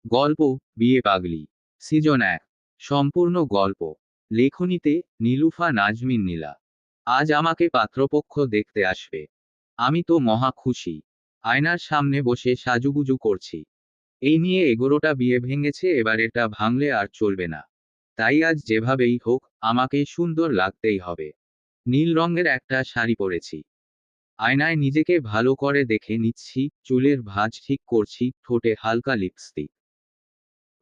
গল্প বিয়ে পাগলি সিজন 1 সম্পূর্ণ গল্প লেখনীতে নীলুফা নাজমিন নীলা। আজ আমাকে পাত্রপক্ষ দেখতে আসবে। আমি তো মহা খুশি। আয়নার সামনে বসে সাজুগুজু করছি। এই নিয়ে 11টা বিয়ে ভেঙেছে, এবার এটা ভাঙলে আর চলবে না। তাই আজ যেভাবেই হোক আমাকে সুন্দর লাগতেই হবে। নীল রঙের একটা শাড়ি পরেছি। আয়নায় নিজেকে ভালো করে দেখে নিচ্ছি, চুলের ভাঁজ ঠিক করছি, ঠোঁটে হালকা লিপস্টিক।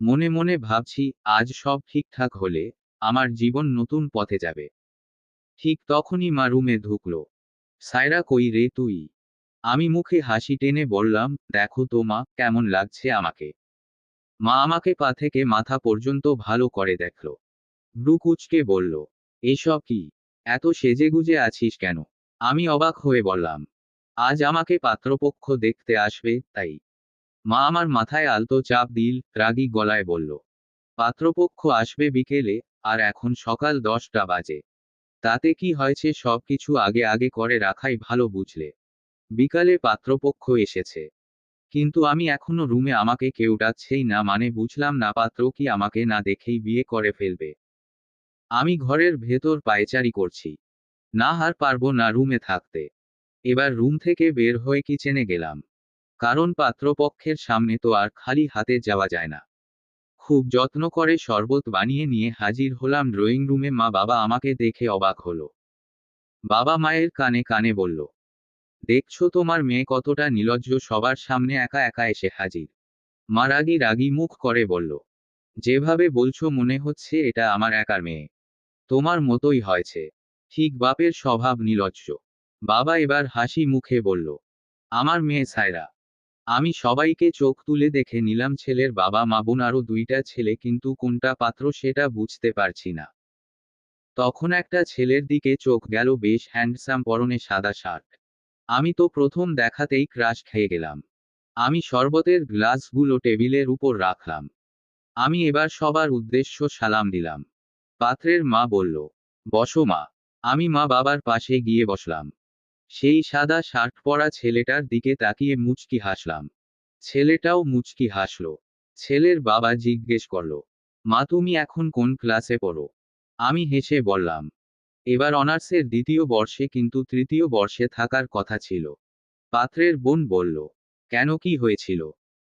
মনে মনে ভাবছি, আজ সব ঠিকঠাক হলে আমার জীবন নতুন পথে যাবে। ঠিক তখনই মা রুমে ঢুকলো। সায়রা, কই রে তুই? আমি মুখে হাসি টেনে বললাম, দেখো তো মা, কেমন লাগছে আমাকে। মা আমাকে পা থেকে মাথা পর্যন্ত ভালো করে দেখলো। ভ্রু কুঁচকে বলল, এসব কি? এত সেজেগুজে আছিস কেন? আমি অবাক হয়ে বললাম, আজ আমাকে পাত্রপক্ষ দেখতে আসবে তাই। মা আমার মাথায় আলতো চাপ দিল, রাগী গলায় বলল, পাত্রপক্ষ আসবে বিকেলে, আর এখন সকাল 10টা বাজে। তাতে কি হয়েছে, সবকিছু আগে আগে করে রাখাই ভালো বুঝলে। বিকালে পাত্রপক্ষ এসেছে, কিন্তু আমি এখনো রুমে, আমাকে কেউ ডাকছেই না, মানে বুঝলাম না পাত্র কি আমাকে না দেখেই বিয়ে করে ফেলবে। আমি ঘরের ভেতর পায়চারি করছি। না, আর পারবো না রুমে থাকতে। এবার রুম থেকে বের হয়ে কিচেনে গেলাম, কারণ পাত্রপক্ষের সামনে তো আর খালি হাতে যাওয়া যায় না। খুব যত্ন করে শরবত বানিয়ে নিয়ে হাজির হলাম ড্রয়িং রুমে। মা বাবা আমাকে দেখে অবাক হলো। বাবা মায়ের কানে কানে বলল, দেখছো তোমার মেয়ে কতটা নির্লজ্জ, সবার সামনে একা একা এসে হাজির। মা রাগী রাগী মুখ করে বলল, যেভাবে বলছো মনে হচ্ছে এটা আমার একার মেয়ে। তোমার মতোই হয়েছে, ঠিক বাপের স্বভাব নির্লজ্জ। বাবা এবার হাসি মুখে বলল, আমার মেয়ে সায়রা। আমি সবাইকে চোখ তুলে দেখে নিলাম, ছেলের বাবা মা বোন আরো 2টা ছেলে, কিন্তু কোনটা পাত্র সেটা বুঝতে পারছি না। তখন একটা ছেলের দিকে চোখ গেল, বেশ হ্যান্ডসাম, পরনে সাদা শার্ট। আমি তো প্রথম দেখাতেই ক্রাশ খেয়ে গেলাম। আমি শরবতের গ্লাসগুলো টেবিলের উপর রাখলাম। আমি এবার সবার উদ্দেশ্য সালাম দিলাম। পাত্রের মা বলল, বসো মা। আমি মা বাবার পাশে গিয়ে বসলাম। সেই সাদা শার্ট পরা ছেলেটার দিকে তাকিয়ে মুচকি হাসলাম। ছেলেটাও মুচকি হাসলো। ছেলের বাবা জিজ্ঞেস করল, মা তুমি এখন কোন ক্লাসে পড়ো? আমি হেসে বললাম, এবার অনার্সের 2য় বর্ষে, কিন্তু 3য় বর্ষে থাকার কথা ছিল। পাত্রের বোন বলল, কেন, কি হয়েছিল?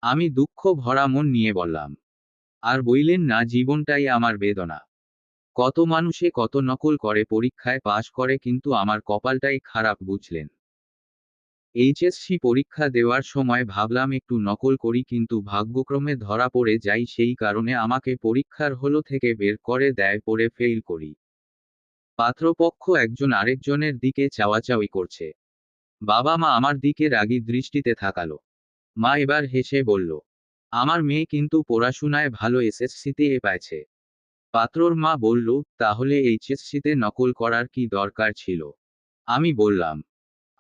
আমি দুঃখ ভরা মন নিয়ে বললাম, আর বইলেন না, জীবনটাই আমার বেদনা। কত মানুষে কত নকল করে পরীক্ষায় পাশ করে, কিন্তু আমার কপালটাই খারাপ বুঝলেন। এইচএসসি পরীক্ষা দেওয়ার সময় ভাবলাম একটু নকল করি, কিন্তু ভাগ্যক্রমে ধরা পড়ে যাই, সেই কারণে আমাকে পরীক্ষার হল থেকে বের করে দেয়, পড়ে ফেল করি। পাত্রপক্ষ একজন আরেকজনের দিকে চাওয়াচাওয়ি করছে। বাবা মা আমার দিকে রাগী দৃষ্টিতে তাকালো। মা এবার হেসে বলল, আমার মেয়ে কিন্তু পড়াশোনায় ভালো, এসএসসিতে এ পাইছে। পাত্রর মা বলল, তাহলে এইচএসসিতে নকল করার কি দরকার ছিল? আমি বললাম,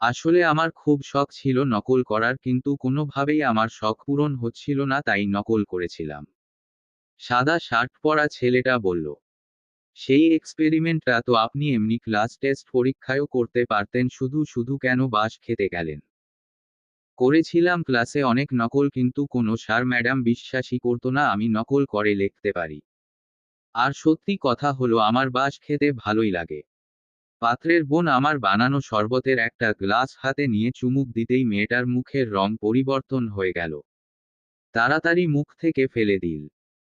আসলে আমার খুব শখ ছিল নকল করার, কিন্তু কোনোভাবেই আমার শখ পূরণ হচ্ছিল না, তাই নকল করেছিলাম। সাদা শার্ট পরা ছেলেটা বলল, সেই এক্সপেরিমেন্টটা তো আপনি এমনি ক্লাস টেস্ট পরীক্ষায়ও করতে পারতেন, শুধু শুধু কেন বাস খেতে গেলেন? করেছিলাম ক্লাসে অনেক নকল, কিন্তু কোনো স্যার ম্যাডাম বিশ্বাসই করতো না আমি নকল করে লিখতে পারি। আর সত্যি কথা হলো, আমার বাস খেতে ভালোই লাগে। পাত্রের বোন আমার বানানো শরবতের একটা গ্লাস হাতে নিয়ে চুমুক দিতেই মেয়েটার মুখের রং পরিবর্তন হয়ে গেল। তাড়াতাড়ি মুখ থেকে ফেলে দিল।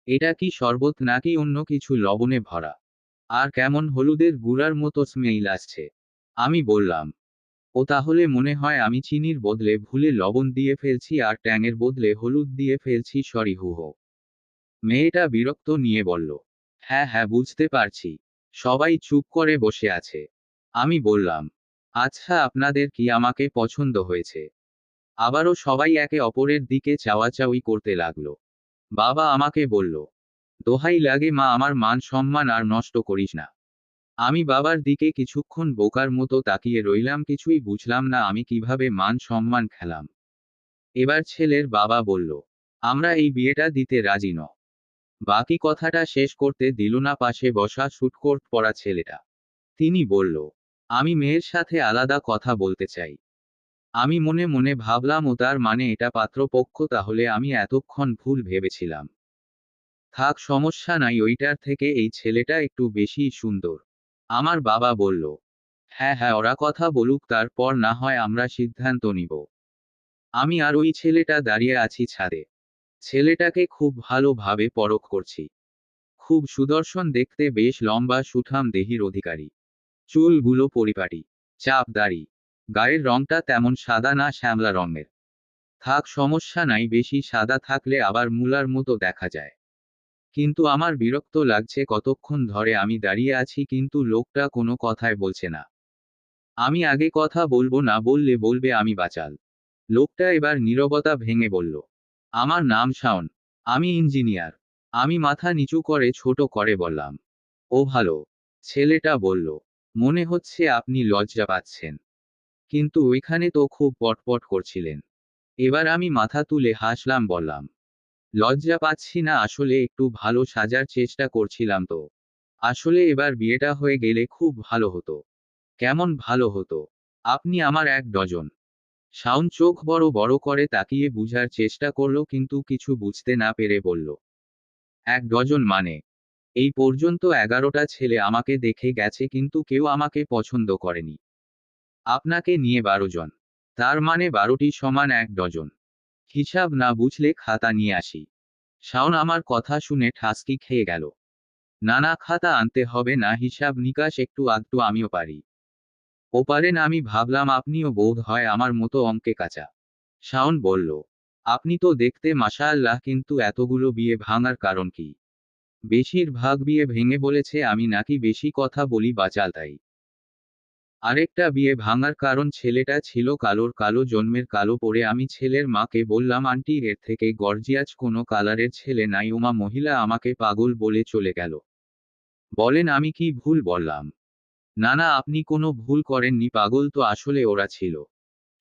এটা কি শরবত নাকি অন্য কিছু লবণে ভরা? আর কেমন হলুদের গুঁড়ার মতো স্মেইল আসছে। আমি বললাম, ও তাহলে মনে হয় আমি চিনির বদলে ভুলে লবণ দিয়ে ফেলছি, আর ট্যাংয়ের বদলে হলুদ দিয়ে ফেলছি, সরি হুহো। মেয়েটা বিরক্ত নিয়ে বলল, হ্যাঁ হ্যাঁ বুঝতে পারছি। সবাই চুপ করে বসে আছে। আমি বললাম, আচ্ছা আপনাদের কি আমাকে পছন্দ হয়েছে? আবারও সবাই একে অপরের দিকে চাওয়াচাওয়ি করতে লাগলো। বাবা আমাকে বলল, দোহাই লাগে মা, আমার মান সম্মান আর নষ্ট করিস না। আমি বাবার দিকে কিছুক্ষণ বোকার মতো তাকিয়ে রইলাম, কিছুই বুঝলাম না আমি কিভাবে মান সম্মান খেলাম। এবার ছেলের বাবা বলল, আমরা এই বিয়েটা দিতে রাজি ন। বাকি কথাটা শেষ করতে দিল না পাশে বসা স্যুটকোট পরা ছেলেটা। তিনি বলল, আমি মেয়ের সাথে আলাদা কথা বলতে চাই। আমি মনে মনে ভাবলাম, ও তার মানে এটা পাত্রপক্ষ, তাহলে আমি এতক্ষণ ভুল ভেবেছিলাম। থাক, সমস্যা নাই, ওইটার থেকে এই ছেলেটা একটু বেশিই সুন্দর। আমার বাবা বলল, হ্যাঁ হ্যাঁ, ওরা কথা বলুক, তারপর না হয় আমরা সিদ্ধান্ত নিব। আমি আর ওই ছেলেটা দাঁড়িয়ে আছি ছাদে। ছেলেটাকে খুব ভালোভাবে পরখ করছি। খুব সুদর্শন দেখতে, বেশ লম্বা সুঠাম দেহির অধিকারী। চুলগুলো পরিপাটি, চাপ দাড়ি। গায়ের রংটা তেমন সাদা না, শ্যামলা রঙের। থাক, সমস্যা নাই, বেশি সাদা থাকলে আবার মুলার মতো দেখা যায়। কিন্তু আমার বিরক্ত লাগছে, কতক্ষণ ধরে আমি দাঁড়িয়ে আছি কিন্তু লোকটা কোনো কথাই বলছে না। আমি আগে কথা বলবো, না বললে বলবে আমি বাচাল। লোকটা এবার নীরবতা ভেঙে বলল, আমার নাম শাওন। আমি ইঞ্জিনিয়ার। আমি মাথা নিচু করে ছোট করে বললাম, ও ভালো। ছেলেটা বলল, মনে হচ্ছে আপনি লজ্জা পাচ্ছেন। কিন্তু ওইখানে তো খুব পটপট করছিলেন। এবার আমি মাথা তুলে হাসলাম, বললাম, লজ্জা পাচ্ছি না, আসলে একটু ভালো সাজার চেষ্টা করছিলাম তো। আসলে এবার বিয়েটা হয়ে গেলে খুব ভালো হতো। কেমন ভালো হতো? আপনি আমার এক ডজন। শাওন চোখ বড় বড় করে তাকিয়ে বুঝার চেষ্টা করল, কিন্তু কিছু বুঝতে না পেরে বলল, এক ডজন মানে? এই পর্যন্ত 11টা ছেলে আমাকে দেখে গেছে কিন্তু কেউ আমাকে পছন্দ করেনি। আপনাকে নিয়ে 12 জন। তার মানে 12টি সমান এক ডজন। হিসাব না বুঝলে খাতা নিয়ে আসি। শাওন আমার কথা শুনে ঠাসকি খেয়ে গেল। না না, খাতা আনতে হবে না, হিসাব নিকাশ একটু আধটু আমিও পারি। ও পারেন? আমি ভাবলাম আপনিও বোধ হয় আমার মতো অঙ্কে কাঁচা। শাওন বলল, আপনি তো দেখতে মাশাআল্লাহ, কিন্তু এতগুলো বিয়ে ভাঙার কারণ কি? বেশিরভাগ বিয়ে ভেঙে বলেছে আমি নাকি বেশি কথা বলি বাচাল, তাই। আরেকটা বিয়ে ভাঙার কারণ, ছেলেটা ছিল কালোর, কালো জন্মের কালো পরে। আমি ছেলের মাকে বললাম, আন্টি এর থেকে গর্জিয়াস কোনো কালারের ছেলে নাই। ওমা, মহিলা আমাকে পাগল বলে চলে গেল। বলেন আমি কি ভুল বললাম? না না, আপনি কোনো ভুল করেননি, পাগল তো আসলে ওরা ছিল।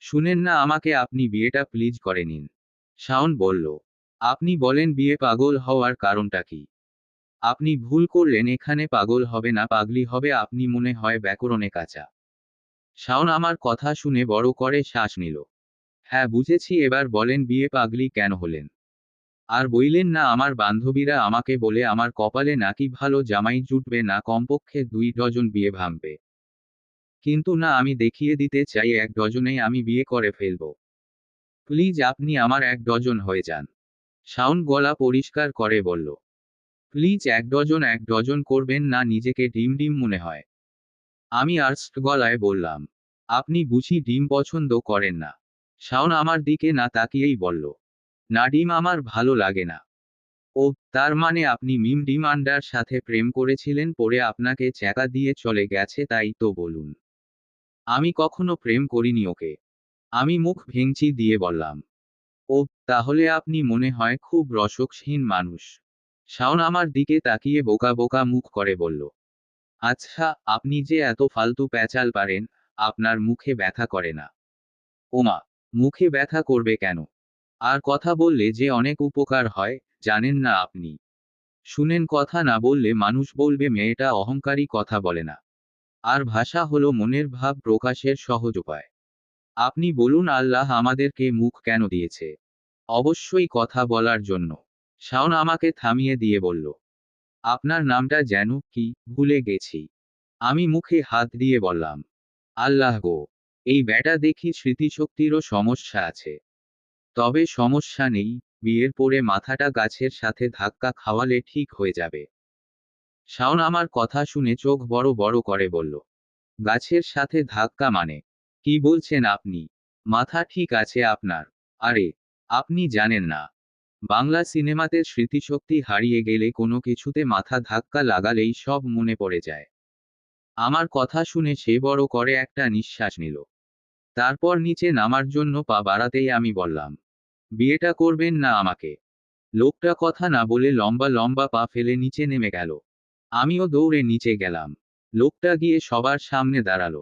শুনেন না আমাকে, আপনি বিয়েটা প্লিজ করে নিন। শাওন বলল, আপনি বলেন বিয়ে পাগল হওয়ার কারণটা কি? আপনি ভুল করলেন, এখানে পাগল হবে না, পাগলি হবে। আপনি মনে হয় ব্যাকরণে কাঁচা। শাওন আমার কথা শুনে বড় করে শ্বাস নিল। হ্যাঁ বুঝেছি, এবার বলেন বিয়ে পাগলি কেন হলেন? আর বইলেন না, আমার বান্ধবীরা আমাকে বলে আমার কপালে নাকি ভালো জামাই জুটবে না, কমপক্ষে 2 ডজন বিয়ে ভাঙবে। কিন্তু না, আমি দেখিয়ে দিতে চাই 1 ডজনেই আমি বিয়ে করে ফেলব। প্লিজ আপনি আমার 1 ডজন হয়ে যান। শাওন গলা পরিষ্কার করে বলল, প্লিজ 1 ডজন, 1 ডজন করবেন না, নিজেকে ডিম ডিম মনে হয়। আমি আর্স্ট গলায় বললাম, আপনি বুঝি ডিম পছন্দ করেন না? শাওন আমার দিকে না তাকিয়েই বলল, না, ডিম আমার ভালো লাগে না। ও, তার মানে আপনি মিম ডিমান্ডার সাথে প্রেম করেছিলেন, পরে আপনাকে ছ্যাঁকা দিয়ে চলে গেছে, তাই তো? বলুন। আমি কখনো প্রেম করিনি ওকে। আমি মুখ ভেঙচি দিয়ে বললাম, ও, তাহলে আপনি মনে হয় খুব রসকহীন মানুষ। শাওন আমার দিকে তাকিয়ে বোকা বোকা মুখ করে বলল, আচ্ছা, আপনি যে এত ফালতু প্যাচাল পারেন, আপনার মুখে ব্যথা করে না? ওমা, মুখে ব্যথা করবে কেন? আর কথা বললে যে অনেক উপকার হয়, জানেন না আপনি? শুনেন, কথা না বললে মানুষ বলবে মেয়েটা অহংকারী, কথা বলে না। আর ভাষা হলো মনের ভাব প্রকাশের সহজ উপায়। আপনি বলুন, আল্লাহ আমাদেরকে মুখ কেন দিয়েছে? অবশ্যই কথা বলার জন্য। শাওন আমাকে থামিয়ে দিয়ে বলল, আপনার নামটা যেন কি, ভুলে গেছি। আমি মুখে হাত দিয়ে বললাম, আল্লাহ গো। এই ব্যাটা দেখি স্মৃতিশক্তিরও সমস্যা আছে। তবে সমস্যা নেই, বিয়ের পরে মাথাটা গাছের সাথে ধাক্কা খাওয়ালে ঠিক হয়ে যাবে। শাওন আমার কথা শুনে চোখ বড় বড় করে বলল, গাছের সাথে ধাক্কা মানে? কি বলছেন আপনি? মাথা ঠিক আছে আপনার? আরে, আপনি জানেন না, বাংলা সিনেমাতে স্মৃতিশক্তি হারিয়ে গেলে কোনো কিছুতে মাথা ধাক্কা লাগালেই সব মনে পড়ে যায়। আমার কথা শুনে সে বড় করে একটা নিঃশ্বাস নিল। তারপর নিচে নামার জন্য পা বাড়াতেই আমি বললাম, বিয়েটা করবেন না আমাকে? লোকটা কথা না বলে লম্বা লম্বা পা ফেলে নিচে নেমে গেল। আমিও দৌড়ে নিচে গেলাম। লোকটা গিয়ে সবার সামনে দাঁড়ালো।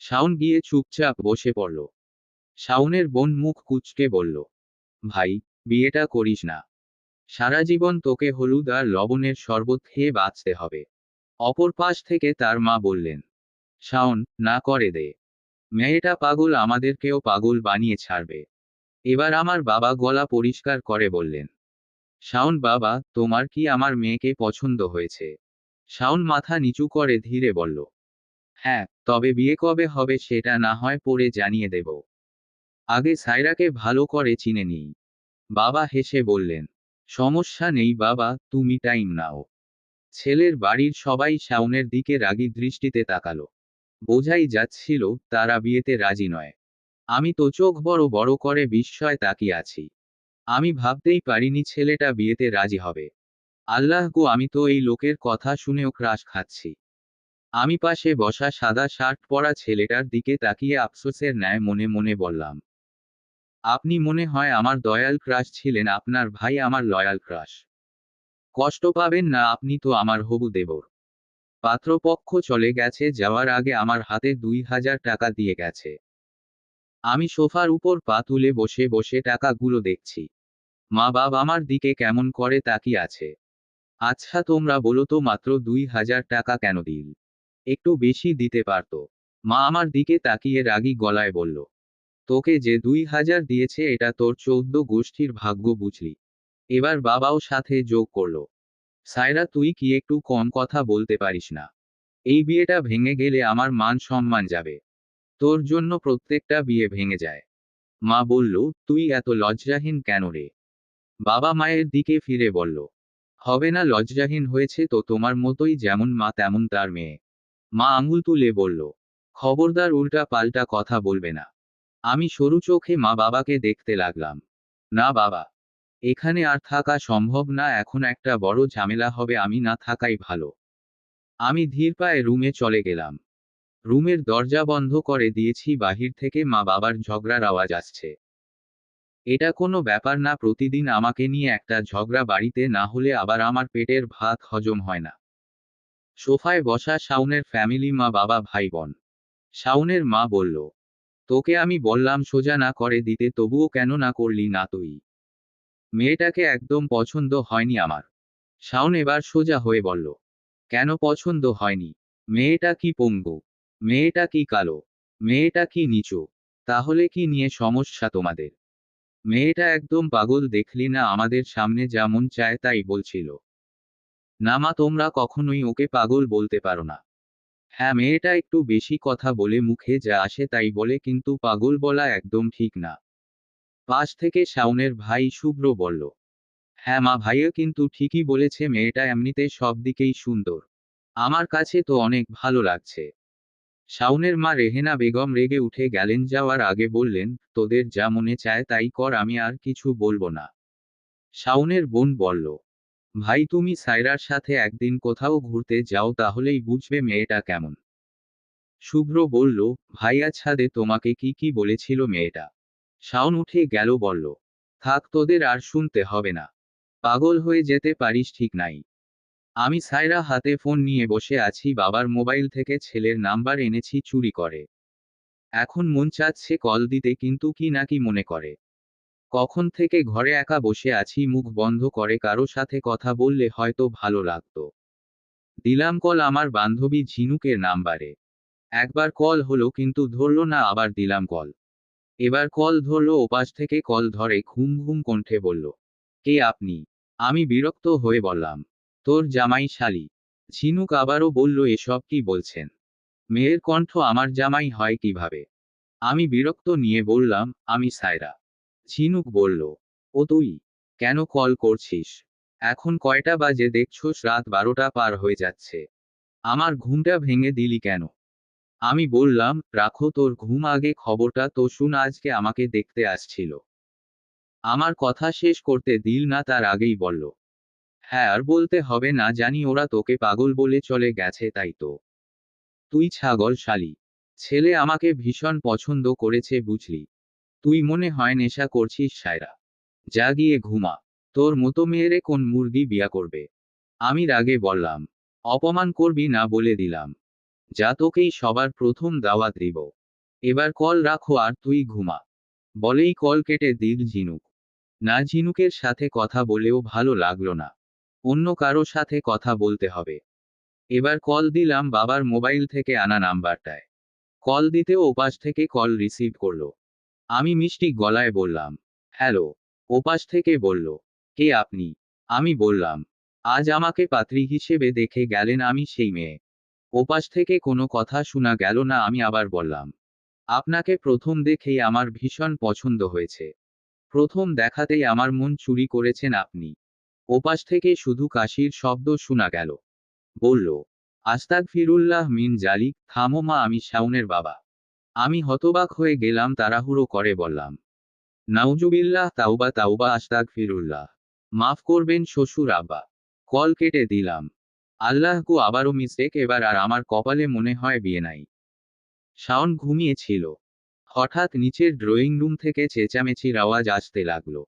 শাওন গিয়ে চুপচাপ বসে পড়ল। শাওনের বোন মুখ কুঁচকে বলল, ভাই, বিয়েটা করিস না। সারা জীবন তোকে হলুদ আর লবণের শরবত খেয়ে বাঁচতে হবে। অপর পাশ থেকে তার মা বললেন, শাওন, না করে দে। মেয়েটা পাগল, আমাদেরকেও পাগল বানিয়ে ছাড়বে। এবার আমার বাবা গলা পরিষ্কার করে বললেন, শাওন বাবা, তোমার কি আমার মেয়েকে পছন্দ হয়েছে? শাওন মাথা নিচু করে ধীরে বলল, হ্যাঁ, তবে বিয়ে কবে হবে সেটা না হয় পরে জানিয়ে দেব। আগে সায়রাকে ভালো করে চিনে নিই। বাবা হেসে বললেন, সমস্যা নেই বাবা, তুমি টাইম নাও। ছেলের বাড়ির সবাই শাওনের দিকে রাগী দৃষ্টিতে তাকালো। বোঝাই যাচ্ছিল তারা বিয়েতে রাজি নয়। আমি তো চোখ বড় বড় করে বিস্ময় তাকিয়ে আছি। আমি ভাবতেই পারিনি ছেলেটা বিয়েতে রাজি হবে। আল্লাহ গো, আমি তো এই লোকের কথা শুনেও ক্রাশ খাচ্ছি। আমি পাশে বসা সাদা শার্ট পরা ছেলেটার দিকে তাকিয়ে আফসোসের ন্যায় মনে মনে বললাম, আপনি মনে হয় আমার দয়াল ক্রাশ ছিলেন, আপনার ভাই আমার লয়াল ক্রাশ। কষ্ট পাবেন না, আপনি তো আমার হবু দেবর। পাত্রপক্ষ চলে গেছে, যাওয়ার আগে আমার হাতে 2000 টাকা দিয়ে গেছে। আমি সোফার উপর পা তুলে বসে বসে টাকাগুলো দেখছি। মা বাব আমার দিকে কেমন করে তাকিয়ে আছে। আচ্ছা তোমরা বলো তো, মাত্র 2000 টাকা কেন দিল? একটু বেশি দিতে পারতো। মা আমার দিকে তাকিয়ে রাগী গলায় বলল, তোকে যে 2000 দিয়েছে এটা তোর 14 গোষ্ঠীর ভাগ্য বুঝলি। এবার বাবাও সাথে যোগ করল, সায়রা তুই কি একটু কম কথা বলতে পারিস না? এই বিয়েটা ভেঙে গেলে আমার মান সম্মান যাবে। তোর জন্য প্রত্যেকটা বিয়ে ভেঙে যায়। মা বলল, তুই এত লজ্জাহীন কেন রে? বাবা মায়ের দিকে ফিরে বলল, হবে না লজ্জাহীন, হয়েছে তো তোমার মতোই, যেমন মা তেমন তার মেয়ে। মা আঙুল তুলে বলল, খবরদার উল্টা পাল্টা কথা বলবে না। আমি সরু চোখে মা বাবাকে দেখতে লাগলাম। না বাবা, এখানে আর থাকা সম্ভব না, এখন একটা বড় ঝামেলা হবে, আমি না থাকাই ভালো। আমি ধীর পায়ে রুমে চলে গেলাম। রুমের দরজা বন্ধ করে দিয়েছি, বাহির থেকে মা বাবার ঝগড়ার আওয়াজ আসছে। এটা কোনো ব্যাপার না, প্রতিদিন আমাকে নিয়ে একটা ঝগড়া, বাড়িতে না হলে আবার আমার পেটের ভাত হজম হয় না। সোফায় বসা শাওনের ফ্যামিলি, মা বাবা ভাই বোন। শাওনের মা বলল, তোকে আমি বললাম সোজা না করে দিতে, তবুও কেন না করলি না তুই? মেয়েটাকে একদম পছন্দ হয়নি আমার। শাওন এবার সোজা হয়ে বলল, কেন পছন্দ হয়নি? মেয়েটা কি পঙ্গু? মেয়েটা কি কালো? মেয়েটা কি নিচু? তাহলে কি নিয়ে সমস্যা তোমাদের? মেয়েটা একদম পাগল, দেখলি না আমাদের সামনে যা মন চায় তাই বলছিল। না মা, তোমরা কখনোই ওকে পাগল বলতে পারো না। হ্যাঁ, মেয়েটা একটু বেশি কথা বলে, মুখে যা আসে তাই বলে, কিন্তু পাগল বলা একদম ঠিক না। পাশ থেকে শাওনের ভাই শুভ্র বলল, হ্যাঁ মা, ভাইও কিন্তু ঠিকই বলেছে, মেয়েটা এমনিতে সব দিকেই সুন্দর। আমার কাছে তো অনেক ভালো লাগছে। শাওনের মা রেহেনা বেগম রেগে উঠে গেলেন, যাওয়ার আগে বললেন, তোদের যা মনে চায় তাই কর, আমি আর কিছু বলবো না। শাওনের বোন বলল, ভাই তুমি সায়রার সাথে একদিন কোথাও ঘুরতে যাও, তাহলেই বুঝবে মেয়েটা কেমন। শুভ্র বলল, ভাইয়া ছাদে তোমাকে কি কি বলেছিল মেয়েটা? শাওন উঠে গেল, বলল, থাক, তোদের আর শুনতে হবে না। পাগল হয়ে যেতে পারিস ঠিক নাই। আমি সায়রা হাতে ফোন নিয়ে বসে আছি, বাবার মোবাইল থেকে ছেলের নাম্বার এনেছি চুরি করে। এখন মন চাচ্ছে কল দিতে, কিন্তু কি না কি মনে করে। কখন থেকে ঘরে একা বসে আছি, মুখ বন্ধ করে কারো সাথে কথা বললে হয়তো ভালো লাগতো। দিলাম কল আমার বান্ধবী ঝিনুকের নাম্বারে। একবার কল হলো কিন্তু ধরলো না, আবার দিলাম কল। এবার কল ধরলো, ওপাশ থেকে কল ধরে ঘুম ঘুম কণ্ঠে বলল, কে আপনি? আমি বিরক্ত হয়ে বললাম, তোর জামাই শালি। ঝিনুক আবারও বলল, এসব কি বলছেন? মেয়ের কণ্ঠ আমার জামাই হয় কিভাবে? আমি বিরক্ত নিয়ে বললাম, আমি সায়রা। ঝিনুক বলল, ও তুই? কেন কল করছিস? এখন কয়টা বাজে দেখছোস? রাত 12টা পার হয়ে যাচ্ছে। আমার ঘুমটা ভেঙে দিলি কেন? আমি বললাম, রাখো তোর ঘুম, আগে খবরটা তো শুন, আজকে আমাকে দেখতে আসছিল। আমার কথা শেষ করতে দিল না, তার আগেই বলল, হ্যাঁ আর বলতে হবে না, জানি ওরা তোকে পাগল বলে চলে গেছে, তাই তো। তুই ছাগল শালি। ছেলে আমাকে ভীষণ পছন্দ করেছে বুঝলি। তুই মনে হয় নেশা করছিস সায়রা। যা গিয়ে ঘুমা। তোর মতো মেয়েরে কোন মুরগি বিয়া করবে? আমি রাগে বললাম, অপমান করবি না বলে দিলাম। যা, তোকেই সবার প্রথম দাওয়াত দিব। এবার কল রাখো আর তুই ঘুমা। বলেই কল কেটে দিল ঝিনুক। না, ঝিনুকের সাথে কথা বলেও ভালো লাগলো না। অন্য কারো সাথে কথা বলতে হবে। এবার কল দিলাম বাবার মোবাইল থেকে আনা নাম্বারটায়। কল দিতেও ওপাশ থেকে কল রিসিভ করলো। আমি মিষ্টি গলায় বললাম, হ্যালো। ওপাশ থেকে বলল, কে আপনি? আমি বললাম, আজ আমাকে পাত্রী হিসেবে দেখে গেলেন আমি সেই মেয়ে। ওপাশ থেকে কোনো কথা শোনা গেল না। আমি আবার বললাম, আপনাকে প্রথম দেখেই আমার ভীষণ পছন্দ হয়েছে। প্রথম দেখাতেই আমার মন চুরি করেছেন আপনি। ওপাশ থেকে শুধু কাশির শব্দ শোনা গেল। বলল, আস্তাগফিরুল্লাহ মিন জালিক, থামো মা, আমি শাওনের বাবা। আমি হতবাক হয়ে গেলাম, তাড়াহুড়ো করে বললাম, নাউজুবিল্লাহ, তাওবা তাওবা, আস্তাগফিরুল্লাহ। মাফ করবেন শ্বশুর আব্বা। কল কেটে দিলাম। আল্লাহ গো, আবারও মিস্টেক, এবার আর আমার কপালে মনে হয় বিয়ে নাই। শাওন ঘুমিয়েছিল। হঠাৎ নিচের ড্রয়িং রুম থেকে চেঁচামেচির আওয়াজ আসতে লাগলো।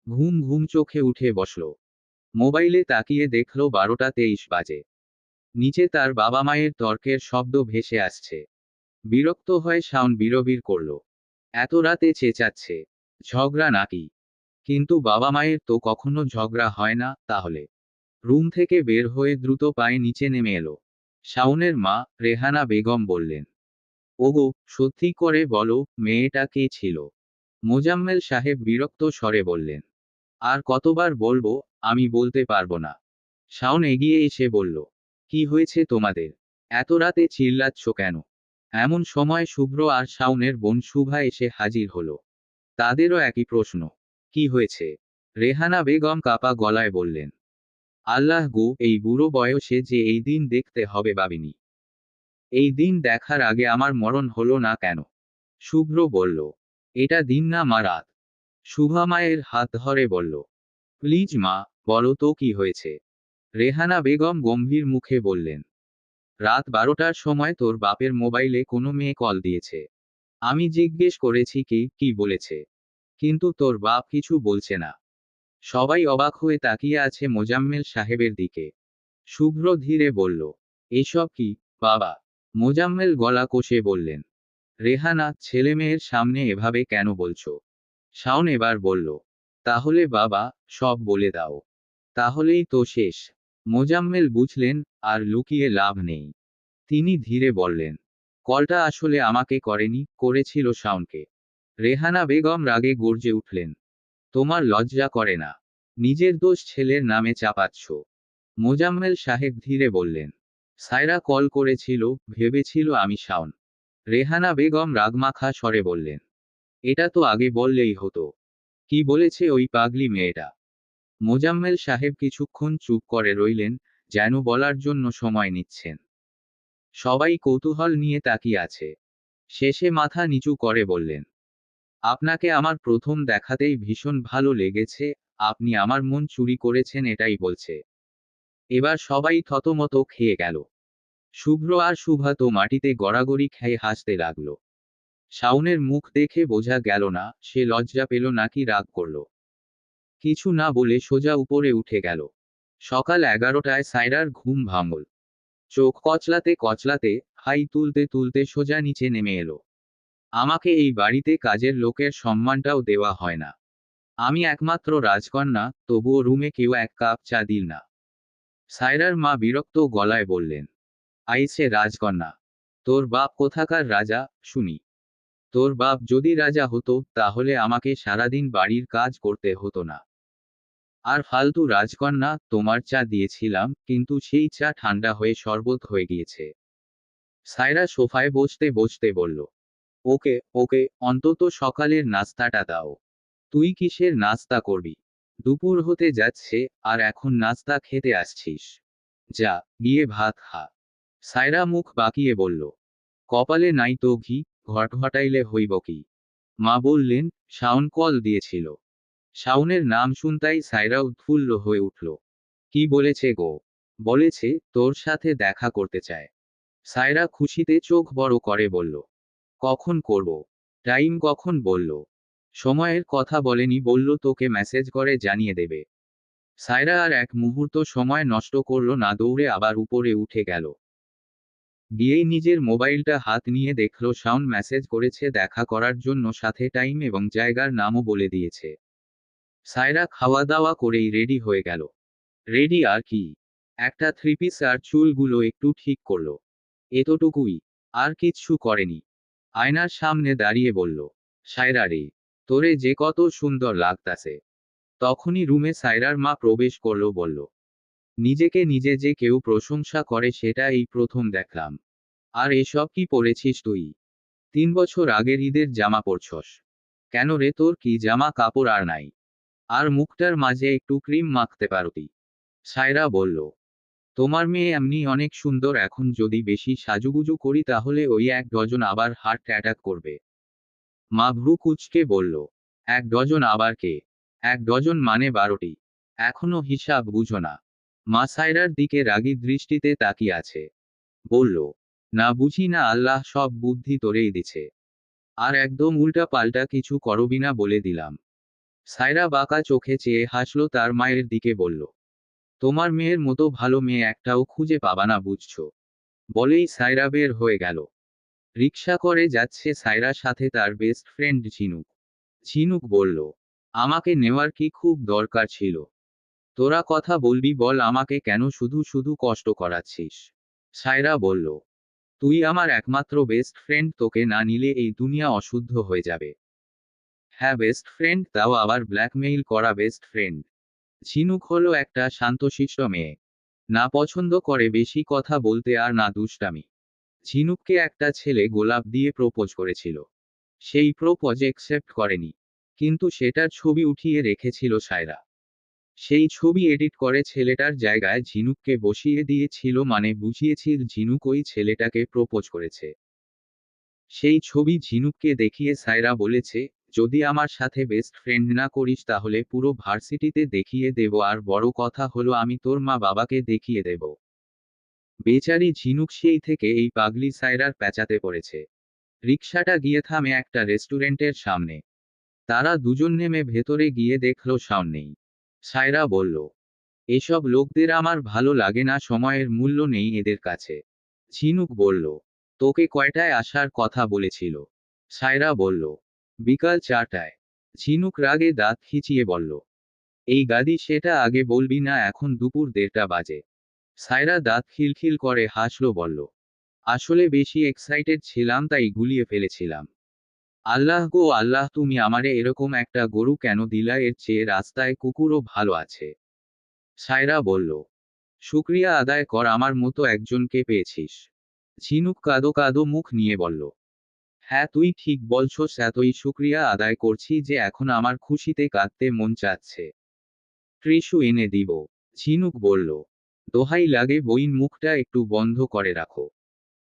ঘুম ঘুম চোখে উঠে বসল। মোবাইলে তাকিয়ে দেখল 12টা 23 বাজে। নিচে তার বাবা মায়ের তর্কের শব্দ ভেসে আসছে। বিরক্ত হয়ে শাওন বিড়বিড় করল, এত রাতে চেঁচাচ্ছে, ঝগড়া নাকি? কিন্তু বাবা মায়ের তো কখনো ঝগড়া হয় না। তাহলে? রুম থেকে বের হয়ে দ্রুত পায়ে নিচে নেমে এলো। শাওনের মা রেহানা বেগম বললেন, ওগো, সত্যি করে বলো, মেয়েটা কে ছিল? মোজাম্মেল সাহেব বিরক্ত স্বরে বললেন, আর কতবার বলবো, আমি বলতে পারবো না। শাওন এগিয়ে এসে বলল, কি হয়েছে তোমাদের? এত রাতে চিল্লাচ্ছ কেন? এমন সময় শুভ্র আর শাওনের বোন শুভা এসে হাজির হলো। তাদেরও একই প্রশ্ন, কি হয়েছে? রেহানা বেগম কাপা গলায় বললেন, আল্লাহ গো, এই বুড়ো বয়সে যে এই দিন দেখতে হবে ভাবিনি। এই দিন দেখার আগে আমার মরণ হলো না কেন? শুভ্র বলল, এটা দিন না মা, রাত। শুভা মায়ের হাত ধরে বলল, প্লিজ মা, বলো তো কি হয়েছে? রেহানা বেগম গম্ভীর মুখে বললেন, রাত 12টার সময় তোর বাপের মোবাইলে কোনো মেয়ে কল দিয়েছে। আমি জিজ্ঞেস করেছি কি বলেছে, কিন্তু তোর বাপ কিছু বলছে না। সবাই অবাক হয়ে তাকিয়ে আছে মোজাম্মেল সাহেবের দিকে। শুভ্র ধীরে বলল, এসব কি, বাবা? মোজাম্মেল গলা কষে বললেন, রেহানা, ছেলেমেয়ের সামনে এভাবে কেন বলছো? শাওন এবার বলল, তাহলে বাবা, সব বলে দাও। তাহলেই তো শেষ। মোজাম্মেল বুঝলেন, আর লুকিয়ে লাভ নেই। তিনি ধীরে বললেন, কলটা আসলে আমাকে করেনি, করেছিল শাওনকে। রেহানা বেগম রাগে গর্জে উঠলেন, তোমার লজ্জা করে না? নিজের দোষ ছেলের নামে চাপাচ্ছ। মোজাম্মেল সাহেব ধীরে বললেন, সায়রা কল করেছিল, ভেবেছিল আমি শাওন। রেহানা বেগম রাগমাখা স্বরে বললেন, এটা তো আগে বললেই হতো। কি বলেছে ওই পাগলি মেয়েটা? মোজাম্মেল সাহেব কিছুক্ষণ চুপ করে রইলেন, যেন বলার জন্য সময় নিচ্ছেন। সবাই কৌতূহল নিয়ে তাকিয়ে আছে। শেষে মাথা নিচু করে বললেন, আপনাকে আমার প্রথম দেখাতেই ভীষণ ভালো লেগেছে, আপনি আমার মন চুরি করেছেন এটাই বলছে। এবার সবাই থতমত খেয়ে গেল। শুভ্র আর শুভা তো মাটিতে গড়াগড়ি খেয়ে হাসতে লাগলো। শাওনের মুখ দেখে বোঝা গেল না সে লজ্জা পেল নাকি রাগ করল। কিছু না বলে সোজা উপরে উঠে গেল। সকাল 11টায় সায়রার ঘুম ভাঙল। চোখ কচলাতে কচলাতে, হাই তুলতে তুলতে সোজা নিচে নেমে এলো। আমাকে এই বাড়িতে কাজের লোকের সম্মানটাও দেওয়া হয় না। আমি একমাত্র রাজকন্যা, তবুও রুমে কেউ এক কাপ চা দিল না। সায়রার মা বিরক্ত গলায় বললেন, আইছে রাজকন্যা? তোর বাপ কোথাকার রাজা, শুনি? তোর বাপ যদি রাজা হতো, তাহলে আমাকে সারাদিন বাড়ির কাজ করতে হতো না। আর ফালতু রাজকন্যা, তোমার চা দিয়েছিলাম, কিন্তু সেই চা ঠান্ডা হয়ে শরবত হয়ে গিয়েছে। সায়রা সোফায় বসতে বসতে বলল, ওকে ওকে, অন্তত সকালের নাস্তাটা দাও। তুই কিসের নাস্তা করবি? দুপুর হতে যাচ্ছে, আর এখন নাস্তা খেতে আসছিস? যা, গিয়ে ভাত খা। সায়রা মুখ বাঁকিয়ে বলল, কপালে নাই তো ঘি, ঘটাইলে হইব কি? মা বললেন, শাওন কল দিয়েছিল। শাওনের নাম শুনতাই সায়রা উৎফুল্ল হয়ে উঠল। কি বলেছে গো? বলেছে, তোর সাথে দেখা করতে চায়। সায়রা খুশিতে চোখ বড় করে বলল, কখন করব? টাইম কখন বলল? সময়ের কথা বলেনি, বলল তোকে মেসেজ করে জানিয়ে দেবে। সায়রা আর এক মুহূর্ত সময় নষ্ট করল না, দৌড়ে আবার উপরে উঠে গেল। গিয়েই নিজের মোবাইলটা হাত নিয়ে দেখল শাওন মেসেজ করেছে দেখা করার জন্য, সাথে টাইম এবং জায়গার নামও বলে দিয়েছে। সায়রা খাওয়া দাওয়া করেই রেডি হয়ে গেল। রেডি আর কি, একটা থ্রি পিস আর চুলগুলো একটু ঠিক করলো, এতটুকুই। আর কিচ্ছু করেনি। আয়নার সামনে দাঁড়িয়ে বলল, সায়রা রে, তোরে যে কত সুন্দর লাগতাছে। তখনই রুমে সায়রার মা প্রবেশ করলো, বলল, নিজেকে নিজে যে কেউ প্রশংসা করে সেটা এই প্রথম দেখলাম। আর এসব কি পরেছিস তুই? 3 বছর আগের ঈদের জামা পরছস। কেন রে, তোর কি জামা কাপড় আর নাই? আর মুখটার মাঝে একটু ক্রিম মাখতে পারতি। সায়রা বলল, তোমার মেয়ে এমনি অনেক সুন্দর, এখন যদি বেশি সাজুগুজু করি তাহলে ওই 1 ডজন আবার হার্ট অ্যাটাক করবে। মা ভ্রু কুঁচকে বলল, 1 ডজন আবার কে? 1 ডজন মানে 12টি। এখনো হিসাব বুঝো না? মা সায়রার দিকে রাগী দৃষ্টিতে তাকিয়ে আছে। বলল, না বুঝি না, আল্লাহ সব বুদ্ধি তোরেই দিছে। আর একদম উল্টা পাল্টা কিছু করবি না বলে দিলাম। সায়রা বাঁকা চোখে চেয়ে হাসলো, তার মায়ের দিকে বলল, তোমার মেয়ের মতো ভালো মেয়ে একটাও খুঁজে পাবা না বুঝছো। বলেই সায়রা বের হয়ে গেল। রিকশা করে যাচ্ছে সায়রা, সাথে তার বেস্ট ফ্রেন্ড ঝিনুক। ঝিনুক বলল, আমাকে নেওয়ার কি খুব দরকার ছিল? তোরা কথা বলবি বল, আমাকে কেন শুধু শুধু কষ্ট করাচ্ছিস? সায়রা বলল, তুই আমার একমাত্র বেস্ট ফ্রেন্ড, তোকে না নিলে এই দুনিয়া অশুদ্ধ হয়ে যাবে। হ্যাঁ বেস্ট ফ্রেন্ড, তাও আবার ব্ল্যাকমেইল করা বেস্ট ফ্রেন্ড। ঝিনুক হলো একটা শান্তশিষ্ট মেয়ে। না পছন্দ করে বেশি কথা বলতে আর না দুষ্টামি। ঝিনুককে একটা ছেলে গোলাপ দিয়ে প্রপোজ করেছিল। সেই প্রপোজ একসেপ্ট করেনি। কিন্তু সেটার ছবি উঠিয়ে রেখেছিল সায়রা। সেই ছবি এডিট করে ছেলেটার জায়গায় ঝিনুককে বসিয়ে দিয়েছিল, মানে বুঝিয়েছিল ঝিনুক ওই ছেলেটাকে প্রপোজ করেছে। সেই ছবি ঝিনুককে দেখিয়ে সায়রা বলেছে, যদি আমার সাথে বেস্ট ফ্রেন্ড না করিস তাহলে পুরো ভার্সিটিতে দেখিয়ে দেব, আর বড় কথা হলো আমি তোর মা বাবাকে দেখিয়ে দেব। বেচারি ঝিনুক সেই থেকে এই পাগলি সায়রার প্যাঁচাতে পড়েছে। রিকশাটা গিয়ে থামে একটা রেস্টুরেন্টের সামনে। তারা দুজন নেমে ভেতরে গিয়ে দেখলো শাওন নেই। সায়রা বলল, এসব লোকদের আমার ভালো লাগে না, সময়ের মূল্য নেই এদের কাছে। ঝিনুক বলল, তোকে কয়টায় আসার কথা বলেছিল? সায়রা বলল, বিকাল 4টায়। ঝিনুক রাগে দাঁত খিচিয়ে বলল, এই গাদি সেটা আগে বলবি না, এখন দুপুর 1:30 বাজে। সায়রা দাঁত খিলখিল করে হাসল, বলল, আসলে বেশি এক্সাইটেড ছিলাম তাই গুলিয়ে ফেলেছিলাম। আল্লাহ গো আল্লাহ, তুমি আমারে এরকম একটা গরু কেন দিলা, এর চেয়ে রাস্তায় কুকুরও ভালো আছে। সায়রা বলল, শুকরিয়া আদায় কর, আমার মতো একজনকে পেয়েছিস। ঝিনুক কাদো কাদো মুখ নিয়ে বলল, হ্যাঁ তুই ঠিক বলছস, এতই শুকরিয়া আদায় করছি যে এখন আমার খুশিতে কাঁদতে মন চাচ্ছে। ত্রিশু এনে দিব। ঝিনুক বলল, দোহাই লাগে বইন, মুখটা একটু বন্ধ করে রাখো।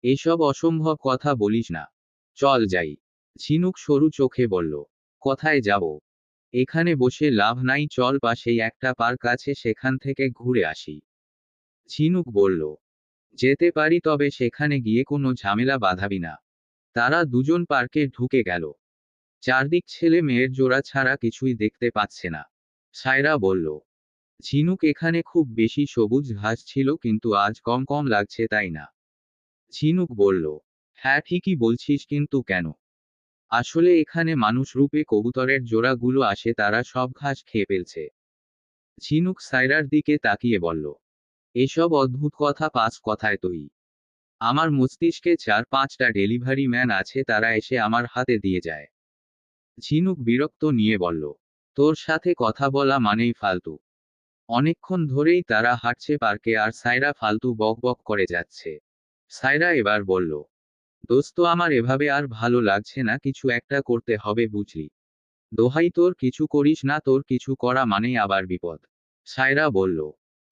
এসব অসম্ভব কথা বলিস না। চল যাই। ঝিনুক সরু চোখে বলল, কোথায় যাব? এখানে বসে লাভ নাই, চল পাশেই একটা পার্ক আছে, সেখান থেকে ঘুরে আসি। ঝিনুক বলল, যেতে পারি, তবে সেখানে গিয়ে কোনো ঝামেলা বাঁধাবি না। তারা দুজন পার্কে ঢুকে গেল। চারদিক ছেলে মেয়ের জোড়া ছাড়া কিছুই দেখতে পাচ্ছে না। সায়রা বলল, ঝিনুক, এখানে খুব বেশি সবুজ ঘাস ছিল, কিন্তু আজ কম কম লাগছে তাই না? ঝিনুক বলল, হ্যাঁ ঠিকই বলছিস, কিন্তু কেন? আসলে এখানে মানুষ রূপে কবুতরের জোড়াগুলো আসে, তারা সব ঘাস খেয়ে ফেলছে। ঝিনুক সায়রার দিকে তাকিয়ে বলল, এসব অদ্ভুত কথা 5 কথায় তুই? আমার মস্তিষ্কে 4-5টা ডেলিভারি ম্যান আছে, তারা এসে আমার হাতে দিয়ে যায়। ঝিনুক বিরক্ত নিয়ে বলল, তোর সাথে কথা বলা মানেই ফালতু। অনেকক্ষণ ধরেই তারা হাঁটছে পার্কে, আর সায়রা ফালতু বক বক করে যাচ্ছে। সায়রা এবার বলল, দোস্ত আমার এভাবে আর ভালো লাগছে না, কিছু একটা করতে হবে বুঝলি। দোহাই তোর, কিছু করিস না, তোর কিছু করা মানেই আবার বিপদ। সায়রা বলল,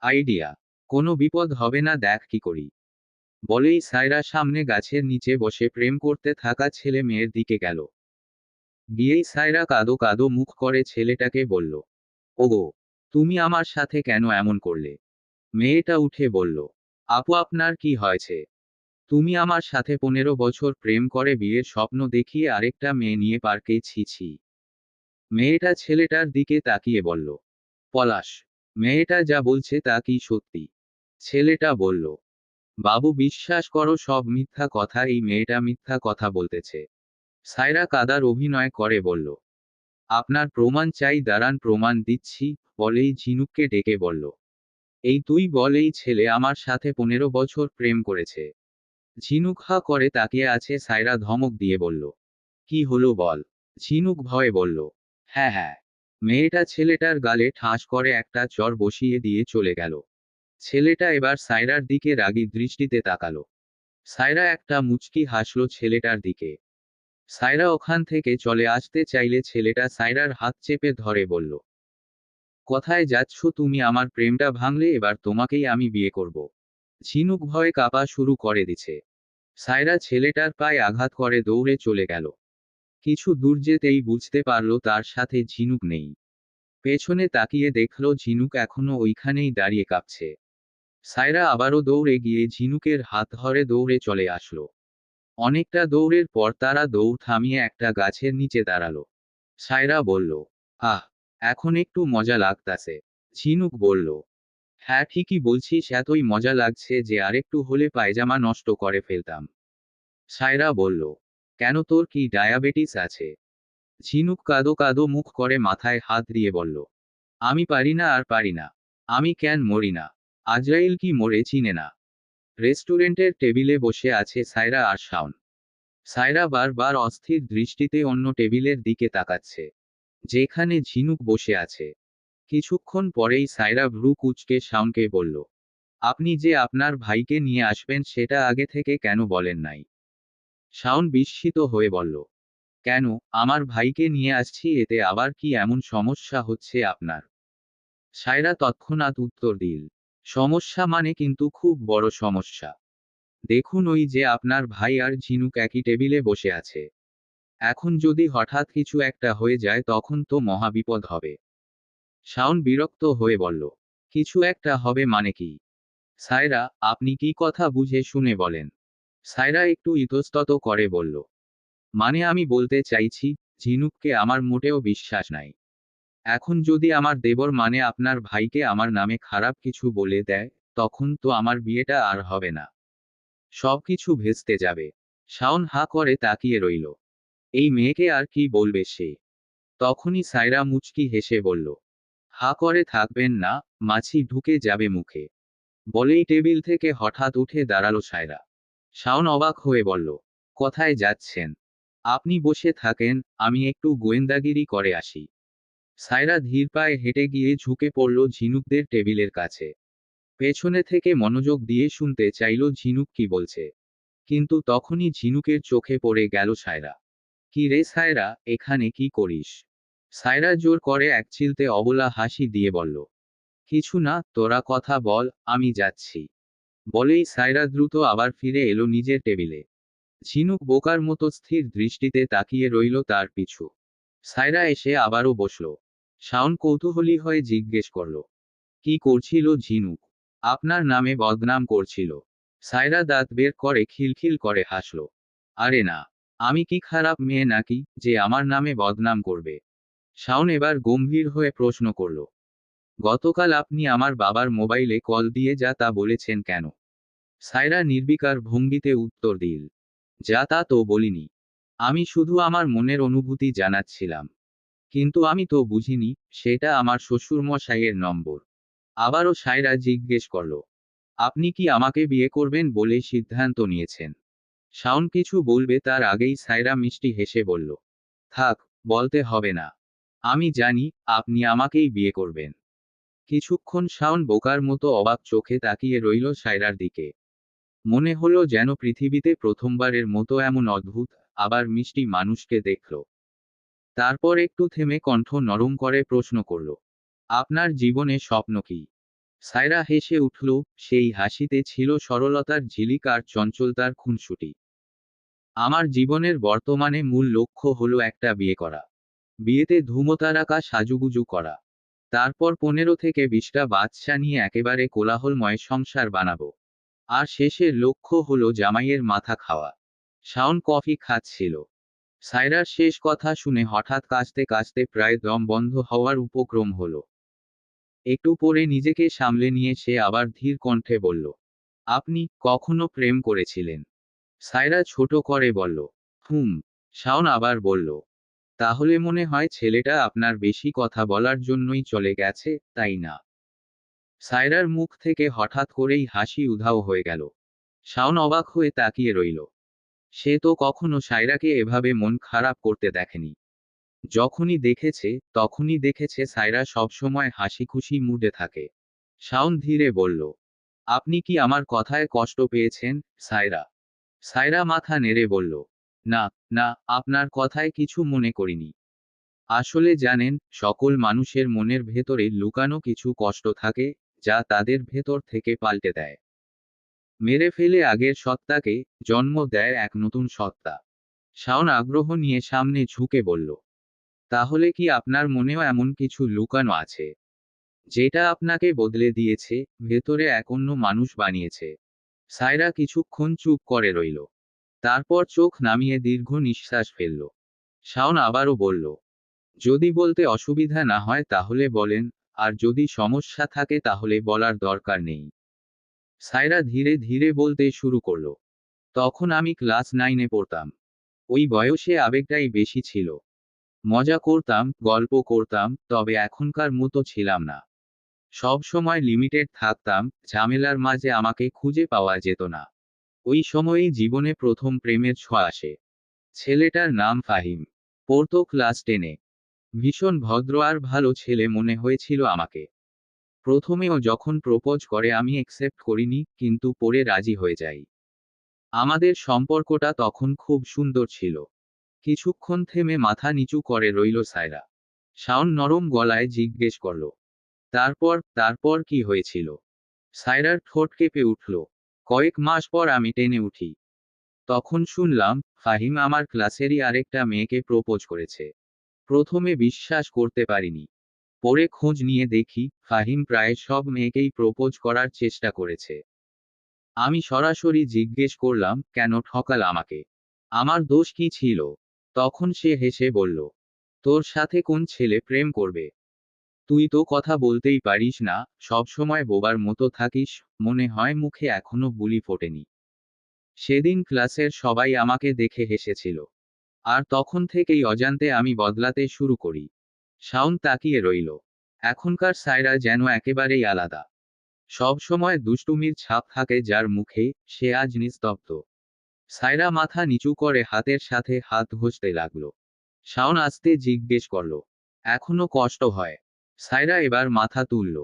আইডিয়া। কোনো বিপদ হবে না, দেখ কি করি। বলেই সায়রা সামনে গাছের নিচে বসে প্রেম করতে থাকা ছেলে মেয়ের দিকে গেল। গিয়েই সায়রা কাদো কাদো মুখ করে ছেলেটাকে বলল, ওগো, তুমি আমার সাথে কেন এমন করলে? মেয়েটা উঠে বলল, আপু আপনার কি হয়েছে? তুমি আমার সাথে 15 বছর প্রেম করে বিয়ের স্বপ্ন দেখিয়ে আরেকটা মেয়ে নিয়ে পার্কে, ছি ছি। মেয়েটা ছেলেটার দিকে তাকিয়ে বলল, পলাশ, মেয়েটা যা বলছে তা কি সত্যি? ছেলেটা বলল, বাবু বিশ্বাস করো সব মিথ্যা কথা, এই মেয়েটা মিথ্যা কথা বলতেছে। সায়রা কাদার অভিনয় করে বলল, আপনার প্রমাণ চাই, দাঁড়ান প্রমাণ দিচ্ছি। বলেই ঝিনুককে ডেকে বলল, এই তুই বল, এই ছেলে আমার সাথে 15 বছর প্রেম করেছে। ঝিনুক হা করে তাকিয়ে আছে। সায়রা ধমক দিয়ে বলল, কি হলো বল। ঝিনুক ভয়ে বলল, হ্যাঁ হ্যাঁ। মেয়েটা ছেলেটার গালে ঠাস করে একটা চড় বসিয়ে দিয়ে চলে গেল। ছেলেটা এবার সায়রার দিকে রাগী দৃষ্টিতে তাকালো। সায়রা একটা মুচকি হাসল ছেলেটার দিকে। সায়রা ওখান থেকে চলে আসতে চাইলে ছেলেটা সায়রার হাত চেপে ধরে বলল, কোথায় যাচ্ছ তুমি? আমার প্রেমটা ভাঙলে এবার তোমাকেই আমি বিয়ে করব। ঝিনুক ভয়ে কাঁপা শুরু করে দিছে। সায়রা ছেলেটার পায়ে আঘাত করে দৌড়ে চলে গেল। কিছু দূর যেতেই বুঝতে পারল তার সাথে ঝিনুক নেই। পেছনে তাকিয়ে দেখল ঝিনুক এখনো ওইখানেই দাঁড়িয়ে কাঁপছে। সায়রা আবারও দৌড়ে গিয়ে ঝিনুকের হাত ধরে দৌড়ে চলে আসলো। অনেকটা দৌড়ের পর তারা দৌড় থামিয়ে একটা গাছের নিচে দাঁড়ালো। সায়রা বলল, আহ, এখন একটু মজা লাগতাছে। ঝিনুক বলল, হ্যাঁ ঠিকই বলছিস, এতই মজা লাগছে যে আরেকটু হলে পায়জামা নষ্ট করে ফেলতাম। সায়রা বলল, কেন, তোর কি ডায়াবেটিস আছে? ঝিনুক কাদো কাদো মুখ করে মাথায় হাত দিয়ে বলল, আমি পারি না আর পারি না। আমি কেন মরি না? আজরাইল কি মরে চিনে না? রেস্টুরেন্টের টেবিলে বসে আছে সায়রা আর শাওন। সায়রা বারবার অস্থির দৃষ্টিতে অন্য টেবিলের দিকে তাকাচ্ছে, যেখানে ঝিনুক বসে আছে। কিছুক্ষণ পরেই সায়রা ভ্রু কুঁচকে শাওনকে বলল, আপনি যে আপনার ভাইকে নিয়ে আসবেন সেটা আগে থেকে কেন বলেন নাই? শাওন বিস্মিত হয়ে বলল, কেন, আমার ভাইকে নিয়ে আসছি, এতে আবার কি এমন সমস্যা হচ্ছে আপনার? সায়রা তৎক্ষণাৎ উত্তর দিল, সমস্যা মানে কিন্তু খুব বড় সমস্যা। দেখুন, ওই যে আপনার ভাই আর ঝিনুক একই টেবিলে বসে আছে। এখন যদি হঠাৎ কিছু একটা হয়ে যায় তখন তো মহা বিপদ হবে। শাওন বিরক্ত হয়ে বলল, কিছু একটা হবে মানে কি? সায়রা, আপনি কি কথা বুঝে শুনে বলেন। সায়রা একটু ইতস্তত করে বলল, মানে আমি বলতে চাইছি, ঝিনুককে আমার মোটেও বিশ্বাস নাই। এখন যদি আমার দেবর মানে আপনার ভাইকে আমার নামে খারাপ কিছু বলে দেয়, তখন তো আমার বিয়েটা আর হবে না। সবকিছু ভেস্তে যাবে। শাওন হা করে তাকিয়ে রইল। এই মেয়েকে আর কি বলবে সে? তখনই সায়রা মুচকি হেসে বলল, হা করে থাকবেন না, মাছি ঢুকে যাবে মুখে। বলেই টেবিল থেকে হঠাৎ উঠে দাঁড়ালো সায়রা। শাওন অবাক হয়ে বলল, কোথায় যাচ্ছেন? আপনি বসে থাকেন, আমি একটু গোয়েন্দাগিরি করে আসি। সায়রা ধীর পায়ে হেঁটে গিয়ে ঝুঁকে পড়ল ঝিনুকদের টেবিলের কাছে। পেছনে থেকে মনোযোগ দিয়ে শুনতে চাইল ঝিনুক কি বলছে। কিন্তু তখনই ঝিনুকের চোখে পড়ে গেল সায়রা। কি রে সায়রা, এখানে কি করিস? সায়রা জোর করে এক চিলতে অবলা হাসি দিয়ে বলল, কিছু না, তোরা কথা বল, আমি যাচ্ছি। বলেই সায়রা দ্রুত আবার ফিরে এলো নিজের টেবিলে। ঝিনুক বোকার মতো স্থির দৃষ্টিতে তাকিয়ে রইল তার পিছু। সায়রা এসে আবারও বসল। শাওন কৌতূহলী হয়ে জিজ্ঞেস করল, কি করছিল ঝিনুক? আপনার নামে বদনাম করছিল। সায়রা দাঁত বের করে খিলখিল করে হাসল। আরে না, আমি কি খারাপ মেয়ে নাকি যে আমার নামে বদনাম করবে? শাওন এবার গম্ভীর হয়ে প্রশ্ন করল, গতকাল আপনি আমার বাবার মোবাইলে কল দিয়ে যা তা বলেছেন কেন? সায়রা নির্বিকার ভঙ্গিতে উত্তর দিল, যা তা তো বলিনি। আমি শুধু আমার মনের অনুভূতি জানাচ্ছিলাম। কিন্তু আমি তো বুঝিনি সেটা আমার শ্বশুরমশাইয়ের নম্বর। আবারও সায়রা জিজ্ঞেস করল, আপনি কি আমাকে বিয়ে করবেন বলে সিদ্ধান্ত নিয়েছেন? শাওন কিছু বলবে তার আগেই সায়রা মিষ্টি হেসে বলল, থাক, বলতে হবে না। আমি জানি আপনি আমাকেই বিয়ে করবেন। কিছুক্ষণ শাওন বোকার মতো অবাক চোখে তাকিয়ে রইল সায়রার দিকে। মনে হলো যেন পৃথিবীতে প্রথমবারের মতো এমন অদ্ভুত, আবার মিষ্টি মানুষকে দেখল। তারপর একটু থেমে কণ্ঠ নরম করে প্রশ্ন করল, আপনার জীবনে স্বপ্ন কি? সায়রা হেসে উঠল, সেই হাসিতে ছিল সরলতার ঝিলিক আর চঞ্চলতার খুনসুটি। আমার জীবনের বর্তমানে মূল লক্ষ্য হলো একটা বিয়ে করা। বিয়েতে ধুমতারাকা সাজুগুজু করা। তারপর 15 থেকে 20টা বাচ্চা নিয়ে একেবারে কোলাহলময় সংসার বানাবো। আর শেষের লক্ষ্য হলো জামাইয়ের মাথা খাওয়া। শাওন কফি খাচ্ছিল। সায়রার শেষ কথা শুনে হঠাৎ কাঁচতে কাঁচতে প্রায় দম বন্ধ হওয়ার উপক্রম হলো। একটু পরে নিজেকে সামলে নিয়ে সে আবার ধীর কণ্ঠে বলল, আপনি কখনো প্রেম করেছিলেন? সায়রা ছোট করে বলল, হুম। শাওন আবার বলল, তাহলে মনে হয় ছেলেটা আপনার বেশি কথা বলার জন্যই চলে গেছে, তাই না? সায়রার মুখ থেকে হঠাৎ করেই হাসি উধাও হয়ে গেল। শাওন অবাক হয়ে তাকিয়ে রইল। সে তো কখনো সায়রাকে এভাবে মন খারাপ করতে দেখেনি। যখনই দেখেছে, তখনই দেখেছে সায়রা সবসময় হাসি খুশি মুডে থাকে। শাওন ধীরে বলল, আপনি কি আমার কথায় কষ্ট পেয়েছেন, সায়রা? সায়রা মাথা নেড়ে বলল, না, না, আপনার কথায় কিছু মনে করিনি। আসলে জানেন, সকল মানুষের মনের ভেতরে লুকানো কিছু কষ্ট থাকে, যা তাদের ভেতর থেকে পাল্টে দেয়, মেরে ফেলে আগের সত্তাকে, জন্ম দেয় এক নতুন সত্তা। শাওন আগ্রহ নিয়ে সামনে ঝুঁকে বলল, তাহলে কি আপনার মনেও এমন কিছু লুকানো আছে, যেটা আপনাকে বদলে দিয়েছে, ভেতরে এক অন্য মানুষ বানিয়েছে? সায়রা কিছুক্ষণ চুপ করে রইল। তারপর চোখ নামিয়ে দীর্ঘ নিঃশ্বাস ফেলল। শাওন আবারও বলল, যদি বলতে অসুবিধা না হয় তাহলে বলেন, আর যদি সমস্যা থাকে তাহলে বলার দরকার নেই। সায়রা ধীরে ধীরে বলতে শুরু করল, তখন আমি ক্লাস 9-এ পড়তাম। ওই বয়সে আবেগটাই বেশি ছিল। মজা করতাম, গল্প করতাম, তবে এখনকার মতো ছিলাম না। সব সময় লিমিটেড থাকতাম, ঝামেলার মাঝে আমাকে খুঁজে পাওয়া যেত না। ওই সময়েই জীবনে প্রথম প্রেমের ছোঁয়া আসে। ছেলেটার নাম ফাহিম। পড়তো ক্লাস 10-এ। ভীষণ ভদ্র আর ভালো ছেলে মনে হয়েছিল আমাকে। প্রথমেও যখন প্রপোজ করে আমি একসেপ্ট করিনি, কিন্তু পরে রাজি হয়ে যাই। আমাদের সম্পর্কটা তখন খুব সুন্দর ছিল। কিছুক্ষণ থেমে মাথা নিচু করে রইল সায়রা। শাওন নরম গলায় জিজ্ঞেস করল, তারপর কি হয়েছিল? সায়রার ঠোঁট কেঁপে উঠল। কয়েক মাস পর আমি 10-এ উঠি। তখন শুনলাম, ফাহিম আমার ক্লাসেরই আরেকটা মেয়েকে প্রপোজ করেছে। প্রথমে বিশ্বাস করতে পারিনি। পরে খোঁজ নিয়ে দেখি, ফাহিম প্রায় সব মেয়েকেই প্রপোজ করার চেষ্টা করেছে। আমি সরাসরি জিজ্ঞেস করলাম, কেন ঠকাল আমাকে? আমার দোষ কি ছিল? তখন সে হেসে বলল, তোর সাথে কোন ছেলে প্রেম করবে? তুই তো কথা বলতেই পারিস না, সব সময় বোবার মতো থাকিস, মনে হয় মুখে এখনো বুলি ফোটেনি। সেদিন ক্লাসের সবাই আমাকে দেখে হেসেছিল। আর তখন থেকেই অজান্তে আমি বদলাতে শুরু করি। শাওন তাকিয়ে রইল। এখনকার সায়রা যেন একেবারেই আলাদা। সব সময় দুষ্টুমির ছাপ থাকে যার মুখে, সে আজ নিস্তব্ধ। সায়রা মাথা নিচু করে হাতের সাথে হাত ঘষতে লাগল। শাওন আস্তে জিজ্ঞেস করল, এখনো কষ্ট হয়? সায়রা এবার মাথা তুলল।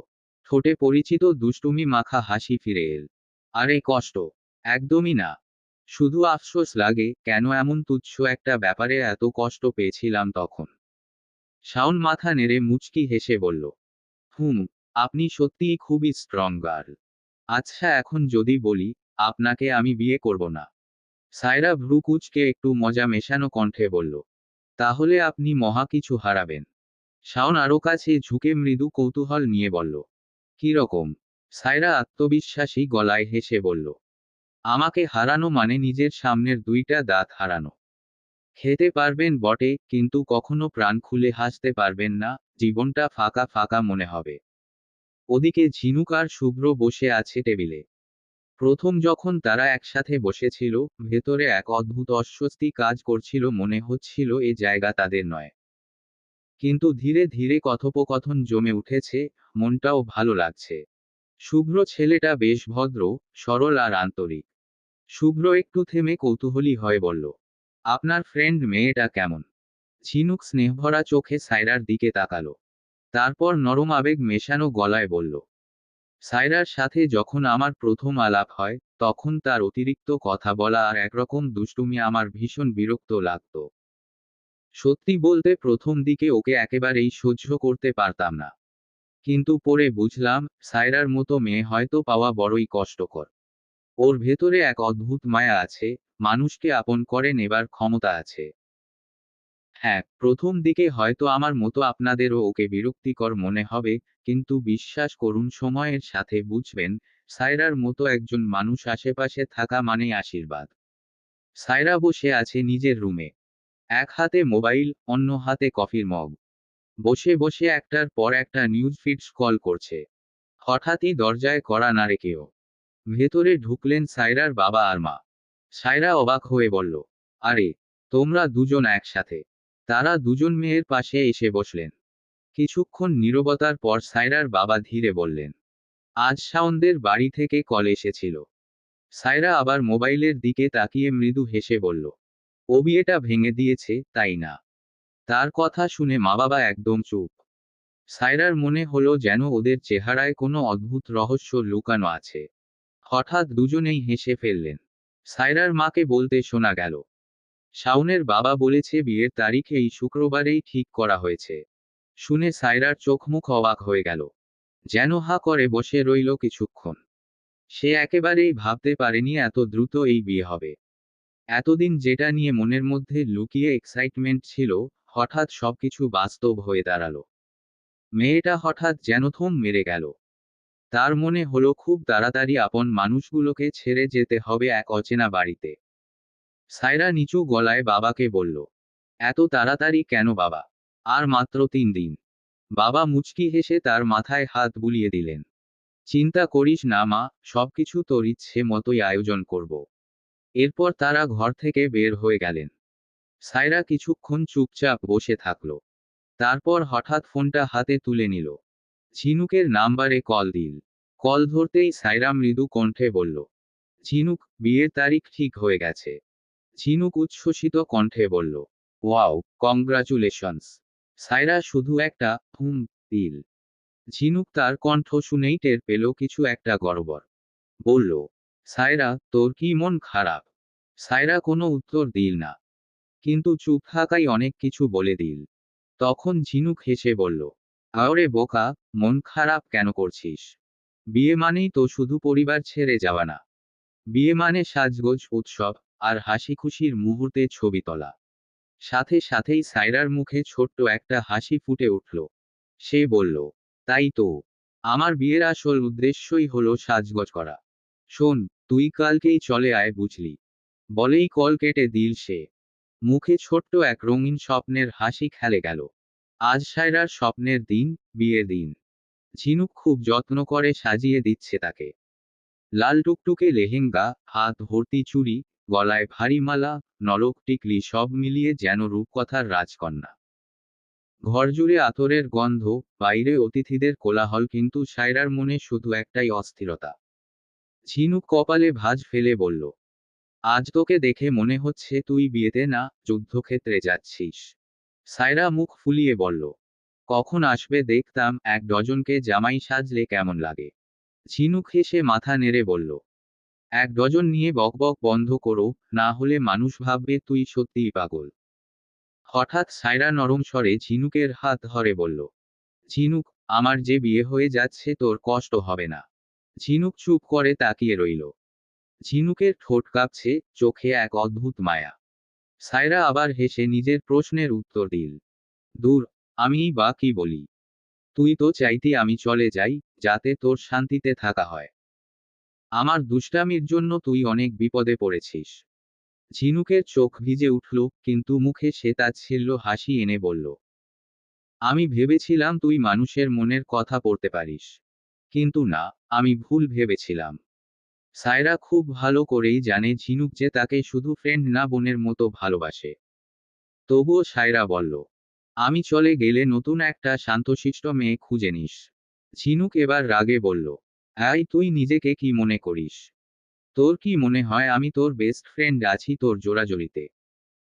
ঠোঁটে পরিচিত দুষ্টুমি মাখা হাসি ফিরে এল। আরে কষ্ট? একদমই না। শুধু আফসোস লাগে, কেন এমন তুচ্ছ একটা ব্যাপারে এত কষ্ট পেয়েছিলাম তখন। শাওন মাথা নেড়ে মুচকি হেসে বলল, হুম, আপনি সত্যিই খুবই স্ট্রং গার্ল। আচ্ছা, এখন যদি বলি, আপনাকে আমি বিয়ে করব না? সায়রা ভ্রু কুঁচকে একটু মজা মেশানো কণ্ঠে বলল, তাহলে আপনি মহা কিছু হারাবেন। শাওন আরও কাছে ঝুঁকে মৃদু কৌতূহল নিয়ে বলল, কি রকম? সায়রা আত্মবিশ্বাসী গলায় হেসে বলল, আমাকে হারানো মানে নিজের সামনের দুইটা দাঁত হারানো। খেতে পারবেন বটে, কিন্তু কখনো প্রাণ খুলে হাসতে পারবেন না, জীবনটা ফাঁকা ফাঁকা মনে হবে। ওদিকে ঝিনুক আর শুভ্র বসে আছে টেবিলে। প্রথম যখন তারা একসাথে বসেছিল, ভেতরে এক অদ্ভুত অস্বস্তি কাজ করছিল, মনে হচ্ছিল এ জায়গা তাদের নয়। কিন্তু ধীরে ধীরে কথোপকথন জমে উঠেছে, মনটাও ভালো লাগছে। শুভ্র ছেলেটা বেশ ভদ্র, সরল আর আন্তরিক। শুভ্র একটু থেমে কৌতূহলী হয়ে বলল, আপনার ফ্রেন্ড মেয়েটা কেমন? ঝিনুক স্নেহভরা চোখে সায়রার দিকে তাকালো। তারপর নরম আবেগ মেশানো গলায় বলল, সায়রার সাথে যখন আমার প্রথম আলাপ হয়, তখন তার অতিরিক্ত কথা বলা আর একরকম দুষ্টুমি আমার ভীষণ বিরক্ত লাগতো। সত্যি বলতে প্রথম দিকে ওকে একেবারেই সহ্য করতে পারতাম না। কিন্তু পরে বুঝলাম, সায়রার মতো মেয়ে হয়তো পাওয়া বড়ই কষ্টকর। ওর ভেতরে এক অদ্ভুত মায়া আছে, মানুষকে আপন করে নেবার ক্ষমতা আছে। হ্যাঁ, প্রথম দিকে হয়তো আমার মতো আপনাদেরও ওকে বিরক্তিকর মনে হবে, কিন্তু বিশ্বাস করুন, সময়ের সাথে বুঝবেন, সায়রার মতো একজন মানুষ আশেপাশে থাকা মানেই আশীর্বাদ। সায়রা বসে আছে নিজের রুমে। এক হাতে মোবাইল, অন্য হাতে কফির মগ। বসে বসে একটার পর একটা নিউজ ফিড স্ক্রল করছে। হঠাৎই দরজায় কড়া নাড়ে কেউ। ভেতরে ঢুকলেন সায়রার বাবা আর মা। সায়রা অবাক হয়ে বলল, আরে, তোমরা দুজন একসাথে? তারা দুজন মেয়ের পাশে এসে বসলেন। কিছুক্ষণ নীরবতার পর সায়রার বাবা ধীরে বললেন, আজ শাওনদের বাড়ি থেকে কল এসেছিল। সায়রা আবার মোবাইলের দিকে তাকিয়ে মৃদু হেসে বলল, ও বিয়েটা ভেঙে দিয়েছে, তাই না? তার কথা শুনে মা বাবা একদম চুপ। সায়রার মনে হলো যেন ওদের চেহারায় কোনো অদ্ভুত রহস্য লুকানো আছে। হঠাৎ দুজনেই হেসে ফেললেন। সায়রার মাকে বলতে শোনা গেল, শাওনের বাবা বলেছে বিয়ের তারিখ এই শুক্রবারেই ঠিক করা হয়েছে। শুনে সায়রার চোখ মুখ অবাক হয়ে গেল। যেন হা করে বসে রইল কিছুক্ষণ। সে একেবারেই ভাবতে পারেনি এত দ্রুত এই বিয়ে হবে। এতদিন যেটা নিয়ে মনের মধ্যে লুকিয়ে এক্সাইটমেন্ট ছিল, হঠাৎ সবকিছু বাস্তব হয়ে দাঁড়ালো। মেয়েটা হঠাৎ যেন থম মেরে গেল। তার মনে হলো খুব তাড়াতাড়ি আপন মানুষগুলোকে ছেড়ে যেতে হবে এক অচেনা বাড়িতে। সায়রা নিচু গলায় বাবাকে বলল, এত তাড়াতাড়ি কেন বাবা? আর মাত্র 3 দিন। বাবা মুচকি হেসে তার মাথায় হাত বুলিয়ে দিলেন। চিন্তা করিস না মা, সবকিছু তোর ইচ্ছে মতোই আয়োজন করব। এরপর তারা ঘর থেকে বের হয়ে গেলেন। সায়রা কিছুক্ষণ চুপচাপ বসে থাকল। তারপর হঠাৎ ফোনটা হাতে তুলে নিল। ঝিনুকের নাম্বারে কল দিল। কল ধরতেই সায়রা মৃদু কণ্ঠে বলল, ঝিনুক, বিয়ের তারিখ ঠিক হয়ে গেছে। ঝিনুক উচ্ছ্বসিত কণ্ঠে বলল, ওয়াও, কংগ্রাচুলেশনস। সায়রা শুধু একটা হুম দিল। ঝিনুক তার কণ্ঠ শুনেই টের পেল কিছু একটা গড়বড়। বলল, সায়রা, তোর কি মন খারাপ? সায়রা কোনো উত্তর দিল না, কিন্তু চুপ থাকাই অনেক কিছু বলে দিল। তখন ঝিনুক হেসে বলল, আরে বোকা, মন খারাপ কেন করছিস? বিয়ে মানেই তো শুধু পরিবার ছেড়ে যাওয়া না। বিয়ে মানে সাজগোজ, উৎসব, আর হাসি খুশির মুহূর্তে ছবি তোলা। সাথে সাথেই সায়রার মুখে ছোট্ট একটা হাসি ফুটে উঠল। সে বলল, তাই তো, আমার বিয়ের আসল উদ্দেশ্যই হলো সাজগোজ করা। শোন, তুই কালকেই চলে আয় বুঝলি। বলেই কল কেটে দিল সে। মুখে ছোট্ট এক রঙিন স্বপ্নের হাসি খেলে গেল। আজ সায়রার স্বপ্নের দিন, বিয়ের দিন। ঝিনুক খুব যত্ন করে সাজিয়ে দিচ্ছে তাকে। লাল টুকটুকে লেহেঙ্গা, হাত ভর্তি চুড়ি, গলায় ভারী মালা, নলক টিকলি সব মিলিয়ে যেন রূপকথার রাজকন্যা। ঘরজুড়ে আতরের গন্ধ, বাইরে অতিথিদের কোলাহল, কিন্তু সায়রার মনে শুধু একটাই অস্থিরতা। ঝিনুক কপালে ভাঁজ ফেলে বলল, আজ তোকে দেখে মনে হচ্ছে তুই বিয়েতে না, যুদ্ধক্ষেত্রে যাচ্ছিস। সায়রা মুখ ফুলিয়ে বলল, কখন আসবে দেখতাম 1 ডজনকে জামাই সাজলে কেমন লাগে। ঝিনুক হেসে মাথা নেড়ে বলল, 1 ডজন নিয়ে বকবক বন্ধ করো, না হলে মানুষ ভাববে তুই সত্যিই পাগল। হঠাৎ সায়রা নরম স্বরে ঝিনুকের হাত ধরে বলল, ঝিনুক, আমার যে বিয়ে হয়ে যাচ্ছে তোর কষ্ট হবে না। ঝিনুক চুপ করে তাকিয়ে রইল। ঝিনুকের ঠোঁট কাঁপছে, চোখে এক অদ্ভুত মায়া। সায়রা আবার হেসে নিজের প্রশ্নের উত্তর দিল, দূর, আমিই বা কি বলি? তুই তো চাইতি আমি চলে যাই, যাতে তোর শান্তিতে থাকা হয়। আমার দুষ্টামির জন্য তুই অনেক বিপদে পড়েছিস। ঝিনুকের চোখ ভিজে উঠল, কিন্তু মুখে সে তাচ্ছিল্য হাসি এনে বলল, আমি ভেবেছিলাম তুই মানুষের মনের কথা পড়তে পারিস। কিন্তু না, আমি ভুল ভেবেছিলাম। সায়রা খুব ভালো করেই জানে ঝিনুক যে তাকে শুধু ফ্রেন্ড না, বোনের মতো ভালোবাসে। তবুও সায়রা বলল, আমি চলে গেলে নতুন একটা শান্তশিষ্ট মেয়ে খুঁজে নিস। ঝিনুক এবার রাগে বলল, আই, তুই নিজেকে কি মনে করিস? তোর কি মনে হয় আমি তোর বেস্ট ফ্রেন্ড আছি তোর জোড়াজড়িতে?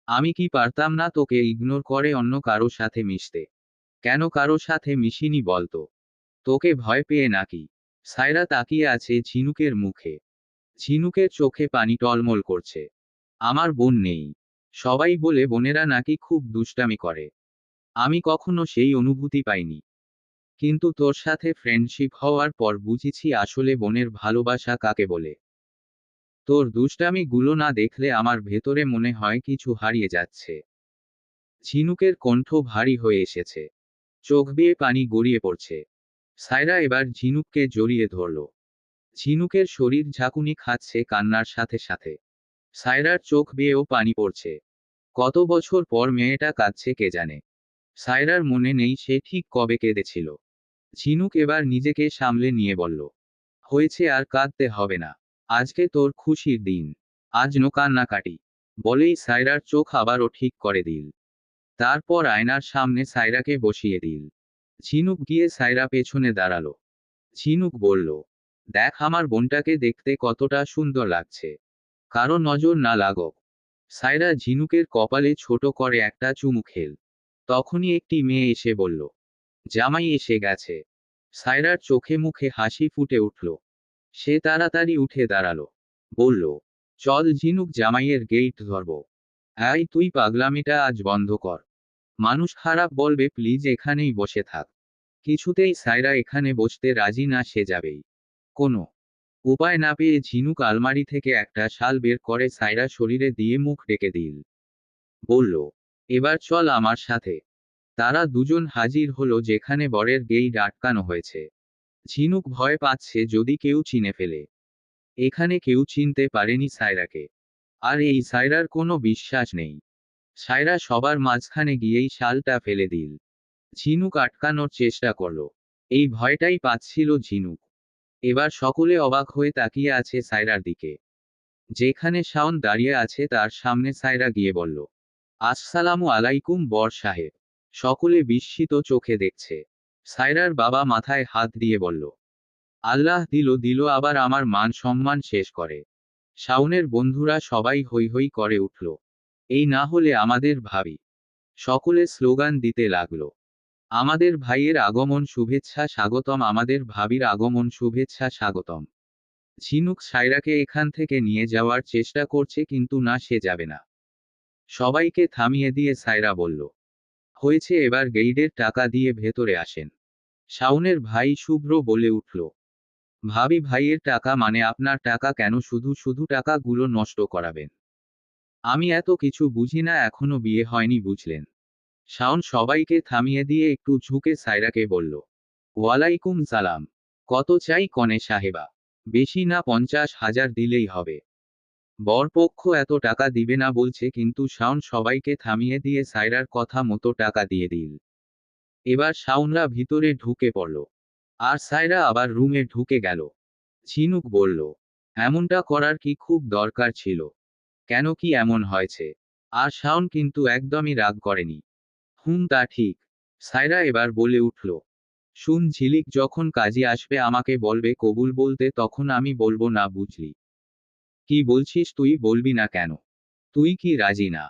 আমি কি পারতাম না তোকে ইগনোর করে অন্য কারো সাথে মিশতে? কেন কারো সাথে মিশিনি বলতো? তোকে ভয় পেয়ে নাকি? সায়রা তাকিয়ে আছে ঝিনুকের মুখে। ঝিনুকের চোখে পানি টলমল করছে। আমার বোন নেই। সবাই বলে বোনেরা নাকি খুব দুষ্টামি করে। আমি কখনো সেই অনুভূতি পাইনি। কিন্তু তোর সাথে ফ্রেন্ডশিপ হওয়ার পর বুঝেছি আসলে বোনের ভালোবাসা কাকে বলে। তোর দুষ্টামি গুলো না দেখলে আমার ভেতরে মনে হয় কিছু হারিয়ে যাচ্ছে। ঝিনুকের কণ্ঠ ভারী হয়ে এসেছে। চোখ বেয়ে পানি গড়িয়ে পড়ছে। সায়রা এবার ঝিনুককে জড়িয়ে ধরল। ঝিনুকের শরীর ঝাঁকুনি খাচ্ছে কান্নার সাথে সাথে। সায়রার চোখ বেয়েও পানি পড়ছে। কত বছর পর মেয়েটা কাঁদছে কে জানে। সায়রার মনে নেই সে ঠিক কবে কেঁদেছিল। ঝিনুক এবার নিজেকে সামলে নিয়ে বলল, হয়েছে, আর কাঁদতে হবে না। আজকে তোর খুশির দিন। আজ নো কান্নাকাটি। বলেই সায়রার চোখ আবারও ঠিক করে দিল। তারপর আয়নার সামনে সায়রাকে বসিয়ে দিল। ঝিনুক গিয়ে সায়রা পেছনে দাঁড়ালো। ঝিনুক বলল, দেখ আমার বোনটাকে দেখতে কতটা সুন্দর লাগছে, কারো নজর না লাগক। সায়রা ঝিনুকের কপালে ছোট করে একটা চুমু খেল। তখনই একটি মেয়ে এসে বলল, জামাই এসে গেছে। সায়রার চোখে মুখে হাসি ফুটে উঠল। সে তাড়াতাড়ি উঠে দাঁড়ালো, বলল, চল ঝিনুক, জামাইয়ের গেট ধরব। এই তুই পাগলামিটা আজ বন্ধ কর। মানুষ খারাপ বলবে, প্লিজ এখানেই বসে থাক। কিছুতেই সায়রা এখানে বসতে রাজি না, সে যাবেই। কোনো উপায় না পেয়ে ঝিনুক আলমারি থেকে একটা শাল বের করে সায়রা শরীরে দিয়ে মুখ ডেকে দিল। বলল, এবার চল আমার সাথে। তারা দুজন হাজির হলো যেখানে বরের গেট আটকানো হয়েছে। ঝিনুক ভয় পাচ্ছে যদি কেউ চিনে ফেলে। এখানে কেউ চিনতে পারেনি সায়রাকে। আর এই সায়রার কোনো বিশ্বাস নেই। সায়রা সবার মাঝখানে গিয়েই শালটা ফেলে দিল। ঝিনুক আটকানোর চেষ্টা করল। এই ভয়টাই পাচ্ছিল ঝিনুক। এবার সকলে অবাক হয়ে তাকিয়ে আছে সায়রার দিকে। যেখানে শাওন দাঁড়িয়ে আছে তার সামনে সায়রা গিয়ে বলল, আসসালামু আলাইকুম বর সাহেব। সকলে বিস্মিত চোখে দেখছে। সায়রার বাবা মাথায় হাত দিয়ে বলল, আল্লাহ দিল দিল আবার আমার মান সম্মান শেষ করে। শাওনের বন্ধুরা সবাই হৈ হৈ করে উঠল, এই না হলে আমাদের ভাবি। সকলে স্লোগান দিতে লাগলো, আমাদের ভাইয়ের আগমন শুভেচ্ছা স্বাগতম, আমাদের ভাবির আগমন শুভেচ্ছা স্বাগতম। ঝিনুক সায়রাকে এখান থেকে নিয়ে যাওয়ার চেষ্টা করছে কিন্তু না, সে যাবে না। সবাইকে থামিয়ে দিয়ে সায়রা বলল, হয়েছে, এবার গেইডের টাকা দিয়ে ভেতরে আসেন। শাওনের ভাই শুভ্র বলে উঠল, ভাবি, ভাইয়ের টাকা মানে আপনার টাকা কেন? শুধু শুধু টাকাগুলো নষ্ট করাবেন? আমি এত কিছু বুঝি না, এখনো বিয়ে হয়নি বুঝলেন। শাওন সবাইকে থামিয়ে দিয়ে একটু ঝুঁকে সায়রাকে বলল, ওয়ালাইকুম সালাম। কত চাই কনে সাহেবা? বেশি না, 50,000 দিলেই হবে। বরপক্ষ এত টাকা দিবে না বলছে, কিন্তু শাওন সবাইকে থামিয়ে দিয়ে সায়রার কথা মতো টাকা দিয়ে দিল। এবার শাওনরা ভিতরে ঢুকে পড়ল। আর সায়রা আবার রুমে ঢুকে গেল। ঝিনুক বলল, এমনটা করার কি খুব দরকার ছিল? কেন, কি এমন হয়েছে? আর শাওন কিন্তু একদমই রাগ করেনি। তা ঠিক। সায়রা এবার বলে উঠল, শুন ঝিলিক, যখন কাজে আসবে আমাকে বলবে কবুল বলতে, তখন আমি বলবো না, বুঝলি? কি বলছিস? তুই বলবি না কেন? তুই কি রাজি না?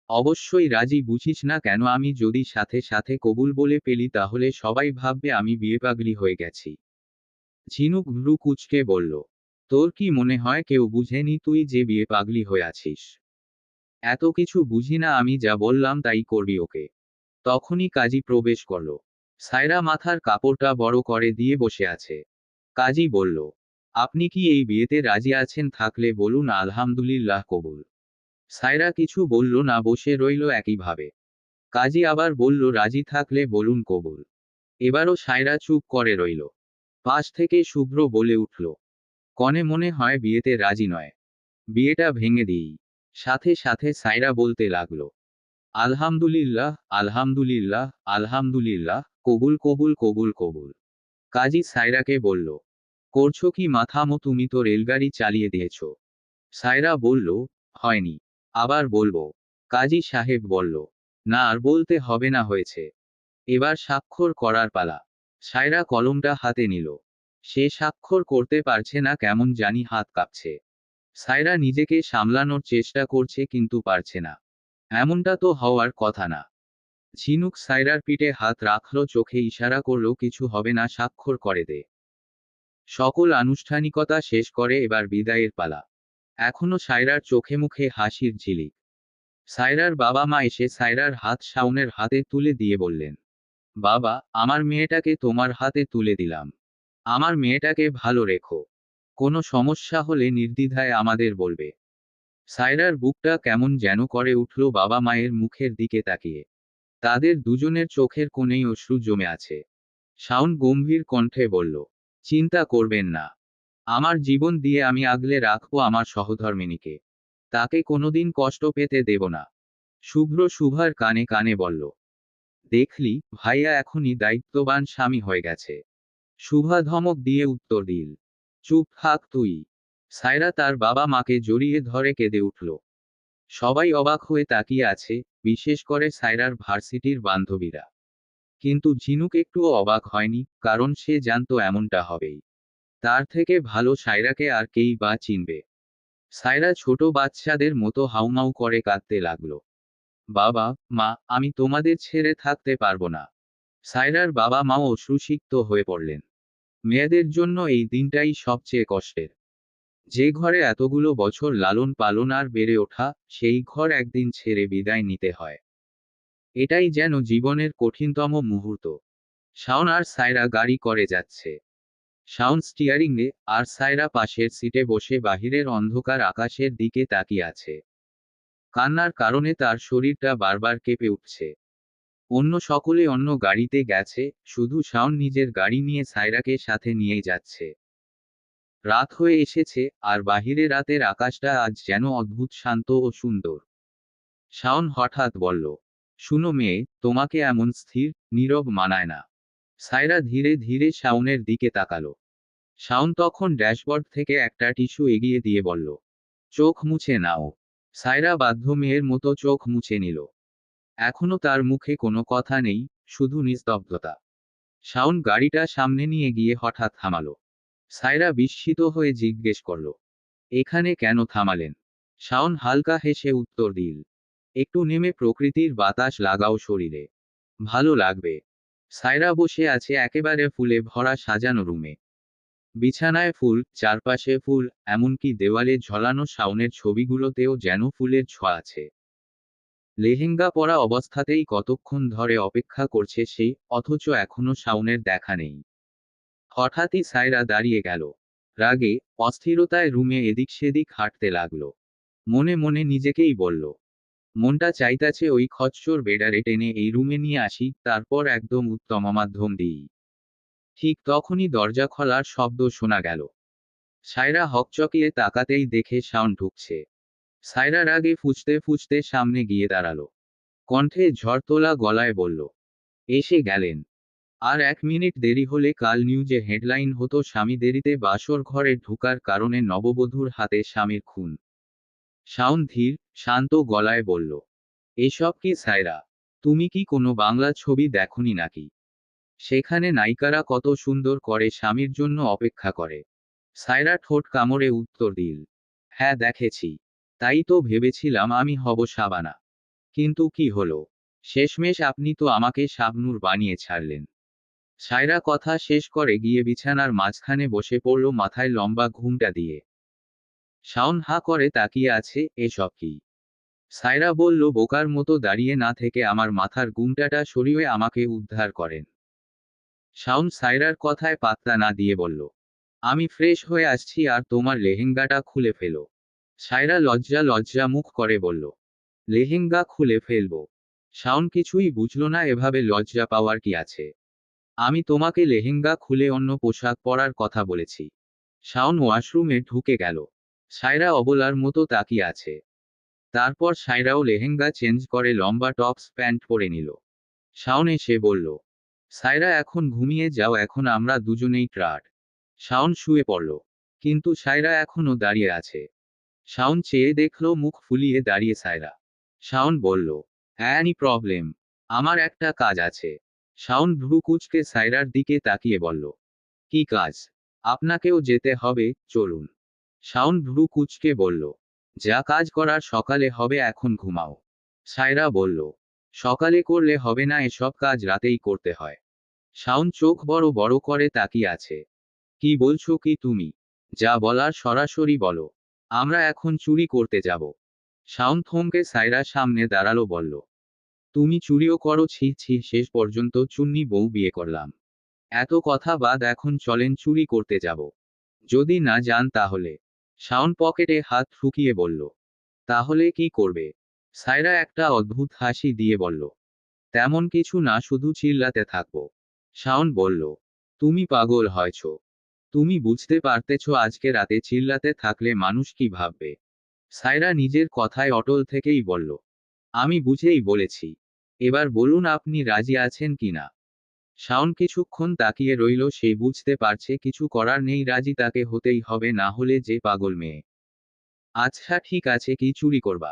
অবশ্যই রাজি, বুঝিস না কেন? আমি যদি সাথে সাথে কবুল বলে ফেলি তাহলে সবাই ভাববে আমি বিয়ে পাগলি হয়ে গেছি। ঝিনুক ভ্রু কুঁচকে বলল, তোর কি মনে হয় কেউ বুঝেনি তুই যে বিয়ে পাগলি হয়ে আছিস? এত কিছু বুঝি না আমি, যা বললাম তাই করবি, ওকে? তখনই কাজী প্রবেশ করল। সায়রা মাথার কাপড়টা বড় করে দিয়ে বসে আছে। কাজী বলল, আপনি কি এই বিয়েতে রাজি আছেন? থাকলে বলুন আলহামদুলিল্লাহ, কবুল। সায়রা কিছু বলল না, বসে রইল একইভাবে। কাজী আবার বলল, রাজি থাকলে বলুন কবুল। এবারও সায়রা চুপ করে রইল। পাশ থেকে শুভ্র বলে উঠল, কনে মনে হয় বিয়েতে রাজি নয়। বিয়েটা ভেঙে দিই। সাথে সাথে সায়রা বলতে লাগলো, আলহামদুলিল্লাহ, আলহামদুলিল্লাহ, আলহামদুলিল্লাহ, কবুল কবুল কবুল কবুল। কাজী সায়রাকে বলল, করছো কি মাথামো? তুমি তো রেলগাড়ি চালিয়ে দিয়েছ। সায়রা বলল, হয়নি। আবার বলবো? কাজী সাহেব বলল, না আর বলতে হবে না, হয়েছে। এবার স্বাক্ষর করার পালা। সায়রা কলমটা হাতে নিল। সে স্বাক্ষর করতে পারছে না, কেমন জানি হাত কাঁপছে। সায়রা নিজেকে সামলানোর চেষ্টা করছে কিন্তু পারছে না। এমনটা তো হওয়ার কথা না। ঝিনুক সায়রার পিঠে হাত রাখল, চোখে ইশারা করল, কিছু হবে না, স্বাক্ষর করে দে। সকল আনুষ্ঠানিকতা শেষ করে এবার বিদায়ের পালা। এখনো সায়রার চোখে মুখে হাসির ঝিলিক। সায়রার বাবা মা এসে সায়রার হাত শাওনের হাতে তুলে দিয়ে বললেন, বাবা, আমার মেয়েটাকে তোমার হাতে তুলে দিলাম। আমার মেয়েটাকে ভালো রেখো। কোনো সমস্যা হলে নির্দ্বিধায় আমাদের বলবে। সায়রার বুকটা কেমন যেন করে উঠল বাবা মায়ের মুখের দিকে তাকিয়ে। তাদের দুজনের চোখের কোণেই অশ্রু জমে আছে। শাওন গম্ভীর কণ্ঠে বলল, চিন্তা করবেন না। আমার জীবন দিয়ে আমি আগলে রাখবো আমার সহধর্মিণীকে। তাকে কোনোদিন কষ্ট পেতে দেব না। শুভ্র শুভার কানে কানে বলল, দেখলি, ভাইয়া এখনই দায়িত্ববান স্বামী হয়ে গেছে। শুভা ধমক দিয়ে উত্তর দিল, চুপ থাক তুই। সায়রা তার বাবা মাকে জড়িয়ে ধরে কেঁদে উঠল। সবাই অবাক হয়ে তাকিয়ে আছে, বিশেষ করে সায়রার ভার্সিটির বান্ধবীরা। কিন্তু ঝিনুক একটুও অবাক হয়নি, কারণ সে জানতো এমনটা হবেই। তার থেকে ভালো সায়রাকে আর কেই বা চিনবে। সায়রা ছোট বাচ্চাদের মতো হাউমাউ করে কাঁদতে লাগলো। বাবা, মা, আমি তোমাদের ছেড়ে থাকতে পারবো না। সায়রার বাবা মাও অশ্রুসিক্ত হয়ে পড়লেন। মেয়েদের জন্য এই দিনটাই সবচেয়ে কষ্টের। যে ঘরে এতগুলো বছর লালন পালন আর বেড়ে ওঠা, সেই ঘর একদিন ছেড়ে বিদায় নিতে হয়। এটাই যেন জীবনের কঠিনতম মুহূর্ত। শাওন আর সায়রা গাড়ি করে যাচ্ছে। শাওন স্টিয়ারিংয়ে, আর সায়রা পাশের সিটে বসে বাহিরের অন্ধকার আকাশের দিকে তাকিয়ে আছে। কান্নার কারণে তার শরীরটা বারবার কেঁপে উঠছে। অন্য সকলে অন্য গাড়িতে গেছে, শুধু শাওন নিজের গাড়ি নিয়ে সায়রাকে সাথে নিয়েই যাচ্ছে। রাত হয়ে এসেছে, আর বাহিরে রাতের আকাশটা আজ যেন অদ্ভুত শান্ত ও সুন্দর। শাওন হঠাৎ বলল, শুনো মেয়ে, তোমাকে এমন স্থির, নীরব মানায় না। সায়রা ধীরে ধীরে শাওনের দিকে তাকালো। শাওন তখন ড্যাশবোর্ড থেকে একটা টিস্যু এগিয়ে দিয়ে বলল, চোখ মুছে নাও। সায়রা বাধ্য মেয়ের মতো চোখ মুছে নিল। এখনো তার মুখে কোনো কথা নেই, শুধু নিস্তব্ধতা। শাওন গাড়িটা সামনে নিয়ে গিয়ে হঠাৎ থামালো। সায়রা বিস্মিত হয়ে জিজ্ঞেস করল, এখানে কেন থামালেন? শাওন হালকা হেসে উত্তর দিল, একটু নেমে প্রকৃতির বাতাস লাগাও শরীরে। ভালো লাগবে। সায়রা বসে আছে একেবারে ফুলে ভরা সাজানো রুমে। বিছানায় ফুল, চারপাশে ফুল, এমনকি দেওয়ালে ঝোলানো শাওনের ছবিগুলোতেও যেন ফুলের ছোঁয়া আছে। লেহেঙ্গা পরা অবস্থাতেই কতক্ষণ ধরে অপেক্ষা করছে সে, অথচ এখনো শাওনের দেখা নেই। হঠাৎই সায়রা দাঁড়িয়ে গেল। রাগে, অস্থিরতায় রুমে এদিক সেদিক হাঁটতে লাগলো। মনে মনে নিজেকেই বলল, মনটা চাইতাছে ওই খচ্চর বেডারে টেনে এই রুমে নিয়ে আসি, তারপর একদম উত্তম মাধ্যম দিই। ঠিক তখনই দরজা খোলার শব্দ শোনা গেল। সায়রা হকচকিয়ে তাকাতেই দেখে শাওন ঢুকছে। সায়রা রাগে ফুঁচতে ফুঁচতে সামনে গিয়ে দাঁড়ালো। কণ্ঠে ঝড় তোলা গলায় বলল, এসে গেলেন। আর 1 মিনিট দেরি হলে কাল নিউজে হেডলাইন হতো, স্বামী দেরিতে বাসর ঘরে ঢোকার কারণে নববধূর হাতে স্বামীর খুন। শাওন ধীর, শান্ত গলায় বলল, এসব কি সায়রা? তুমি কি কোনো বাংলা ছবি দেখোনি নাকি? সেখানে নায়িকারা কত সুন্দর করে স্বামীর জন্য অপেক্ষা করে। সায়রা ঠোঁট কামড়ে উত্তর দিল, হ্যাঁ দেখেছি। তাই তো ভেবেছিলাম আমি হব শাবানা। কিন্তু কি হলো? শেষমেশ আপনি তো আমাকে শাবনূর বানিয়ে ছাড়লেন। সায়রা কথা শেষ করে গিয়ে বিছানার মাঝখানে বসে পড়ল মাথায় লম্বা ঘুমটা দিয়ে। শাওন হা করে তাকিয়ে আছে, এসব কি? সায়রা বলল, বোকার মতো দাঁড়িয়ে না থেকে আমার মাথার ঘুমটাটা সরিয়ে আমাকে উদ্ধার করেন। শাওন সায়রার কথায় পাত্তা না দিয়ে বলল, আমি ফ্রেশ হয়ে আসছি, আর তোমার লেহেঙ্গাটা খুলে ফেলো। সায়রা লজ্জা লজ্জা মুখ করে বলল, লেহেঙ্গা খুলে ফেলবো? শাওন কিছুই বুঝল না, এভাবে লজ্জা পাওয়ার কি আছে? আমি তোমাকে লেহেঙ্গা খুলে অন্য পোশাক পরার কথা বলেছি। শাওন ওয়াশরুমে ঢুকে গেল। সায়রা অবলার মতো তাকিয়ে আছে। তারপর সায়রাও লেহেঙ্গা চেঞ্জ করে লম্বা টপস প্যান্ট পরে নিল। শাওন এসে বলল, সায়রা এখন ঘুমিয়ে যাও, এখন আমরা দুজনেই ট্রাট। শাওন শুয়ে পড়ল। কিন্তু সায়রা এখনো দাঁড়িয়ে আছে। শাওন চেয়ে দেখল মুখ ফুলিয়ে দাঁড়িয়ে সায়রা। শাওন বলল, অ্যানি প্রবলেম? আমার একটা কাজ আছে। শাওন ভ্রু কুঁচকে সায়রার দিকে তাকিয়ে বলল, কি কাজ? আপনাকেও যেতে হবে, চলুন। শাওন ভ্রু কুঁচকে বলল, যা কাজ করার সকালে হবে, এখন ঘুমাও। সায়রা বলল, সকালে করলে হবে না, এসব কাজ রাতেই করতে হয়। শাওন চোখ বড় বড় করে তাকিয়ে আছে। কি বলছো কি তুমি? যা বলার সরাসরি বলো। আমরা এখন চুরি করতে যাব। শাওন থমকে সায়রার সামনে দাঁড়ালো, বলল, তুমি চুরিও করো? ছি ছি, শেষ পর্যন্ত চুন্নি বউ বিয়ে করলাম। এত কথা বাদ, এখন চলেন চুরি করতে যাব। যদি না যান তাহলে? শাওন পকেটে হাত ঢুকিয়ে বলল, তাহলে কি করবে? সায়রা একটা অদ্ভুত হাসি দিয়ে বলল, তেমন কিছু না, শুধু চিল্লাতে থাকবো। শাওন বলল, তুমি পাগল হয়েছ? তুমি বুঝতে পারতেছ আজকে রাতে চিল্লাতে থাকলে মানুষ কি ভাববে? সায়রা নিজের কথায় অটল থেকেই বলল, আমি বুঝেই বলেছি। এবার বলুন আপনি রাজি আছেন কিনা? শাওন কিছুক্ষণ তাকিয়ে রইল, সে বুঝতে পারছে কিছু করার নেই, রাজি তাকে হতেই হবে, না হলে যে পাগল মেয়ে। আচ্ছা ঠিক আছে, কি চুরি করবা?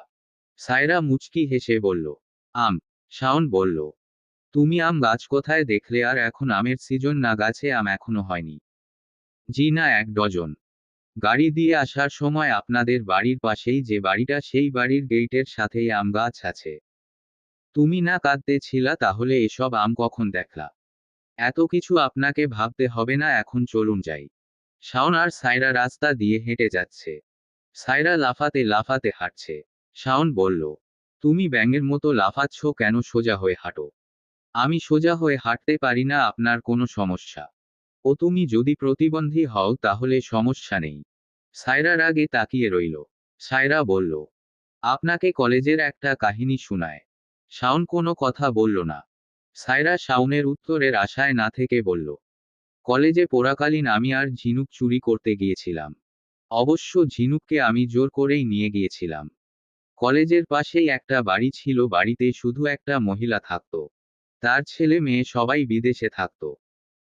সায়রা মুচকি হেসে বলল, আম। শাওন বলল, তুমি আম গাছ কোথায় দেখলে? আর এখন আমের সিজন না, গাছে আম এখনো হয়নি। জি না, 1 ডজন। গাড়ি দিয়ে আসার সময় আপনাদের বাড়ির পাশেই যে বাড়িটা, সেই বাড়ির গেইটের সাথেই আম গাছ আছে। তুমি না কাঁদতে ছিলা, তাহলে এসব আম কখন দেখলা? এত কিছু আপনাকে ভাবতে হবে না, এখন চলুন যাই। শাওন আর সায়রা রাস্তা দিয়ে হেঁটে যাচ্ছে। সায়রা লাফাতে লাফাতে হাঁটছে। শাওন বলল, তুমি ব্যাঙের মতো লাফাচ্ছ কেন? সোজা হয়ে হাঁটো। আমি সোজা হয়ে হাঁটতে পারি না, আপনার কোনো সমস্যা? ও তুমি যদি প্রতিবন্ধী হও তাহলে সমস্যা নেই। সায়রা রাগে তাকিয়ে রইল। সায়রা বলল, আপনাকে কলেজের একটা কাহিনী শোনায়। শাওন কোনো কথা বলল না। সায়রা শাওনের উত্তরের আশায় না থেকে বলল, কলেজে পড়াকালীন আমি আর ঝিনুক চুরি করতে গিয়েছিলাম। অবশ্য ঝিনুককে আমি জোর করেই নিয়ে গিয়েছিলাম। কলেজের পাশেই একটা বাড়ি ছিল, বাড়িতে শুধু একটা মহিলা থাকতো। তার ছেলে মেয়ে সবাই বিদেশে থাকতো।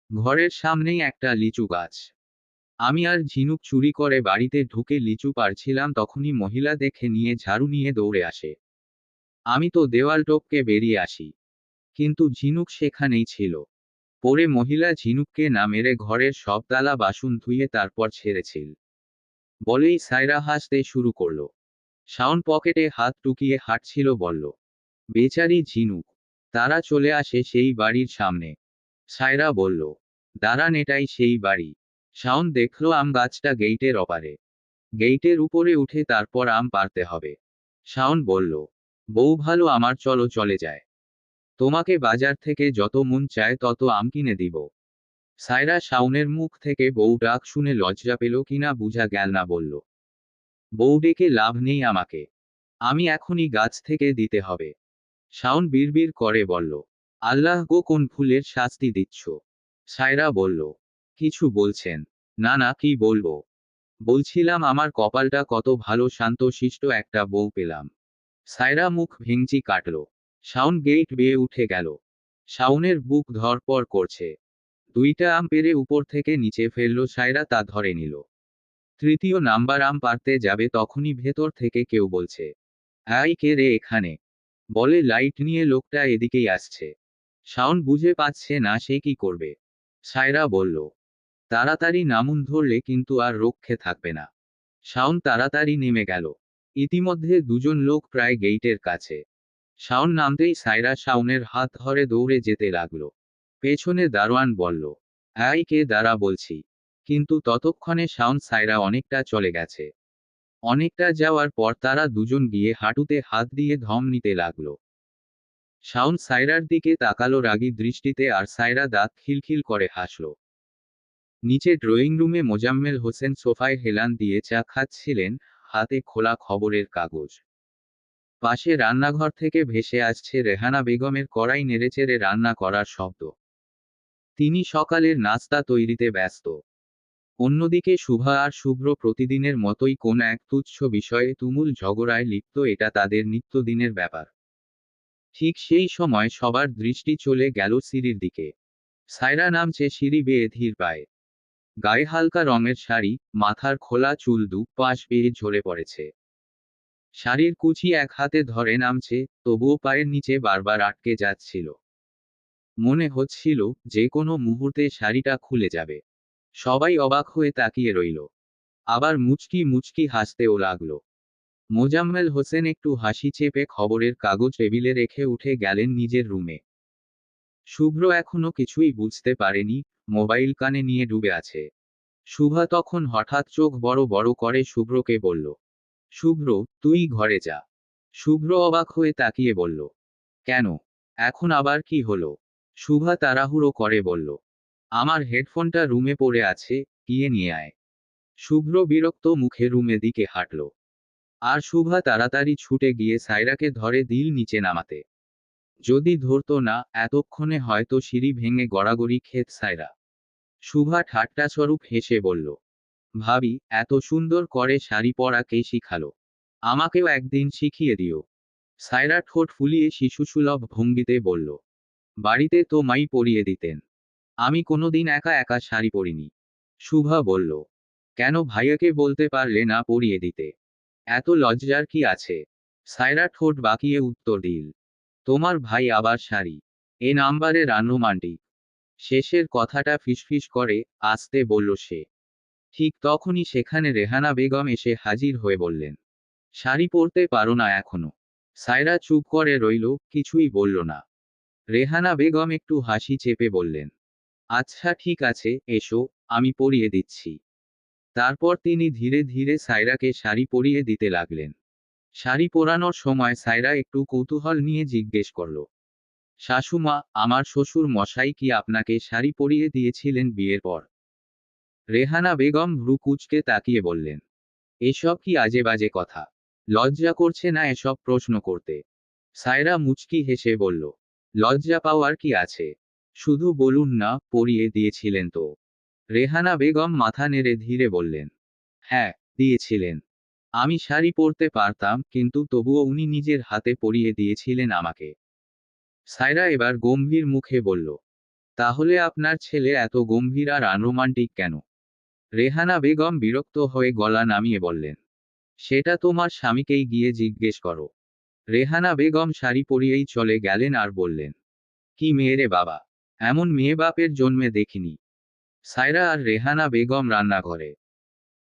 ঘরের সামনেই একটা লিচু গাছ। আমি আর ঝিনুক চুরি করে বাড়িতে ঢুকে লিচু পাড়ছিলাম, তখনই মহিলা দেখে নিয়ে ঝাড়ু নিয়ে দৌড়ে আসে। আমি তো দেওয়াল টপকে বেরিয়ে আসি। কিন্তু ঝিনুক সেখানেই ছিল। পরে মহিলা ঝিনুককে না মেরে ঘরের সব তালা বাসন ধুয়ে তারপর ছেড়েছিল। বলেই সায়রা হাসতে শুরু করলো। শাওন পকেটে হাত টুকিয়ে হাঁটছিল, বলল, বেচারি ঝিনুক। তারা চলে আসে সেই বাড়ির সামনে। সায়রা বলল, দাঁড়ান, এটাই সেই বাড়ি। শাওন দেখল আম গাছটা গেইটের অপারে। গেইটের উপরে উঠে তারপর আম পাড়তে হবে। শাওন বলল, বউ ভালো আমার, চলো চলে যায়। তোমাকে বাজার থেকে যত মন চায় তত আম কিনে দিব। সায়রা শাওনের মুখ থেকে বউ ডাক শুনে লজ্জা পেল কিনা বুঝা গেল না, বলল, বউ ডেকে লাভ নেই আমাকে। আমি এখনই গাছ থেকে দিতে হবে। শাওন বিড়বিড় করে বলল, আল্লাহ গো, কোন ফুলের শাস্তি দিচ্ছ? সায়রা বলল, কিছু বলছেন? না না, কি বলবো? বলছিলাম আমার কপালটা কত ভালো, শান্তশিষ্ট একটা বউ পেলাম। সায়রা মুখ ভেঙচি কাটল। শাওন গেট বেয়ে উঠে গেল। শাওনের বুক ধড়পড় করছে। 2টা আম পেরে উপর থেকে নিচে ফেলল সায়রা, তা ধরে নিল। তৃতীয় নাম্বার আম পারতে যাবে, তখনই ভেতর থেকে কেউ বলছে, এই কে রে এখানে? বলে লাইট নিয়ে লোকটা এদিকেই আসছে। শাওন বুঝে পাচ্ছে না সে কি করবে। সায়রা বলল, তাড়াতাড়ি নামুন, ধরলে কিন্তু আর রক্ষে থাকবে না। শাওন তাড়াতাড়ি নেমে গেল। ইতিমধ্যে 2জন লোক প্রায় গেইটের কাছে। শাওন নামতেই সায়রা শাওনের হাত ধরে দৌড়ে যেতে লাগলো। পেছনে দারোয়ান বলল, এই কে, দাঁড়া বলছি। কিন্তু ততক্ষণে শাওন সায়রা অনেকটা চলে গেছে। অনেকটা যাওয়ার পর তারা 2জন গিয়ে হাঁটুতে হাত দিয়ে ধম নিতে লাগলো। শাওন সায়রার দিকে তাকালো রাগী দৃষ্টিতে, আর সায়রা দাঁত খিলখিল করে হাসল। নিচে ড্রয়িং রুমে মোজাম্মেল হোসেন সোফায় হেলান দিয়ে চা খাচ্ছিলেন, হাতে খোলা খবরের কাগজ। পাশে রান্নাঘর থেকে ভেসে আসছে রেহানা বেগমের কড়াই নেড়েচেড়ে রান্না করার শব্দ। তিনি সকালের নাস্তা তৈরিতে ব্যস্ত। অন্যদিকে শুভা আর শুভ্র প্রতিদিনের মতোই কোন এক তুচ্ছ বিষয়ে তুমুল ঝগড়ায় লিপ্ত, এটা তাদের নিত্যদিনের ব্যাপার। ঠিক সেই সময় সবার দৃষ্টি চলে গেল সিঁড়ির দিকে। সায়রা নামছে সিঁড়ি বেয়ে ধীর পায়ে। গায়ে হালকা রঙের শাড়ি, মাথার খোলা চুল দু পাশ বেয়ে ঝরে পড়েছে। শাড়ির কুচি এক হাতে ধরে নামছে, তবুও পায়ের নিচে বারবার আটকে যাচ্ছিল। মনে হচ্ছিল যে কোনো মুহূর্তে শাড়িটা খুলে যাবে। সবাই অবাক হয়ে তাকিয়ে রইল। আবার মুচকি মুচকি হাসতেও লাগলো। মোজাম্মেল হোসেন একটু হাসি চেপে খবরের কাগজ টেবিলে রেখে উঠে গেলেন নিজের রুমে। শুভ্র এখনো কিছুই বুঝতে পারেনি, মোবাইল কানে নিয়ে ডুবে আছে। শুভা তখন হঠাৎ চোখ বড় বড় করে শুভ্রকে বলল, শুভ্র, তুই ঘরে যা। শুভ্র অবাক হয়ে তাকিয়ে বলল, কেন? এখন আবার কি হলো? শুভা তাড়াহুড়ো করে বলল, আমার হেডফোনটা রুমে পড়ে আছে, গিয়ে নিয়ে আয়। শুভ্র বিরক্ত মুখে রুমে দিকে হাঁটল। আর শুভা তাড়াতাড়ি ছুটে গিয়ে সায়রাকে ধরে দিল নিচে নামাতে। যদি ধরতো না, এতক্ষণে হয়তো সিঁড়ি ভেঙে গড়াগড়ি খেত সায়রা। শুভা ঠাট্টাস্বরূপ হেসে বলল, ভাবি, এত সুন্দর করে শাড়ি পরা কে শিখালো? আমাকেও একদিন শিখিয়ে দিও। সায়রা ঠোঁট ফুলিয়ে শিশুসুলভ ভঙ্গিতে বলল, বাড়িতে তো মাই পরিয়ে দিতেন। আমি কোনোদিন একা একা শাড়ি পরিনি। শুভা বলল, কেন ভাইয়াকে বলতে পারলে না পরিয়ে দিতে? এত লজ্জার কি আছে? সায়রা ঠোঁট বাঁকিয়ে উত্তর দিল, তোমার ভাই আবার শাড়ি? এ নাম্বারে রানরোমান্টিক। শেষের কথাটা ফিসফিস করে আস্তে বলল সে। ঠিক তখনই সেখানে রেহানা বেগম এসে হাজির হয়ে বললেন, শাড়ি পরতে পারো না এখনো? সায়রা চুপ করে রইল, কিছুই বলল না। রেহানা বেগম একটু হাসি চেপে বললেন, আচ্ছা ঠিক আছে, এসো, আমি পরিয়ে দিচ্ছি। তারপর তিনি ধীরে ধীরে সায়রাকে শাড়ি পরিয়ে দিতে লাগলেন। শাড়ি পরানোর সময় সায়রা একটু কৌতূহল নিয়ে জিজ্ঞেস করল, শাশুমা, আমার শ্বশুর মশাই কি আপনাকে শাড়ি পরিয়ে দিয়েছিলেন বিয়ের পর? রেহানা বেগম ভ্রু কুঁচকে তাকিয়ে বললেন, এসব কি আজে বাজে কথা? লজ্জা করছে না এসব প্রশ্ন করতে? সায়রা মুচকি হেসে বলল, লজ্জা পাওয়ার কি আছে? শুধু বলুন না, পরিয়ে দিয়েছিলেন তো? রেহানা বেগম মাথা নেড়ে ধীরে বললেন, হ্যাঁ, দিয়েছিলেন। আমি শাড়ি পরতে পারতাম, কিন্তু তবুও উনি নিজের হাতে পরিয়ে দিয়েছিলেন আমাকে। সায়রা এবার গম্ভীর মুখে বলল, তাহলে আপনার ছেলে এত গম্ভীর আর আনরোমান্টিক কেন? রেহানা বেগম বিরক্ত হয়ে গলা নামিয়ে বললেন, সেটা তোমার স্বামীকেই গিয়ে জিজ্ঞেস করো। রেহানা বেগম শাড়ি পরিয়েই চলে গেলেন আর বললেন, কি মেয়ে রে বাবা, এমন মেয়ে বাপের জন্মে দেখিনি। সায়রা আর রেহানা বেগম রান্নাঘরে।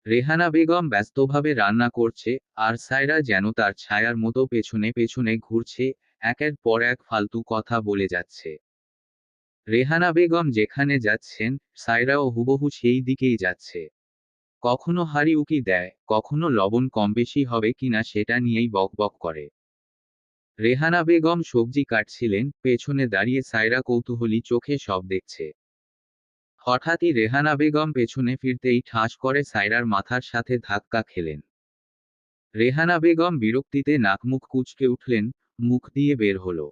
রেহানা বেগম ব্যস্তভাবে রান্না করছে, আর সায়রা যেন তার ছায়ার মতো পেছনে পেছনে ঘুরছে, একের পর এক ফালতু কথা বলে যাচ্ছে। রেহানা বেগম যেখানে যাচ্ছেন, সায়রাও হুবহু সেই দিকেই যাচ্ছে। কখনো হাঁড়ি উকি দেয়, কখনো লবণ কম বেশি হবে কিনা সেটা নিয়েই বকবক করে। রেহানা বেগম সবজি কাটছিলেন, পেছনে দাঁড়িয়ে সায়রা কৌতূহলী চোখে সব দেখছে। হঠাৎই রেহানা বেগম পেছনে ফিরতেই ঠাস করে সায়রার মাথার সাথে ধাক্কা খেলেন। রেহানা বেগম বিরক্তিতে নাকমুখ কুঁচকে উঠলেন, মুখ দিয়ে বের হলো,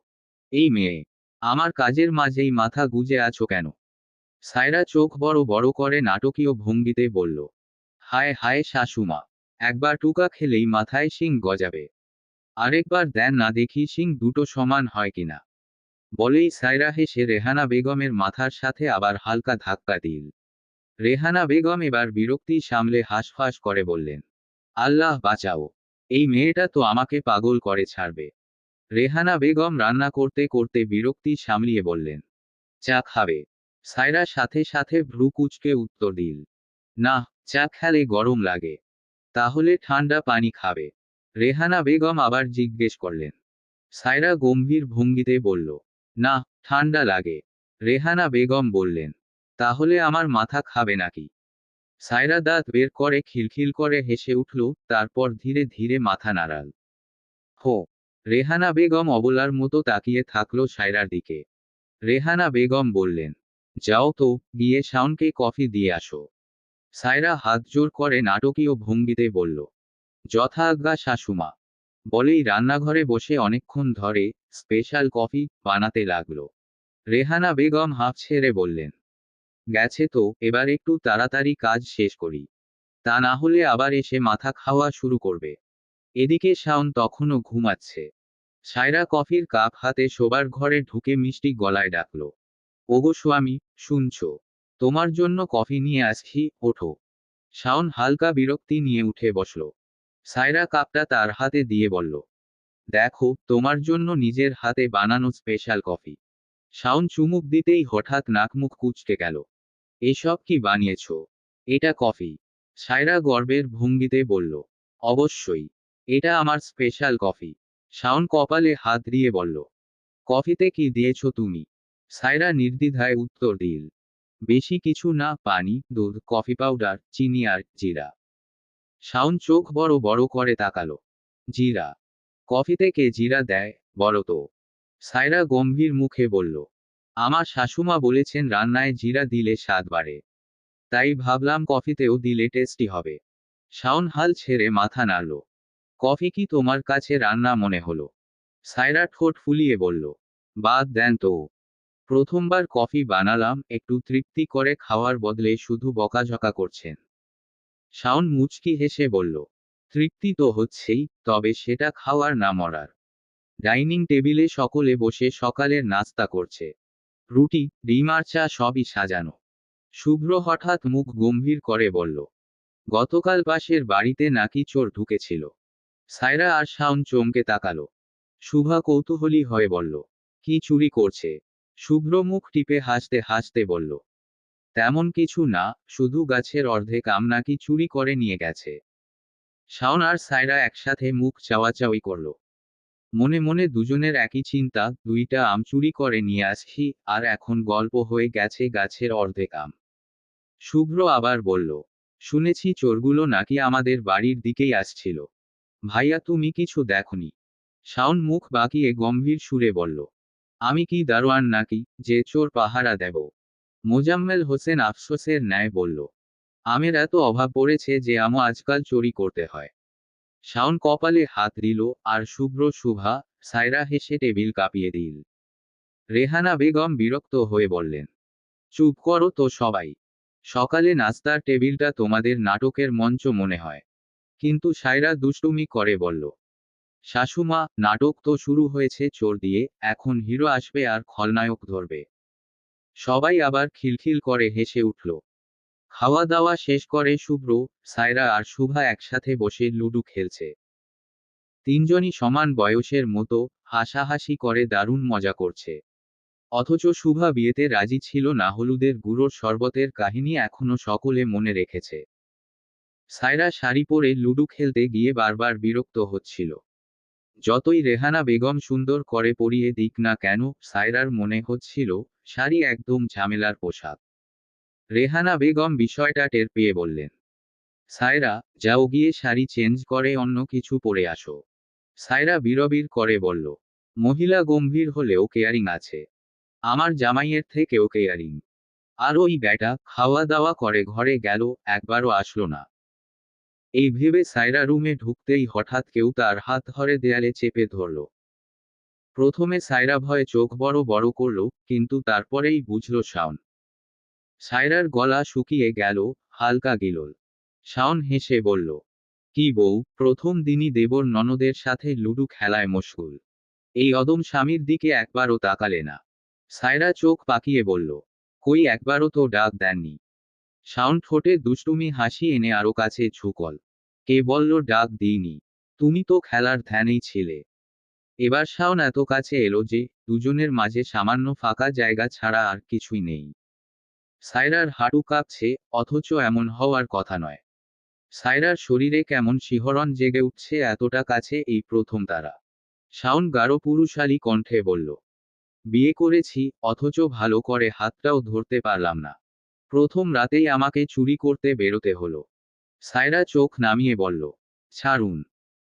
এই মেয়ে, আমার কাজের মাঝেই মাথা গুজে আছো কেন? সায়রা চোখ বড় বড় করে নাটকীয় ভঙ্গিতে বলল, হায় হায় শাশুমা, একবার টুকা খেলেই মাথায় শিং গজাবে। আরেকবার দেন না দেখি শিং দুটো সমান হয় কিনা। বলেই সায়রা হেসে রেহানা বেগমের মাথার সাথে আবার হালকা ধাক্কা দিল। রেহানা বেগম এবার বিরক্তি সামলে হাঁসফাঁস করে বললেন, আল্লাহ বাঁচাও, এই মেয়েটা তো আমাকে পাগল করে ছাড়বে। রেহানা বেগম রান্না করতে করতে বিরক্তি সামলিয়ে বললেন, চা খাবে? সায়রা সাথে সাথে ভ্রু কুঁচকে উত্তর দিল, না, চা খেলে গরম লাগে। তাহলে ঠান্ডা পানি খাবে? রেহানা বেগম আবার জিজ্ঞেস করলেন। সায়রা গম্ভীর ভঙ্গিতে বলল, না, ঠান্ডা লাগে। রেহানা বেগম বললেন, তাহলে আমার মাথা খাবে নাকি? সায়রা দাঁত বের করে খিলখিল করে হেসে উঠল, তারপর ধীরে ধীরে মাথা নাড়াল। হো। রেহানা বেগম অবলার মতো তাকিয়ে থাকলো সায়রার দিকে। রেহানা বেগম বললেন, যাও তো, গিয়ে শাওনকে কফি দিয়ে আসো। সায়রা হাত জোর করে নাটকীয় ভঙ্গিতে বলল, যথা আজ্ঞা শাশুমা। বলেই রান্নাঘরে বসে অনেকক্ষণ ধরে স্পেশাল কফি বানাতে লাগলো। রেহানা বেগম হাঁফ ছেড়ে বললেন, গেছে তো, এবার একটু তাড়াতাড়ি কাজ শেষ করি, তা না হলে আবার এসে মাথা খাওয়া শুরু করবে। এদিকে শাওন তখনও ঘুমাচ্ছে। সায়রা কফির কাপ হাতে শোবার ঘরে ঢুকে মিষ্টি গলায় ডাকল, ওগো স্বামী, শুনছো? তোমার জন্য কফি নিয়ে আসছি, ওঠো। শাওন হালকা বিরক্তি নিয়ে উঠে বসল। সায়রা কাপটা তার হাতে দিয়ে বলল, দেখো, তোমার জন্য নিজের হাতে বানানো স্পেশাল কফি। শাওন চুমুক দিতেই হঠাৎ নাকমুখ কুঁচকে গেল। এসব কি বানিয়েছো? এটা কফি? সায়রা গর্বের ভঙ্গিতে বলল, অবশ্যই, এটা আমার স্পেশাল কফি। শাওন কপালে হাত দিয়ে বলল, কফিতে কি দিয়েছো তুমি? সায়রা নির্দ্বিধায় উত্তর দিল, বেশি কিছু না, পানি, দুধ, কফি পাউডার, চিনি আর জিরা। শাওন চোখ বড় বড় করে তাকালো। জিরা? কফিতে কে জিরা দেয়, বলো তো? সায়রা গম্ভীর মুখে বলল, আমার শাশুমা বলেছেন রান্নায় জিরা দিলে স্বাদ বাড়ে, তাই ভাবলাম কফিতেও দিলে টেস্টি হবে। শাওন হাল ছেড়ে মাথা নাড়ল। কফি কি তোমার কাছে রান্না মনে হলো? সায়রা ঠোঁট ফুলিয়ে বলল, বাদ দেন তো, প্রথমবার কফি বানালাম, একটু তৃপ্তি করে খাওয়ার বদলে শুধু বকাঝকা করছেন। শাওন মুচকি হেসে বলল, তৃপ্তি তো হচ্ছেই, তবে সেটা খাওয়ার না মরার। ডাইনিং টেবিলে সকলে বসে সকালের নাস্তা করছে। রুটি, ডিম আর চা সবই সাজানো। শুভ্র হঠাৎ মুখ গম্ভীর করে বলল, গতকাল পাশের বাড়িতে নাকি চোর ঢুকেছিল। সায়রা আর শাওন চমকে তাকালো। শুভা কৌতূহলী হয়ে বলল, কি চুরি করছে? শুভ্র মুখ টিপে হাসতে হাসতে বলল, তেমন কিছু না, শুধু গাছের অর্ধেক আম নাকি চুরি করে নিয়ে গেছে। শাওন আর সায়রা একসাথে মুখ চাওয়াচাওয়ি করল। মনে মনে দুজনের একই চিন্তা, দুইটা আম চুরি করে নিয়ে আসছি, আর এখন গল্প হয়ে গেছে গাছের অর্ধেক আম। শুভ্র আবার বলল, শুনেছি চোরগুলো নাকি আমাদের বাড়ির দিকেই আসছিল। ভাইয়া তুমি কিছু দেখনি? শাওন মুখ বাঁকিয়ে গম্ভীর সুরে বলল, আমি কি দারোয়ান নাকি যে চোর পাহারা দেব? মোজাম্মেল হোসেন আফসোসের ন্যায় বলল, আমের এত অভাব পড়েছে যে আমও আজকাল চুরি করতে হয়। শাওন কপালে হাত দিল, আর শুভ্র শুভা সায়রা হেসে টেবিল কাঁপিয়ে দিল। রেহানা বেগম বিরক্ত হয়ে বললেন, চুপ করো তো সবাই। সকালে নাস্তার টেবিলটা তোমাদের নাটকের মঞ্চ মনে হয়। কিন্তু সায়রা দুষ্টুমি করে বলল, শাশুমা, নাটক তো শুরু হয়েছে চোর দিয়ে, এখন হিরো আসবে আর খলনায়ক ধরবে। সবাই আবার খিলখিল করে হেসে উঠল। খাওয়া দাওয়া শেষ করে শুভ্র, সায়রা আর শুভা একসাথে বসে লুডু খেলছে। তিনজনই সমান বয়সের মতো, হাসাহাসি করে দারুণ মজা করছে। অথচ শুভা বিয়েতে রাজি ছিল না, হলুদের গুঁড়োর শরবতের কাহিনী এখনো সকলে মনে রেখেছে। সায়রা শাড়ি পরে লুডু খেলতে গিয়ে বারবার বিরক্ত হচ্ছিল। যতই রেহানা বেগম সুন্দর করে পরিয়ে দিক না কেন, সায়রার মনে হচ্ছিল শাড়ি একদম ঝামেলার পোশাক। রেহানা বেগম বিষয়টা টের পেয়ে বললেন, সায়রা, যাও গিয়ে শাড়ি চেঞ্জ করে অন্য কিছু পরে আসো। সায়রা বিড়বিড় করে বলল, মহিলা গম্ভীর হলেও কেয়ারিং আছে। আমার জামাইয়ের থেকেও কেয়ারিং। আর ওই ব্যাটা খাওয়া দাওয়া করে ঘরে গেল, একবারও আসলো না। এই ভেবে সায়রা রুমে ঢুকতেই হঠাৎ কেউ তার হাত ধরে দেয়ালে চেপে ধরল। প্রথমে সায়রা ভয়ে চোখ বড় বড় করল, কিন্তু তারপরেই বুঝল শাওন। সায়রার গলা শুকিয়ে গেল, হালকা গিলল। শাওন হেসে বলল, কি বউ, প্রথম দিনই দেবর ননদের সাথে লুডু খেলায় মশগুল। এই অদম স্বামীর দিকে একবারও তাকালে না। সায়রা চোখ পাকিয়ে বলল, কই একবারও তো ডাক দেননি। শাওন ঠোঁটে দুষ্টুমি হাসি এনে আরো কাছে ঝুঁকল। কে বলল ডাক দিইনি? তুমি তো খেলার ধ্যানেই ছিলে। এবার শাওন এত কাছে এলো যে দুজনের মাঝে সামান্য ফাঁকা জায়গা ছাড়া আর কিছুই নেই। সায়রার হাঁটু কাঁপছে, অথচ এমন হওয়ার কথা নয়। সায়রার শরীরে কেমন শিহরণ জেগে উঠছে, এতটা কাছে এই প্রথম তারা। শাওন গাঢ় পুরুষালী কণ্ঠে বলল, বিয়ে করেছি, অথচ ভালো করে হাতটাও ধরতে পারলাম না। প্রথম রাতেই আমাকে চুরি করতে বেরোতে হলো। সায়রা চোখ নামিয়ে বলল, ছাড়ুন।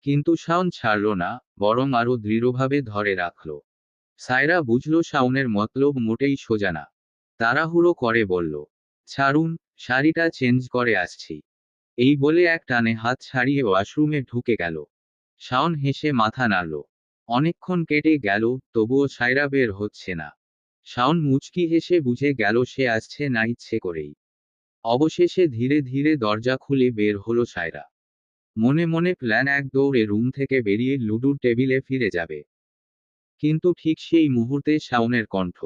কিন্তু শাওন ছাড়ল না, বরং আরো দৃঢ়ভাবে ধরে রাখল। সায়রা বুঝল শাওনের মতলব মোটেই সোজা না। তাড়াহুড়ো করে বলল, ছাড়ুন, শাড়িটা চেঞ্জ করে আসছি। এই বলে এক টানে হাত ছাড়িয়ে ওয়াশরুমে ঢুকে গেল। শাওন হেসে মাথা নাড়ল। অনেকক্ষণ কেটে গেল, তবুও সায়রা বের হচ্ছে না। শাওন মুচকি হেসে বুঝে গেল সে আসছে না ইচ্ছে করেই। অবশেষে ধীরে ধীরে দরজা খুলে বের হলো সায়রা। মনে মনে প্ল্যান, এক দৌড়ে রুম থেকে বেরিয়ে লুডুর টেবিলে ফিরে যাবে। কিন্তু ঠিক সেই মুহূর্তে শাওনের কণ্ঠ,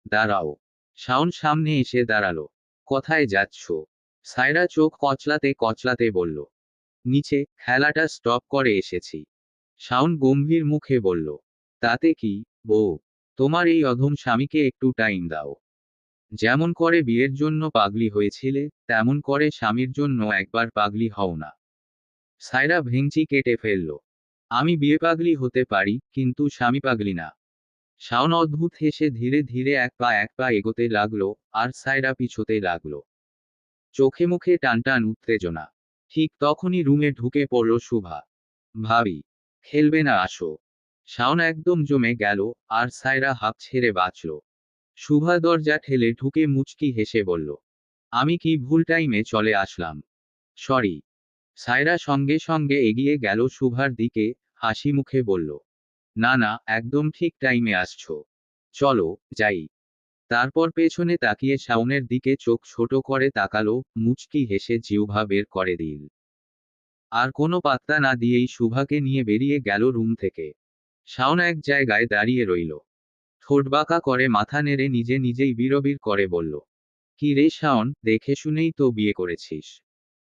দাঁড়াও। শাওন সামনে এসে দাঁড়ালো। কোথায় যাচ্ছ? সায়রা চোখ কচলাতে কচলাতে বলল, নিচে, খেলাটা স্টপ করে এসেছি। শাওন গম্ভীর মুখে বলল, তাতে কি, বউ? তোমার এই অধম স্বামীকে একটু টাইম দাও। যেমন করে বিয়ের জন্য পাগলি হয়েছিলে, তেমন করে স্বামীর জন্য একবার পাগলি হও না। সায়রা ভেংচি কেটে ফেলল, আমি বিয়ে পাগলি হতে পারি, কিন্তু স্বামী পাগলি না। শাওন অদ্ভুত হেসে ধীরে ধীরে এক পা এগোতে লাগলো, আর সায়রা পিছোতে লাগলো। চোখে মুখে টানটান উত্তেজনা। ঠিক তখনই রুমে ঢুকে পড়ল শুভা। ভাবি, খেলবে না আসো? শাওন একদম জমে গেল, আর সায়রা হাঁপ ছেড়ে বাঁচল। শুভা দরজা ঠেলে ঢুকে মুচকি হেসে বলল, আমি কি ভুল টাইমে চলে আসলাম? সরি। সায়রা সঙ্গে সঙ্গে এগিয়ে গেল শুভার দিকে, হাসি মুখে বলল, না না, একদম ঠিক টাইমে আসছো। চলো, যাই। তারপর পেছনে তাকিয়ে শাওনের দিকে চোখ ছোট করে তাকালো, মুচকি হেসে জিহ্বা বের করে দিল। আর কোনো পাত্তা না দিয়েই শুভাকে নিয়ে বেরিয়ে গেল রুম থেকে। শাওন এক জায়গায় দাঁড়িয়ে রইল। ঠোঁট বাঁকা করে মাথা নেড়ে নিজে নিজেই বিড়বিড় করে বলল, কি রে শাওন, দেখে শুনেই তো বিয়ে করেছিস।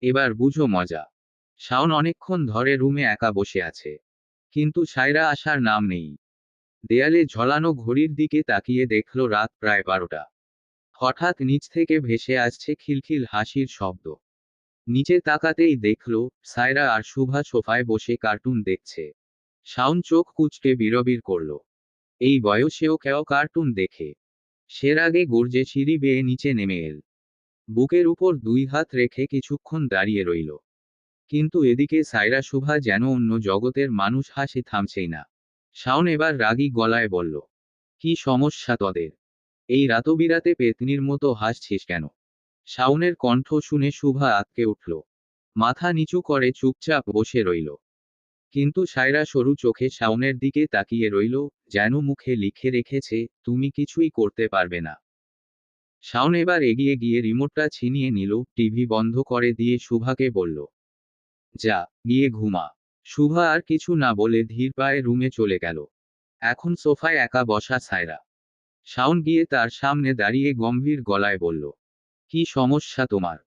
এবার বুঝো মজা। শাওন অনেকক্ষণ ধরে রুমে একা বসে আছে। কিন্তু সায়রা আসার নাম নেই। দেয়ালে ঝোলানো ঘড়ির দিকে তাকিয়ে দেখল রাত প্রায় 12টা। হঠাৎ নিচ থেকে ভেসে আসছে খিলখিল হাসির শব্দ। নিচে তাকাতেই দেখল সায়রা আর শুভা সোফায় বসে কার্টুন দেখছে। শাওন চোখ কুঁচকে বিড়বিড় করল, এই বয়সেও কেউ কার্টুন দেখে? সে রাগে গর্জে সিঁড়ি বেয়ে নিচে নেমে এল। বুকের উপর দুই হাত রেখে কিছুক্ষণ দাঁড়িয়ে রইল। কিন্তু এদিকে সায়রা শুভা যেন অন্য জগতের মানুষ, হাসি থামছেই না। শাওন এবার রাগী গলায় বলল, কি সমস্যা তোদের? এই রাতবিরাতে পেতনির মতো হাসছিস কেন? শাওনের কণ্ঠ শুনে শুভা আঁতকে উঠল। মাথা নিচু করে চুপচাপ বসে রইল। কিন্তু সায়রা সরু চোখে শাওনের দিকে তাকিয়ে রইল, যেন মুখে লিখে রেখেছে, তুমি কিছুই করতে পারবে না। শাওন এবার এগিয়ে গিয়ে রিমোটটা ছিনিয়ে নিল, টিভি বন্ধ করে দিয়ে শুভাকে বলল, যা, গিয়ে ঘুমা। শুভা আর কিছু না বলে ধীর পায়ে রুমে চলে গেল। এখন সোফায় একা বসা সায়রা। শাওন গিয়ে তার সামনে দাঁড়িয়ে গম্ভীর গলায় বলল, কি সমস্যা তোমার?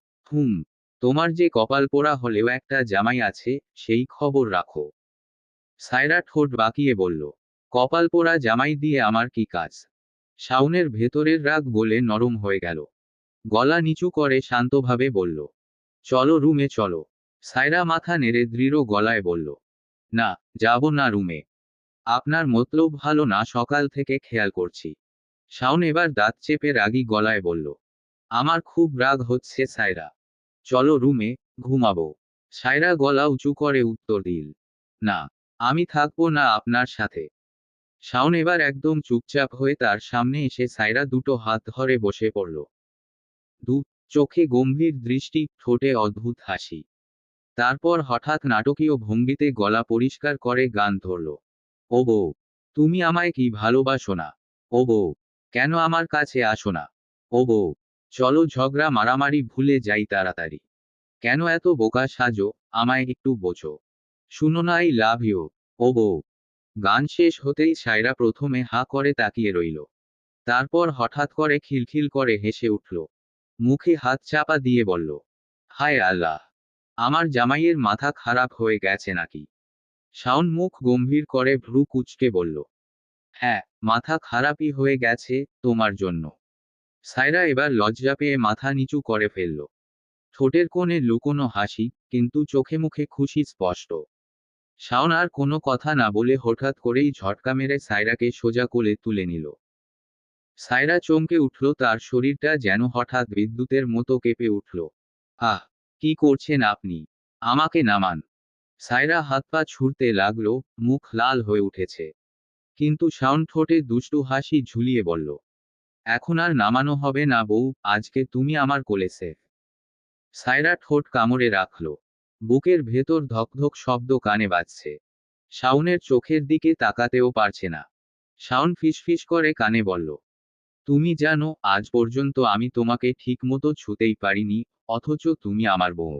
তোমার যে কপাল পোড়া হলেও একটা জামাই আছে, সেই খবর রাখো। সায়রা ঠোঁট বাঁকিয়ে বলল, কপাল পোড়া জামাই দিয়ে আমার কি কাজ? শাওনের ভেতরের রাগ গলে নরম হয়ে গেল। গলা নিচু করে শান্তভাবে বলল, চলো রুমে চলো। সায়রা মাথা নেড়ে দৃঢ় গলায় বলল, না, যাব না রুমে। আপনার মতলব ভালো না, সকাল থেকে খেয়াল করছি। শাওন এবার দাঁত চেপে রাগী গলায় বলল, আমার খুব রাগ হচ্ছে সায়রা। চলো রুমে, ঘুমাবো। সায়রা গলা উঁচু করে উত্তর দিল, না, আমি থাকবো না আপনার সাথে। শাওন এবার একদম চুপচাপ হয়ে তার সামনে এসে সায়রা দুটো হাত ধরে বসে পড়ল। দু চোখে গম্ভীর দৃষ্টি, ঠোঁটে অদ্ভুত হাসি। তারপর হঠাৎ নাটকীয় ভঙ্গিতে গলা পরিষ্কার করে গান ধরল, ও বউ, তুমি আমায় কি ভালোবাসো না? ও বউ, কেন আমার কাছে আসো না? ও বউ, চলো ঝগড়া মারামারি ভুলে যাই তাড়াতাড়ি। কেন এত বোকা সাজো, আমায় একটু বোঝো। শুনো না, আই লাভ ইউ। ও বউ। গান শেষ হতেই সায়রা প্রথমে হাঁ করে তাকিয়ে রইল। তারপর হঠাৎ করে খিলখিল করে হেসে উঠল। মুখে হাত চাপা দিয়ে বলল, হায় আল্লাহ, আমার জামাইয়ের মাথা খারাপ হয়ে গেছে নাকি? শাওন মুখ গম্ভীর করে ভ্রু কুঁচকে বলল, হ্যাঁ, মাথা খারাপই হয়ে গেছে, তোমার জন্য। সায়রা এবার লজ্জা পেয়ে মাথা নিচু করে ফেলল। ঠোঁটের কোণে লুকোনো হাসি, কিন্তু চোখে মুখে খুশি স্পষ্ট। শাওন আর কোনো কথা না বলে হঠাৎ করেই ঝটকা মেরে সায়রাকে সোজা কোলে তুলে নিল। সায়রা চমকে উঠল, তার শরীরটা যেন হঠাৎ বিদ্যুতের মতো কেঁপে উঠল। আহ, কি করছেন আপনি? আমাকে নামান। সায়রা হাত পা ছুড়তে লাগলো, মুখ লাল হয়ে উঠেছে। কিন্তু শাওন ঠোঁটে দুষ্টু হাসি ঝুলিয়ে বলল, এখন আর নামানো হবে না বউ, আজকে তুমি আমার কোলে সেফ। সায়রা ঠোঁট কামড়ে রাখল। বুকের ভেতর ধকধক শব্দ কানে বাজছে। শাওনের চোখের দিকে তাকাতেও পারছে না। শাওন ফিসফিস করে কানে বলল, তুমি জানো, আজ পর্যন্ত আমি তোমাকে ঠিকমতো ছুঁতেই পারিনি, অথচ তুমি আমার বউ।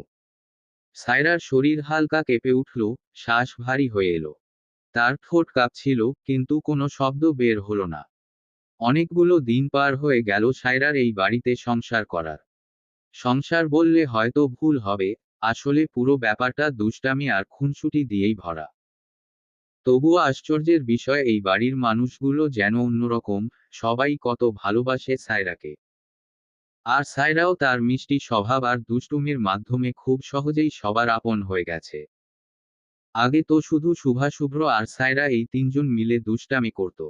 সায়রার শরীর হালকা কেঁপে উঠল, শ্বাস ভারী হয়ে এলো। তার ঠোঁট কাঁপছিল, কিন্তু কোনো শব্দ বের হলো না। অনেকগুলো দিন পার হয়ে গেল সায়রার এই বাড়িতে সংসার করার। সংসার বললে হয়তো ভুল হবে, আসলে পুরো ব্যাপারটা দুষ্টামি আর খুনসুটি দিয়েই ভরা। তবুও আশ্চর্যের বিষয়, এই বাড়ির মানুষগুলো যেন অন্যরকম, সবাই কত ভালোবাসে সায়রাকে। আর সায়রাও তার মিষ্টি স্বভাব আর দুষ্টুমির মাধ্যমে খুব সহজেই সবার আপন হয়ে গেছে। আগে তো শুধু শুভা, শুভ্র আর সায়রা এই তিনজন মিলে দুষ্টামি করত।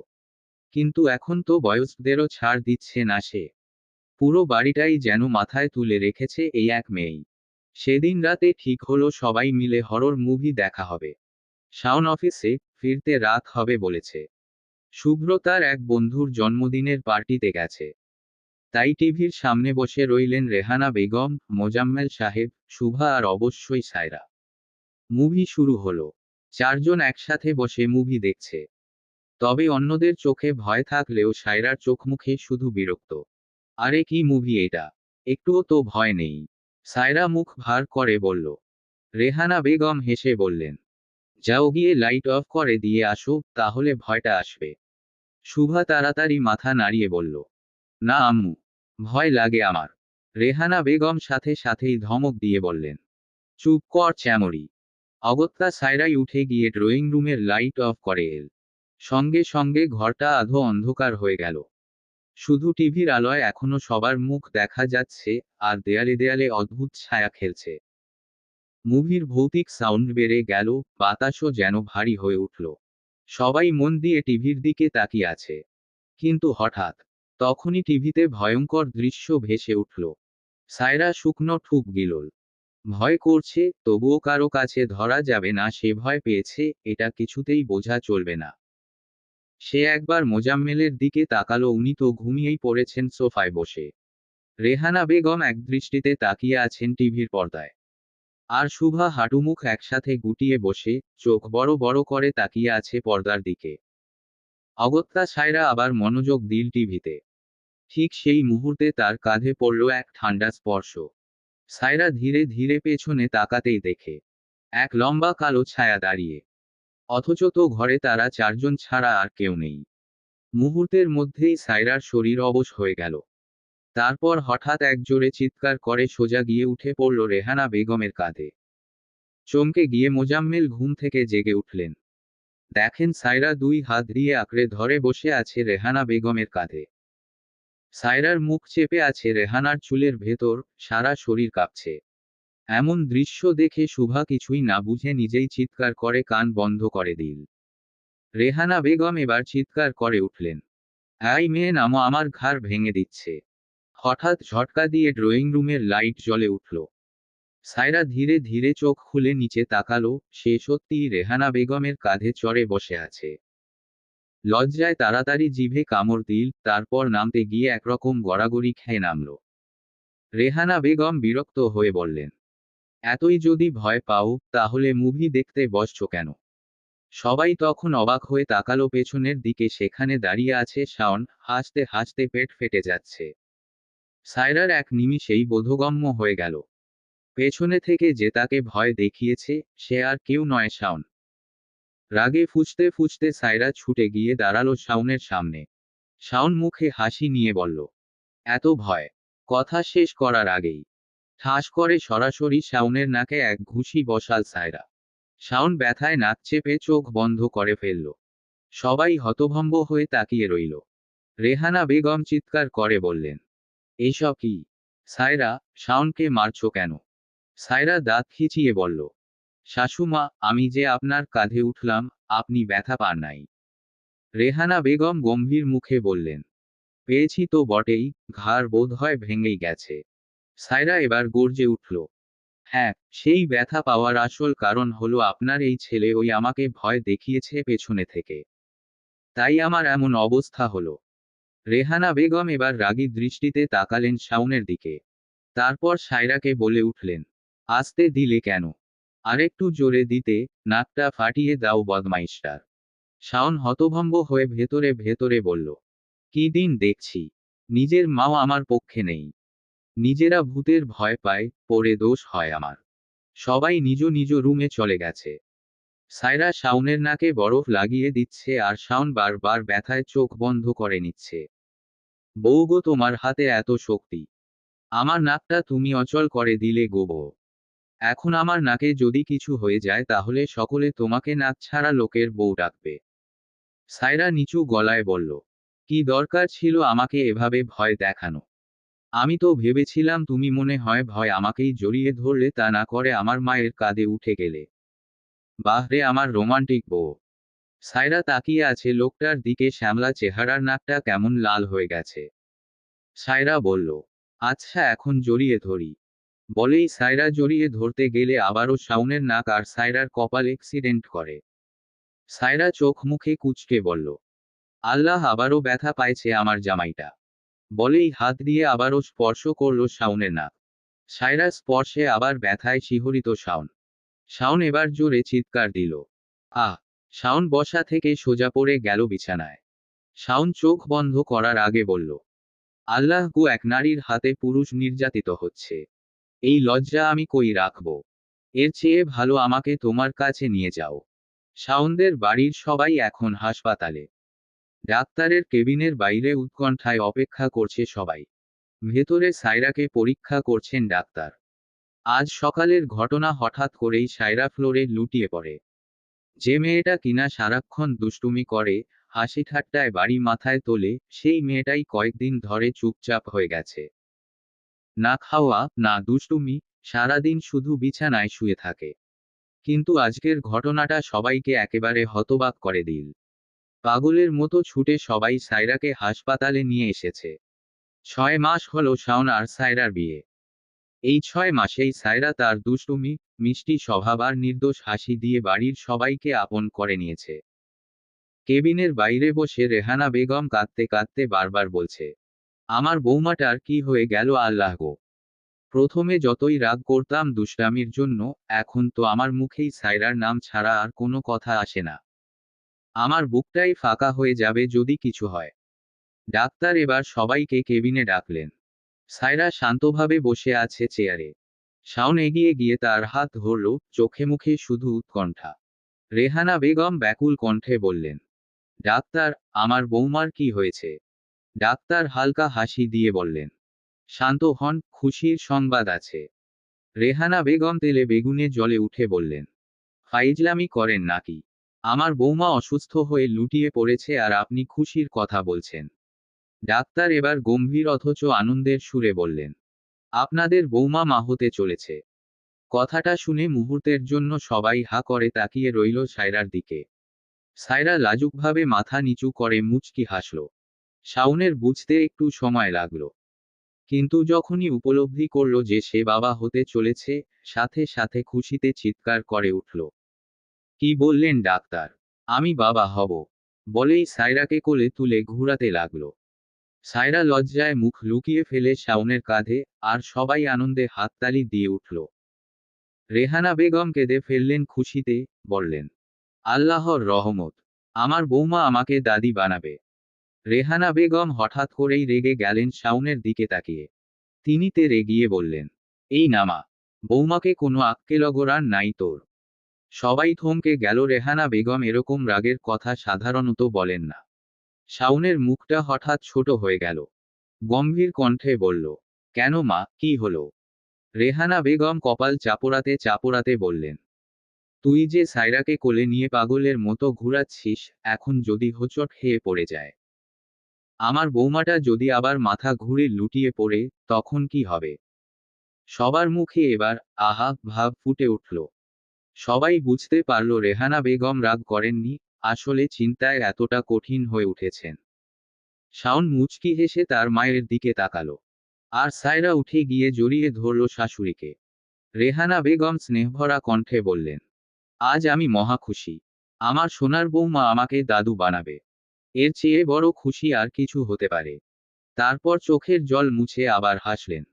কিন্তু এখন তো বয়স্কদেরও ছাড় দিচ্ছে না সে। পুরো বাড়িটাই যেন মাথায় তুলে রেখেছে এই এক মেয়েই। সেদিন রাতে ঠিক হলো সবাই মিলে হরর মুভি দেখা হবে। শাওন অফিসে ফিরতে রাত হবে বলেছে। শুভ্র তার এক বন্ধুর জন্মদিনের পার্টিতে গেছে। তাই টিভির সামনে বসে রইলেন রেহানা বেগম, মোজাম্মেল সাহেব, শুভা আর অবশ্যই সায়রা। মুভি শুরু হলো। চারজন একসাথে বসে মুভি দেখছে। তবে অন্যদের চোখে ভয় থাকলেও সায়রার চোখ মুখে শুধু বিরক্ত। আরে কি মুভি এটা? একটুও তো ভয় নেই। সায়রা মুখ ভার করে বলল। রেহানা বেগম হেসে বললেন, যাও গিয়ে লাইট অফ করে দিয়ে আসো, তাহলে ভয়টা আসবে। শুভা তাড়াতাড়ি মাথা নাড়িয়ে বলল, না আম্মু, ভয় লাগে আমার। রেহানা বেগম সাথে সাথেই ধমক দিয়ে বললেন, চুপ কর চ্যামরি। অগত্যা সায়রাই উঠে গিয়ে ড্রয়িং রুমের লাইট অফ করে এল। সঙ্গে সঙ্গে ঘরটা আধো অন্ধকার হয়ে গেল। শুধু টিভির আলোয় এখনো সবার মুখ দেখা যাচ্ছে, আর দেয়ালে দেয়ালে অদ্ভুত ছায়া খেলছে। মুভির ভৌতিক সাউন্ড বেড়ে গেল, বাতাসও যেন ভারী হয়ে উঠল। সবাই মন দিয়ে টিভির দিকে তাকিয়ে আছে। কিন্তু হঠাৎ তখনই টিভিতে ভয়ঙ্কর দৃশ্য ভেসে উঠল। সায়রা শুকনো ঠুক গিলল। ভয় করছে, তবুও কারো কাছে ধরা যাবে না সে ভয় পেয়েছে, এটা কিছুতেই বোঝা চলবে না। সে একবার মোজাম্মেলের দিকে তাকালো, উনি তো ঘুমিয়েই পড়েছেন সোফায় বসে। রেহানা বেগম একদৃষ্টিতে তাকিয়ে আছেন টিভির পর্দায়। আর শুভা হাঁটুমুখ একসাথে গুটিয়ে বসে, চোখ বড় বড় করে তাকিয়ে আছে পর্দার দিকে। অগত্যা সায়রা আবার মনোযোগ দিল টিভিতে। ঠিক সেই মুহূর্তে তার কাঁধে পড়ল এক ঠান্ডা স্পর্শ। সায়রা ধীরে ধীরে পেছনে তাকাতেই দেখে এক লম্বা কালো ছায়া দাঁড়িয়ে। অথচ তো ঘরে তারা চারজন ছাড়া আর কেউ নেই। মুহূর্তের মধ্যেই সায়রার শরীর অবশ হয়ে গেল। তারপর হঠাৎ একজোরে চিৎকার করে সোজা গিয়ে উঠে পড়ল রেহানা বেগমের কাঁধে। চমকে গিয়ে মোজাম্মেল ঘুম থেকে জেগে উঠলেন। দেখেন সায়রা দুই হাত দিয়ে আঁকড়ে ধরে বসে আছে রেহানা বেগমের কাঁধে। সায়রার মুখ চেপে আছে রেহানার চুলের ভেতর, সারা শরীর কাঁপছে। এমন দৃশ্য দেখে শুভা কিছুই না বুঝে নিজেই চিৎকার করে কান বন্ধ করে দিল। রেহানা বেগম এবার চিৎকার করে উঠলেন, এই মেয়ে নামো, আমার ঘাড় ভেঙে দিচ্ছে। হঠাৎ ঝটকা দিয়ে ড্রয়িং রুমের লাইট জ্বলে উঠল। সায়রা ধীরে ধীরে চোখ খুলে নিচে তাকালো, সে সত্যিই রেহানা বেগমের কাঁধে চড়ে বসে আছে। লজ্জায় তাড়াতাড়ি জিভে কামড় দিল, তারপর নামতে গিয়ে একরকম গড়াগড়ি খেয়ে নামল। রেহানা বেগম বিরক্ত হয়ে বললেন, এতই যদি ভয় পাও, তাহলে মুভি দেখতে বসছো কেন? সবাই তখন অবাক হয়ে তাকালো পেছনের দিকে, সেখানে দাঁড়িয়ে আছে শাওন, হাসতে হাসতে পেট ফেটে যাচ্ছে। সায়রার এক নিমিষেই বোধগম্য হয়ে গেল, পেছনে থেকে যে তাকে ভয় দেখিয়েছে, সে আর কেউ নয়, শাওন। রাগে ফুঁচতে ফুঁচতে সায়রা ছুটে গিয়ে দাঁড়ালো শাওনের সামনে। শাওন মুখে হাসি নিয়ে বলল, এত ভয়? কথা শেষ করার আগেই ঠাস করে সরাসরি শাওনের নাকে এক ঘুষি বসাল সায়রা। শাওন ব্যথায় নাক চেপে চোখ বন্ধ করে ফেলল। সবাই হতভম্ব হয়ে তাকিয়ে রইল। রেহানা বেগম চিৎকার করে বললেন, এসব কি? সায়রা, শাওনকে মারছো কেন? সায়রা দাঁত খিচিয়ে বলল, শাশুমা, আমি যে আপনার কাঁধে উঠলাম, আপনি ব্যথা পান নাই। রেহানা বেগম গম্ভীর মুখে বললেন, পেয়েছি তো বটেই, ঘাড় বোধহয় ভেঙেই গেছে। সায়রা এবার গর্জে উঠল, হ্যাঁ, সেই ব্যথা পাওয়ার আসল কারণ হলো আপনার এই ছেলে, ওই আমাকে ভয় দেখিয়েছে পেছনে থেকে। তাই আমার এমন অবস্থা হলো। রেহানা বেগম এবার রাগী দৃষ্টিতে তাকালেন শাওনের দিকে। তারপর সায়রাকে বলে উঠলেন, আসতে দিলে কেন? আরেকটু জোরে দিতে, নাকটা ফাটিয়ে দাও বদমাইশটার। শাওন হতভম্ব হয়ে ভেতরে ভেতরে বলল, কি দিন দেখছি, নিজের মাও আমার পক্ষে নেই। নিজেরা ভূতের ভয় পায়, পরে দোষ হয় আমার। সবাই নিজ নিজ রুমে চলে গেছে। সায়রা শাওনের নাকে বরফ লাগিয়ে দিচ্ছে আর শাওন বারবার ব্যথায় চোখ বন্ধ করে নিচ্ছে। বউ গো, তোমার হাতে এত শক্তি, আমার নাকটা তুমি অচল করে দিলে গো বউ। এখন আমার নাকে যদি কিছু হয়ে যায় তাহলে সকলে তোমাকে নাক ছাড়া লোকের বউ ডাকবে। সায়রা নিচু গলায় বলল, কি দরকার ছিল আমাকে এভাবে ভয় দেখানো? আমি তো ভেবেছিলাম তুমি মনে হয় ভয় আমাকেই জড়িয়ে ধরলে, তা না করে আমার মায়ের কাঁধে উঠে গেলে। বাহ রে আমার রোমান্টিক বউ। সায়রা তাকিয়ে আছে লোকটার দিকে, শ্যামলা চেহারার, নাকটা কেমন লাল হয়ে গেছে। সায়রা বলল, আচ্ছা এখন জড়িয়ে ধরি। বলেই সায়রা জড়িয়ে ধরতে গেলে আবারও শাওনের নাক আর সায়রার কপাল অ্যাক্সিডেন্ট করে। সায়রা চোখ মুখে কুঁচকে বলল, আল্লাহ, আবারও ব্যথা পাইছে আমার জামাইটা। বলেই হাত দিয়ে আবারও স্পর্শ করল শাওনের নাক। সায়রার স্পর্শে আবার ব্যথায় শিহরিত শাওন। শাওন এবার জোরে চিৎকার দিল, আহ! শাওন বসা থেকে সোজা পড়ে গেল বিছানায়। শাওন চোখ বন্ধ করার আগে বলল, আল্লাহ গো, এক নারীর হাতে পুরুষ নির্যাতিত হচ্ছে। এই লজ্জা আমি কই রাখব? এর চেয়ে ভালো আমাকে তোমার কাছে নিয়ে যাও। শাওনদের বাড়ির সবাই এখন হাসপাতালে। ডাক্তারের কেবিনের বাইরে উৎকণ্ঠায় অপেক্ষা করছে সবাই। ভেতরে সায়রাকে পরীক্ষা করছেন ডাক্তার। আজ সকালের ঘটনা হঠাৎ করেই সায়রা ফ্লোরে লুটিয়ে পড়ে। যে মেয়েটা কিনা সারাক্ষণ দুষ্টুমি করে, হাসি ঠাট্টায় বাড়ি মাথায় তোলে, সেই মেয়েটাই কয়েকদিন ধরে চুপচাপ হয়ে গেছে। না খাওয়া, না দুষ্টুমি, সারাদিন শুধু বিছানায় শুয়ে থাকে। কিন্তু আজকের ঘটনাটা সবাইকে একেবারে হতবাক করে দিল। পাগলের মতো ছুটে সবাই সায়রাকে হাসপাতালে নিয়ে এসেছে। 6 মাস হলো শাওন আর সায়রার বিয়ে। এই 6 মাসেই সায়রা তার দুষ্টুমি, মিষ্টি স্বভাব আর নির্দোষ হাসি দিয়ে বাড়ির সবাইকে আপন করে নিয়েছে। কেবিনের বাইরে বসে রেহানা বেগম কাঁদতে কাঁদতে বারবার বলছে, আমার বৌমাটার কি হয়ে গেল আল্লাহ গো। প্রথমে যতই রাগ করতাম দুষ্টামির জন্য, এখন তো আমার মুখেই সায়রার নাম ছাড়া আর কোনো কথা আসে না। আমার বুকটাই ফাঁকা হয়ে যাবে যদি কিছু হয়। ডাক্তার এবার সবাইকে কেবিনে ডাকলেন। সায়রা শান্তভাবে বসে আছে চেয়ারে। শাওন এগিয়ে গিয়ে তার হাত ধরল, চোখে মুখে শুধু উৎকণ্ঠা। রেহানা বেগম ব্যাকুল কণ্ঠে বললেন, ডাক্তার, আমার বৌমার কি হয়েছে? ডাক্তার হালকা হাসি দিয়ে বললেন, শান্ত হন, খুশির সংবাদ আছে। রেহানা বেগম তেলে বেগুনে জলে উঠে বললেন, ফাইজলামি করেন নাকি? আমার বৌমা অসুস্থ হয়ে লুটিয়ে পড়েছে আর আপনি খুশির কথা বলছেন। ডাক্তার এবার গম্ভীর অথচ আনন্দের সুরে বললেন, আপনাদের বৌমা মা হতে চলেছে। কথাটা শুনে মুহূর্তের জন্য সবাই হা করে তাকিয়ে রইল সায়রার দিকে। সায়রা লাজুকভাবে মাথা নিচু করে মুচকি হাসল। শাওনের বুঝতে একটু সময় লাগল, কিন্তু যখনই উপলব্ধি করল যে সে বাবা হতে চলেছে, সাথে সাথে খুশিতে চিৎকার করে উঠল। কি বললেন ডাক্তার? আমি বাবা হব? বলেই সায়রাকে কোলে তুলে ঘুরাতে লাগল। সায়রা লজ্জায় মুখ লুকিয়ে ফেলে শাওনের কাঁধে, আর সবাই আনন্দে হাততালি দিয়ে উঠল। রেহানা বেগম কেঁদে ফেললেন খুশিতে, বললেন, আল্লাহর রহমত, আমার বৌমা আমাকে দাদি বানাবে। রেহানা বেগম হঠাৎ করেই রেগে গেলেন শাওনের দিকে তাকিয়ে। তিনি তেরে গিয়ে বললেন, এই নামা, বৌমাকে কোনো আক্কেলগোড়ার নাই তোর। সবাই থমকে গেল। রেহানা বেগম এরকম রাগের কথা সাধারণত বলেন না। শাওনের মুখটা হঠাৎ ছোট হয়ে গেল। গম্ভীর কণ্ঠে বলল, কেন মা, কি হলো? রেহানা বেগম কপাল চাপড়াতে চাপড়াতে বললেন, তুই যে সায়রাকে কোলে নিয়ে পাগলের মতো ঘুরাচ্ছিস, এখন যদি হোঁচট খেয়ে পড়ে যায়, আমার বৌমাটা যদি আবার মাথা ঘুরে লুটিয়ে পড়ে, তখন কি হবে? সবার মুখে এবার আহা ভাব ফুটে উঠল। সবাই বুঝতে পারল রেহানা বেগম রাগ করেননি, আসলে চিন্তায় এতটা কঠিন হয়ে উঠেছেন। শাওন মুচকি হেসে তার মায়ের দিকে তাকালো। আর সায়রা উঠে গিয়ে জড়িয়ে ধরল শাশুড়িকে। রেহানা বেগম স্নেহভরা কণ্ঠে বললেন, আজ আমি মহা খুশি। আমার সোনার বৌমা আমাকে দাদু বানাবে। এর চেয়ে বড় খুশি আর কিছু হতে পারে? তারপর চোখের জল মুছে আবার হাসলেন।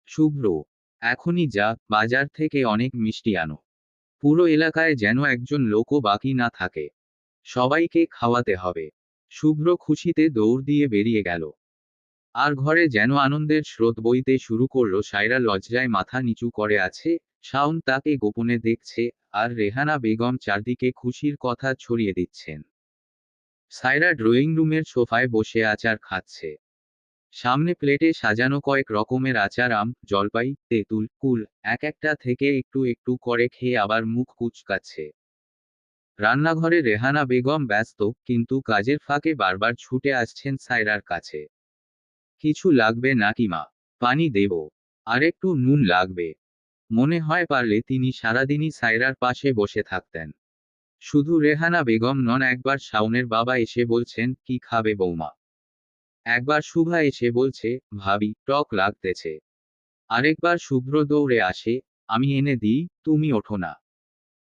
শুভ্র, এখনই যা, বাজার থেকে অনেক মিষ্টি আনো। পুরো এলাকায় যেন একজন লোকও বাকি না থাকে। সবাইকে খাওয়াতে হবে। শুভ্র খুশিতে দৌড় দিয়ে বেরিয়ে গেল। আর ঘরে যেন আনন্দের স্রোত বইতে শুরু করলো। সায়রা লজ্জায় মাথা নিচু করে আছে, শাওন তাকে গোপনে দেখছে, আর রেহানা বেগম চারদিকে খুশির কথা ছড়িয়ে দিচ্ছেন। সায়রা ড্রয়িং রুমের সোফায় বসে আচার খাচ্ছে। সামনে প্লেটে সাজানো কয়েক রকমের আচার, আম, জলপাই, তেঁতুল, কুল, এক একটা থেকে একটু একটু করে খেয়ে আবার মুখ কুঁচকাচ্ছে। রান্নাঘরে রেহানা বেগম ব্যস্ত, কিন্তু কাজের ফাঁকে বারবার ছুটে আসছেন সায়রার কাছে। কিছু লাগবে নাকি মা? পানি দেব? আরেকটু নুন লাগবে? মনে হয় পারলে তিনি সারাদিনই সায়রার পাশে বসে থাকতেন। শুধু রেহানা বেগম নন, একবার শাওনের বাবা এসে বলছেন, কি খাবে বৌমা? একবার শুভা এসে বলছে, ভাবি, টক লাগতেছে। আরেকবার শুভ্র দৌড়ে আসে, আমি এনে দিই, তুমি ওঠো না।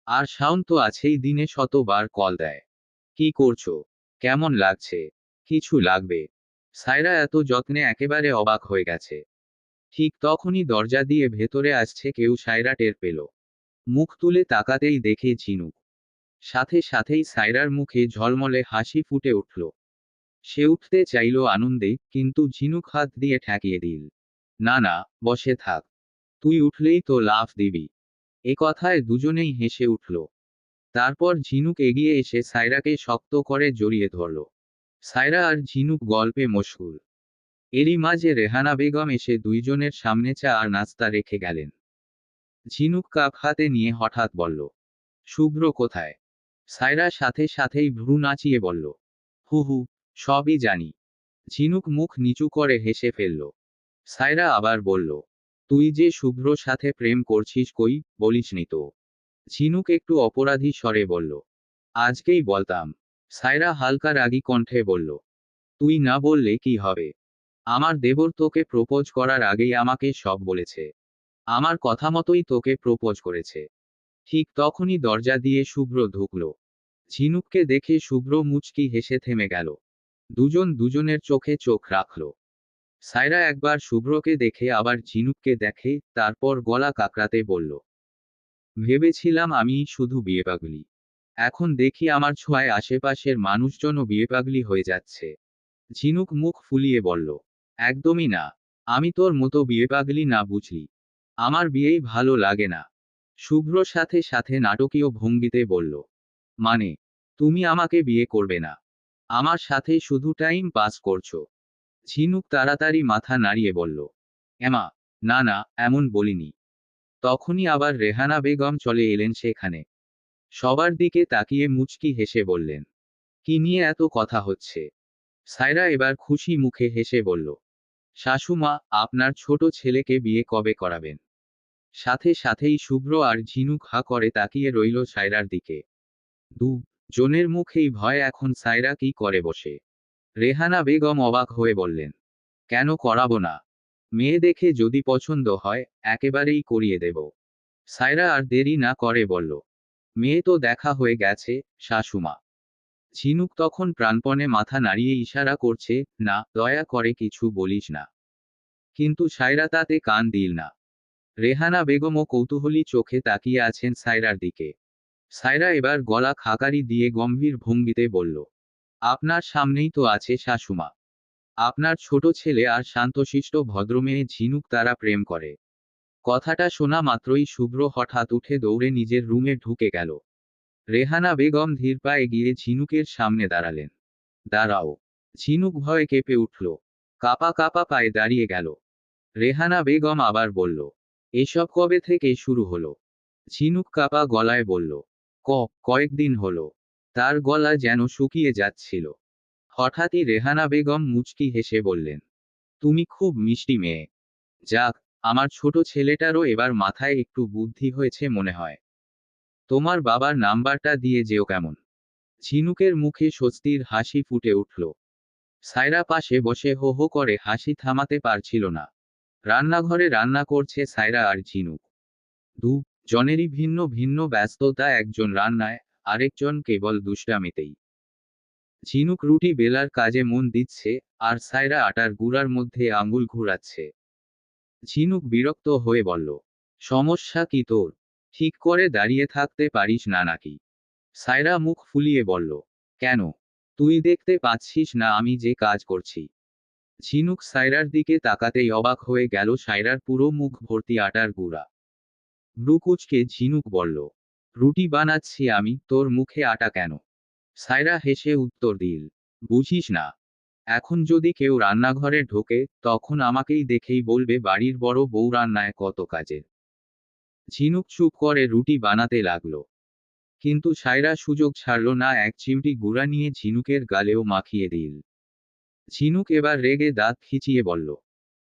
আর শাওন তো আছেই, দিনে শতবার কল দেয়, কি করছো? কেমন লাগছে? কিছু লাগবে? সায়রা এত যত্নে একেবারে অবাক হয়ে গেছে। ঠিক তখনই দরজা দিয়ে ভেতরে আসছে কেউ। সায়রা টের পেল। মুখ তুলে তাকাতেই দেখে ঝিনুক। সাথে সাথেই সায়রার মুখে ঝলমলে হাসি ফুটে উঠল। সে উঠতে চাইল আনন্দে, কিন্তু ঝিনুক হাত দিয়ে ঠেকিয়ে দিল। না না, বসে থাক। তুই উঠলেই তো লাফ দিবি। এ কথায় দুজনেই হেসে উঠল। তারপর ঝিনুক এগিয়ে এসে সায়রাকে শক্ত করে জড়িয়ে ধরল। সায়রা আর ঝিনুক গল্পে মশগুল। এরই মাঝে রেহানা বেগম এসে দুইজনের সামনে চা আর নাস্তা রেখে গেলেন। ঝিনুক কাপ হাতে নিয়ে হঠাৎ বলল, শুভ্র কোথায়? সায়রা সাথে সাথেই ভ্রু নাচিয়ে বলল, হু হু, সবই জানি। ঝিনুক মুখ নিচু করে হেসে ফেলল। সায়রা আবার বলল, তুই যে শুভ্রর সাথে প্রেম করছিস কই, বলিসনি তো। ঝিনুক একটু অপরাধী স্বরে বলল, আজকেই বলতাম। সায়রা হালকা রাগী কণ্ঠে বলল, তুই না বললে কি হবে? আমার দেবর তোকে প্রপোজ করার আগেই আমাকে সব বলেছে। আমার কথা মতোই তোকে প্রপোজ করেছে। ঠিক তখনই দরজা দিয়ে শুভ্র ঢুকল। ঝিনুককে দেখে শুভ্র মুচকি হেসে থেমে গেল। দুজন দুজনের চোখে চোখ রাখল। সায়রা একবার শুভ্রকে দেখে আবার ঝিনুককে দেখে, তারপর গলা কাকড়াতে বলল, ভেবেছিলাম আমি শুধু বিয়েপাগলি। এখন দেখি আমার ছোঁয়ায় আশেপাশের মানুষজনও বিয়েপাগলি হয়ে যাচ্ছে। ঝিনুক মুখ ফুলিয়ে বলল, একদমই না। আমি তোর মতো বিয়েপাগলি না, বুঝলি। আমার বিয়েই ভালো লাগে না। শুভ্র সাথে সাথে নাটকীয় ভঙ্গিতে বলল, মানে, তুমি আমাকে বিয়ে করবে না? আমার সাথে শুধু টাইম পাস করছো? ঝিনুক তাড়াতাড়ি মাথা নাড়িয়ে বলল, এমা, না না, এমন বলিনি। তখনই আবার রেহানা বেগম চলে এলেন সেখানে। সবার দিকে তাকিয়ে মুচকি হেসে বললেন, কি নিয়ে এত কথা হচ্ছে? সায়রা এবার খুশি মুখে হেসে বলল, শাশুমা, আপনার ছোট ছেলেকে বিয়ে কবে করাবেন? সাথে সাথেই শুভ্র আর ঝিনুক হা করে তাকিয়ে রইল সায়রার দিকে। দু জনের মুখেই ভয় এখন সায়রা কি করে বসে। রেহানা বেগম অবাক হয়ে বললেন, কেন করাবো না? মেয়ে দেখে যদি পছন্দ হয়, একেবারেই করিয়ে দেব। সায়রা আর দেরি না করে বলল, মেয়ে তো দেখা হয়ে গেছে, শাশুমা। ঝিনুক তখন প্রাণপণে মাথা নাড়িয়ে ইশারা করছে, না, দয়া করে কিছু বলিস না। কিন্তু সায়রা তাতে কান দিল না। রেহানা বেগমও কৌতূহলী চোখে তাকিয়ে আছেন সায়রার দিকে। সায়রা এবার গলা খাকারি দিয়ে গম্ভীর ভঙ্গিতে বলল, আপনার সামনেই তো আছে শাশুমা। আপনার ছোট ছেলে আর শান্তশিষ্ট ভদ্রমেয়ে ঝিনুক তারা প্রেম করে। কথাটা শোনা মাত্রই শুভ্র হঠাৎ উঠে দৌড়ে নিজের রুমে ঢুকে গেল। রেহানা বেগম ধীর পায়ে গিয়ে ঝিনুকের সামনে দাঁড়ালেন। দাঁড়াও। ঝিনুক ভয়ে কেঁপে উঠল। কাপা কাপা পায়ে দাঁড়িয়ে গেল। রেহানা বেগম আবার বলল, এসব কবে থেকে শুরু হলো? ঝিনুক কাপা গলায় বলল, কয়েকদিন হলো। তার গলা যেন শুকিয়ে যাচ্ছিল। হঠাৎই রেহানা বেগম মুচকি হেসে বললেন, তুমি খুব মিষ্টি মেয়ে। যাক, আমার ছোট ছেলেটারও এবার মাথায় একটু বুদ্ধি হয়েছে মনে হয়। তোমার বাবার নাম্বারটা দিয়ে যেও কেমন। ঝিনুকের মুখে স্বস্তির হাসি ফুটে উঠল। সায়রা পাশে বসে হো হো করে হাসি থামাতে পারছিল না। রান্নাঘরে রান্না করছে সায়রা আর ঝিনুক। দু জনেরই ভিন্ন ভিন্ন ব্যস্ততা, একজন রান্নায়, আরেকজন কেবল দুষ্টামিতেই। ঝিনুক রুটি বেলার কাজে মন দিচ্ছে, আর সায়রা আটার গুঁড়ার মধ্যে আঙুল ঘুরাচ্ছে। ঝিনুক বিরক্ত হয়ে বলল, সমস্যা কি তোর? ঠিক করে দাঁড়িয়ে থাকতে পারিস না নাকি? সায়রা মুখ ফুলিয়ে বলল, কেন? তুই দেখতে পাচ্ছিস না আমি যে কাজ করছি? ঝিনুক সায়রার দিকে তাকাতেই অবাক হয়ে গেল সায়রার পুরো মুখ ভর্তি আটার গুঁড়া। ভ্রুকুচকে ঝিনুক বলল, রুটি বানাচ্ছি আমি, তোর মুখে আটা কেন? সায়রা হেসে উত্তর দিল, বুঝিস না? এখন যদি কেউ রান্নাঘরে ঢোকে, তখন আমাকেই দেখেই বলবে বাড়ির বড় বউ রান্নায় কত কাজের। ঝিনুক চুপ করে রুটি বানাতে লাগলো। কিন্তু সায়রা সুযোগ ছাড়ল না, এক চিমটি গুঁড়া নিয়ে ঝিনুকের গালেও মাখিয়ে দিল। ঝিনুক এবার রেগে দাঁত খিচিয়ে বলল,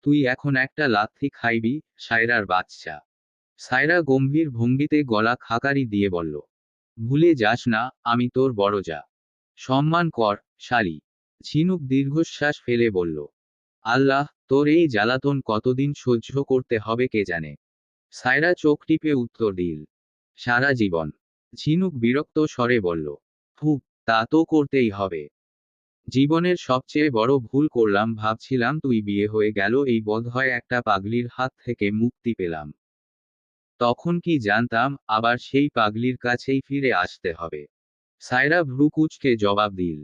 তুই এখন একটা লাথি খাইবি, সায়রার বাচ্চা। সায়রা গম্ভীর ভঙ্গিতে গলা খাকারি দিয়ে বলল, ভুলে যাস না, আমি তোর বড় যা। সম্মান কর, শালি। ঝিনুক দীর্ঘশ্বাস ফেলে বলল, আল্লাহ, তোর এই জ্বালাতন কতদিন সহ্য করতে হবে কে জানে। সায়রা চোখ টিপে উত্তর দিল, সারা জীবন। ঝিনুক বিরক্ত স্বরে বলল, ফুক, তা তো করতেই হবে। জীবনের সবচেয়ে বড় ভুল করলাম, ভাবছিলাম তুই বিয়ে হয়ে গেল এই বোধহয় একটা পাগলির হাত থেকে মুক্তি পেলাম। তখন কি জানতাম আবার সেই পাগলির কাছেই ফিরে আসতে হবে। সায়রা ভ্রু কুঁচকে জবাব দিল,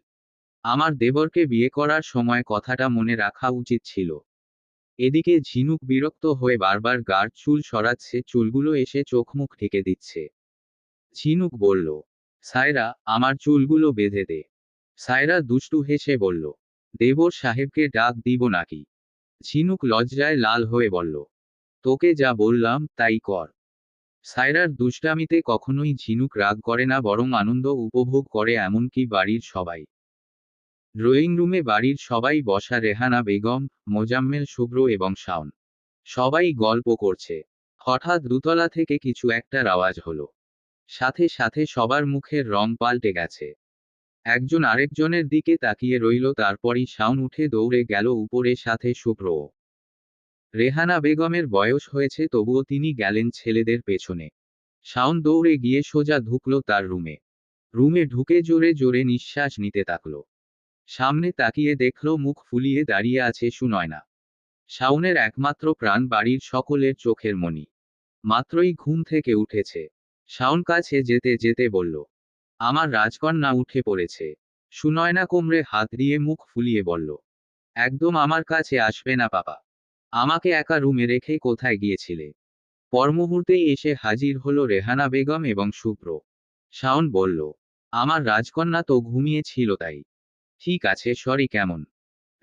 আমার দেবরকে বিয়ে করার সময় কথাটা মনে রাখা উচিত ছিল। এদিকে ঝিনুক বিরক্ত হয়ে বারবার গাঢ় চুল সরাচ্ছে, চুলগুলো এসে চোখ মুখ ঢেকে দিচ্ছে। ঝিনুক বলল, সায়রা, আমার চুলগুলো বেঁধে দে। সায়রা দুষ্টু হেসে বলল, দেবর সাহেবকে ডাক দিব নাকি? ঝিনুক লজ্জায় লাল হয়ে বলল, তোকে যা বললাম তাই কর। সায়রার দুষ্টামিতে কখনোই ঝিনুক রাগ করে না, বরং আনন্দ উপভোগ করে, এমনকি বাড়ির সবাই। ড্রয়িং রুমে বাড়ির সবাই বসা, রেহানা বেগম, মোজাম্মেল, শুভ্র এবং শাওন। সবাই গল্প করছে। হঠাৎ দোতলা থেকে কিছু একটার আওয়াজ হলো। সাথে সাথে সবার মুখের রং পাল্টে গেছে। একজন আরেকজনের দিকে তাকিয়ে রইল, তারপরই শাওন উঠে দৌড়ে গেল উপরে, সাথে শুভ্রও। রেহানা বেগমের বয়স হয়েছে, তবুও তিনি গেলেন ছেলেদের পেছনে। শাওন দৌড়ে গিয়ে সোজা ঢুকল তার রুমে। রুমে ঢুকে জোরে জোরে নিঃশ্বাস নিতে থাকল। সামনে তাকিয়ে দেখল মুখ ফুলিয়ে দাঁড়িয়ে আছে সুনয়না, শাওনের একমাত্র প্রাণ, বাড়ির সকলের চোখের মণি। মাত্রই ঘুম থেকে উঠেছে। শাওন কাছে যেতে যেতে বলল, আমার রাজকন্যা উঠে পড়েছে। সুনয়না কোমরে হাত দিয়ে মুখ ফুলিয়ে বলল, একদম আমার কাছে আসবে না পাপা। আমাকে একা রুমে রেখে কোথায় গিয়েছিলে? পরমুহূর্তেই এসে হাজির হলো রেহানা বেগম এবং শুভ্র। শাওন বলল, আমার রাজকন্যা তো ঘুমিয়েছিল তাই। ঠিক আছে, সরি। কেমন?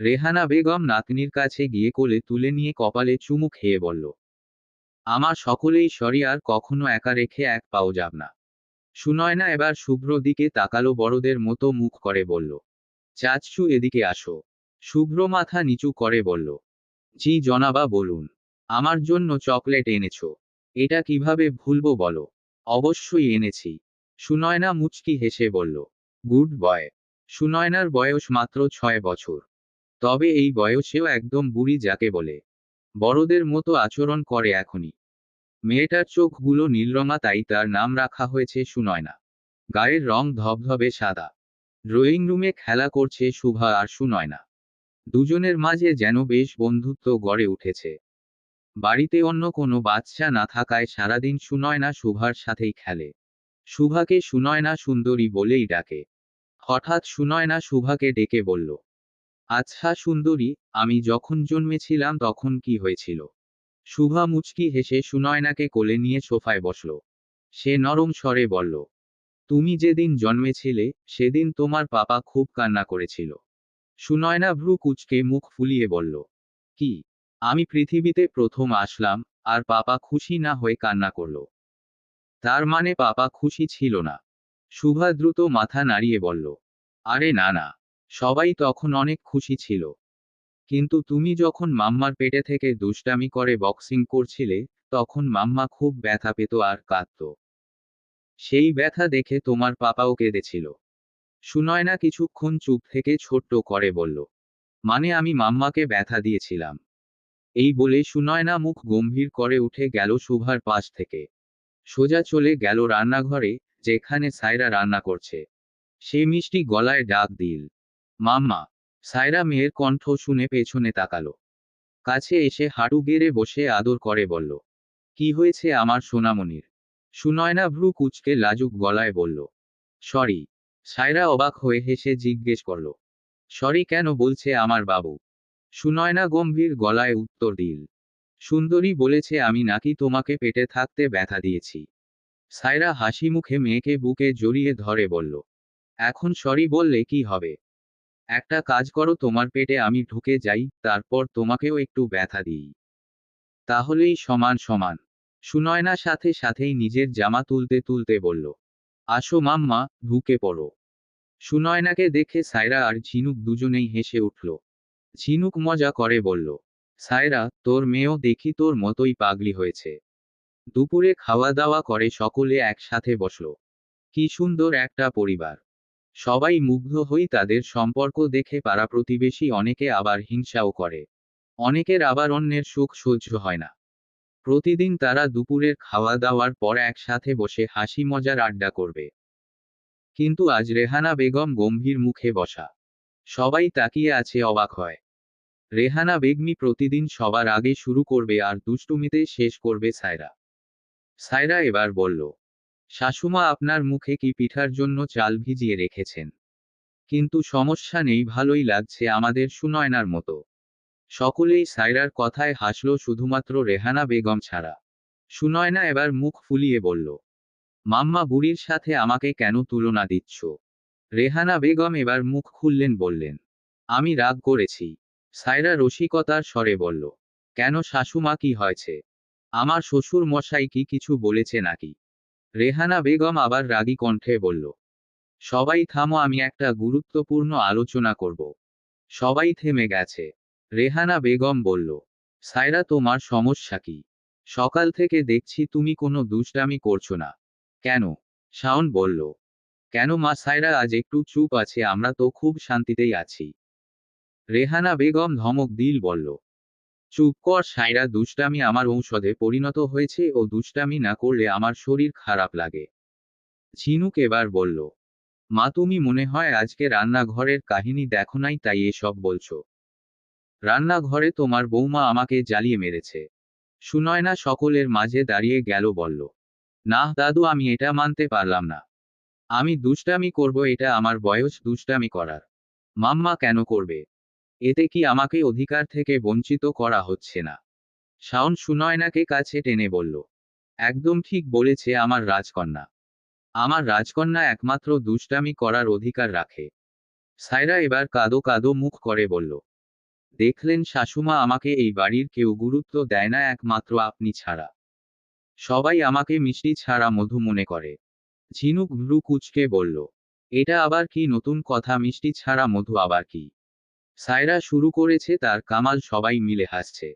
রেহানা বেগম নাতনির কাছে গিয়ে কোলে তুলে নিয়ে কপালে চুমু খেয়ে বলল, আমার সকলেই সরি, আর কখনো একা রেখে এক পাও যাব না। সুনয়না এবার শুভ্র দিকে তাকালো, বড়দের মতো মুখ করে বলল, চাচু এদিকে আসো। শুভ্র মাথা নিচু করে বলল, জি জনাবা, বলুন। আমার জন্য চকলেট এনেছো? এটা কিভাবে ভুলবো বলো। অবশ্যই এনেছি। সুনয়না মুচকি হেসে বলল, গুড বয়। সুনয়নার বয়স মাত্র 6 বছর। তবে এই বয়সেও একদম বুড়ি যাকে বলে। বড়দের মতো আচরণ করে এখনই। মেয়েটার চোখগুলো নীলরঙা, তাই তার নাম রাখা হয়েছে সুনয়না। গায়ের রং ধবধবে সাদা। ড্রয়িং রুমে খেলা করছে শুভা আর সুনয়না। দুজনের মাঝে যেন বেশ বন্ধুত্ব গড়ে উঠেছে। বাড়িতে অন্য কোনো বাচ্চা না থাকায় সারাদিন সুনয়না শুভার সাথেই খেলে। শুভাকে সুনয়না সুন্দরী বলেই ডাকে। হঠাৎ সুনয়না শুভাকে ডেকে বলল, আচ্ছা সুন্দরী, আমি যখন জন্মেছিলাম তখন কি হয়েছিল? শুভা মুচকি হেসে সুনয়নাকে কোলে নিয়ে সোফায় বসল। সে নরম স্বরে বলল, তুমি যেদিন জন্মেছিলে সেদিন তোমার পাপা খুব কান্না করেছিল। সুনয়না ভ্রু কুঁচকে মুখ ফুলিয়ে বলল, কি? আমি পৃথিবীতে প্রথম আসলাম, আর পাপা খুশি না হয়ে কান্না করল? তার মানে পাপা খুশি ছিল না? শুভা দ্রুত মাথা নাড়িয়ে বলল, আরে না না, সবাই তখন অনেক খুশি ছিল। কিন্তু তুমি যখন মাম্মার পেটে থেকে দুষ্টামি করে বক্সিং করছিলে, তখন মাম্মা খুব ব্যথা পেত আর কাঁদত। সেই ব্যথা দেখে তোমার পাপাও কেঁদেছিল। সুনয়না কিছুক্ষণ চুপ থেকে ছোট্ট করে বলল, মানে আমি মাম্মাকে ব্যথা দিয়েছিলাম? এই বলে সুনয়না মুখ গম্ভীর করে উঠে গেল শুভার পাশ থেকে। সোজা চলে গেল রান্নাঘরে, যেখানে সায়রা রান্না করছে। সে মিষ্টি গলায় ডাক দিল, মাম্মা। সায়রা মেয়ের কণ্ঠ শুনে পেছনে তাকালো। কাছে এসে হাঁটু গেড়ে বসে আদর করে বলল, কি হয়েছে আমার সোনামণির? সুনয়না ভ্রু কুঁচকে লাজুক গলায় বলল, সরি। সায়রা অবাক হয়ে হেসে জিজ্ঞেস করল, সরি কেন বলছে আমার বাবু? সুনয়না গম্ভীর গলায় উত্তর দিল, সুন্দরী বলেছে আমি নাকি তোমাকে পেটে থাকতে ব্যথা দিয়েছি। সায়রা হাসি মুখে মেয়েকে বুকে জড়িয়ে ধরে বলল, এখন সরি বললে কি হবে? একটা কাজ করো, তোমার পেটে আমি ঢুকে যাই, তারপর তোমাকেও একটু ব্যথা দিই। তাহলেই সমান সমান। সুনয়না সাথে সাথেই নিজের জামা তুলতে তুলতে বলল, আসো মাম্মা, ঢুকে পড়ো। সুনয়নাকে দেখে সায়রা আর ঝিনুক দুজনেই হেসে উঠল। ঝিনুক মজা করে বলল, সায়রা, তোর মেয়েও দেখি তোর মতোই পাগলি হয়েছে। দুপুরে খাওয়া দাওয়া করে সকলে একসাথে বসল। কি সুন্দর একটা পরিবার। সবাই মুগ্ধ হই তাদের সম্পর্ক দেখে। পাড়া প্রতিবেশী অনেকে আবার হিংসাও করে। অনেকের আবার অন্যের সুখ সহ্য হয় না। প্রতিদিন তারা দুপুরের খাওয়া দাওয়ার পর একসাথে বসে হাসি মজার আড্ডা করবে। কিন্তু আজ রেহানা বেগম গম্ভীর মুখে বসা। সবাই তাকিয়ে আছে অবাক হয়। রেহানা বেগমি প্রতিদিন সবার আগে শুরু করবে আর দুষ্টুমিতে শেষ করবে সায়রা। সায়রা এবার বলল, শাশুমা, আপনার মুখে কি পিঠার জন্য চাল ভিজিয়ে রেখেছেন? কিন্তু সমস্যা নেই, ভালোই লাগছে আমাদের সুনয়নার মতো। সকলেই সায়রার কথায় হাসল, শুধুমাত্র রেহানা বেগম ছাড়া। সুনয়না এবার মুখ ফুলিয়ে বলল, মাম্মা বুড়ির সাথে আমাকে কেন তুলনা দিচ্ছ? রেহানা বেগম এবার মুখ খুললেন, বললেন, আমি রাগ করেছি। সায়রা রসিকতার স্বরে বলল, কেন শাশুমা, কি হয়েছে? আমার শ্বশুর মশাই কি কিছু বলেছে নাকি? রেহানা বেগম আবার রাগী কণ্ঠে বলল, সবাই থামো, আমি একটা গুরুত্বপূর্ণ আলোচনা করব। সবাই থেমে গেছে। রেহানা বেগম বলল, সায়রা, তোমার সমস্যা কি? সকাল থেকে দেখছি তুমি কোনো দুষ্টামি করছো না। কেন? শাওন বলল, কেন মা? সায়রা আজ একটু চুপ আছে, আমরা তো খুব শান্তিতেই আছি। রেহানা বেগম ধমক দিল বলল, চুপ কর সায়রা, দুষ্টামি আমার ঔষধে পরিণত হয়েছে, ও দুষ্টামি না করলে আমার শরীর খারাপ লাগে। ঝিনুক এবার বলল, মা তুমি মনে হয় আজকে রান্নাঘরের কাহিনী দেখো নাই, তাই এসব বলছো। রান্নাঘরে তোমার বৌমা আমাকে জ্বালিয়ে মেরেছে। সুনয়না সকলের মাঝে দাঁড়িয়ে গেল বলল, না দাদু, আমি এটা মানতে পারলাম না। আমি দুষ্টামি করব, এটা আমার বয়স দুষ্টামি করার। মাম্মা কেন করবে? এতে কি আমাকে অধিকার থেকে বঞ্চিত করা হচ্ছে না? শাওন সুনয়নাকে কাছে টেনে বলল, একদম ঠিক বলেছে আমার রাজকন্যা। আমার রাজকন্যা একমাত্র দুষ্টামি করার অধিকার রাখে। সায়রা এবার কাদো কাদো মুখ করে বলল, দেখলেন শাশুমা, আমাকে এই বাড়ির কেউ গুরুত্ব দেয় না, একমাত্র আপনি ছাড়া। সবাই আমাকে মিষ্টি ছাড়া মধু মনে করে। ঝিনুক ভ্রু কুঁচকে বলল, এটা আবার কি নতুন কথা? মিষ্টি ছাড়া মধু আবার কি? সায়রা শুরু করেছে তার কামাল, সবাই মিলে হাসছে।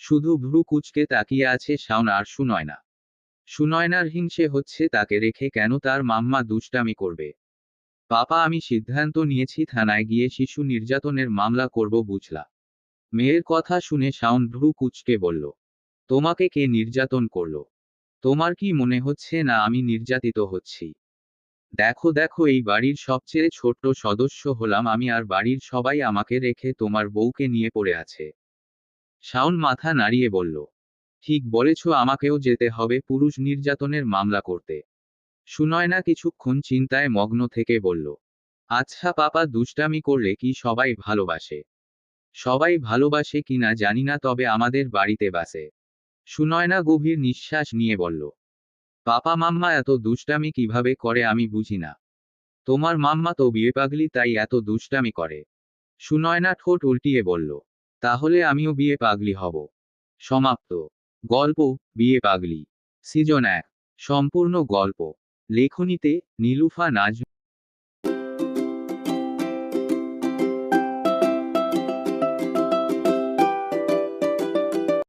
শুধু ভ্রু কুঁচকে তাকিয়ে আছে শাওন আর সুনয়না। সুনয়নার হিংসে হচ্ছে, তাকে রেখে কেন তার মাম্মা দুষ্টামি করবে। পাপা, আমি সিদ্ধান্ত নিয়েছি, থানায় গিয়ে শিশু নির্যাতনের মামলা করব, বুঝলা? মেয়ের কথা শুনে শাওন ভ্রু কুঁচকে বলল, তোমাকে কে নির্যাতন করলো? তোমার কি মনে হচ্ছে না আমি নির্যাতিত হচ্ছি? দেখো দেখো, এই বাড়ির সবচেয়ে ছোট্ট সদস্য হলাম আমি, আর বাড়ির সবাই আমাকে রেখে তোমার বউকে নিয়ে পড়ে আছে। শাওন মাথা নাড়িয়ে বলল, ঠিক বলেছ, আমাকেও যেতে হবে পুরুষ নির্যাতনের মামলা করতে। সুনয়না কিছুক্ষণ চিন্তায় মগ্ন থেকে বলল, আচ্ছা পাপা, দুষ্টামি করলে কি সবাই ভালোবাসে? সবাই ভালোবাসে কিনা জানি না, তবে আমাদের বাড়িতে বাসে। সুনয়না গভীর নিঃশ্বাস নিয়ে বলল, পাপা মাম্মা এত দুষ্টামি কিভাবে করে আমি বুঝি না। তোমার মাম্মা তো বিয়ে পাগলি, তাই এত দুষ্টামি করে। সুনয়না ঠোঁট উল্টিয়ে বলল, তাহলে আমিও বিয়ে পাগলি হব। সমাপ্ত। গল্প, বিয়ে পাগলি। সিজন 1। সম্পূর্ণ গল্প। লেখনীতে নীলুফা নাজ।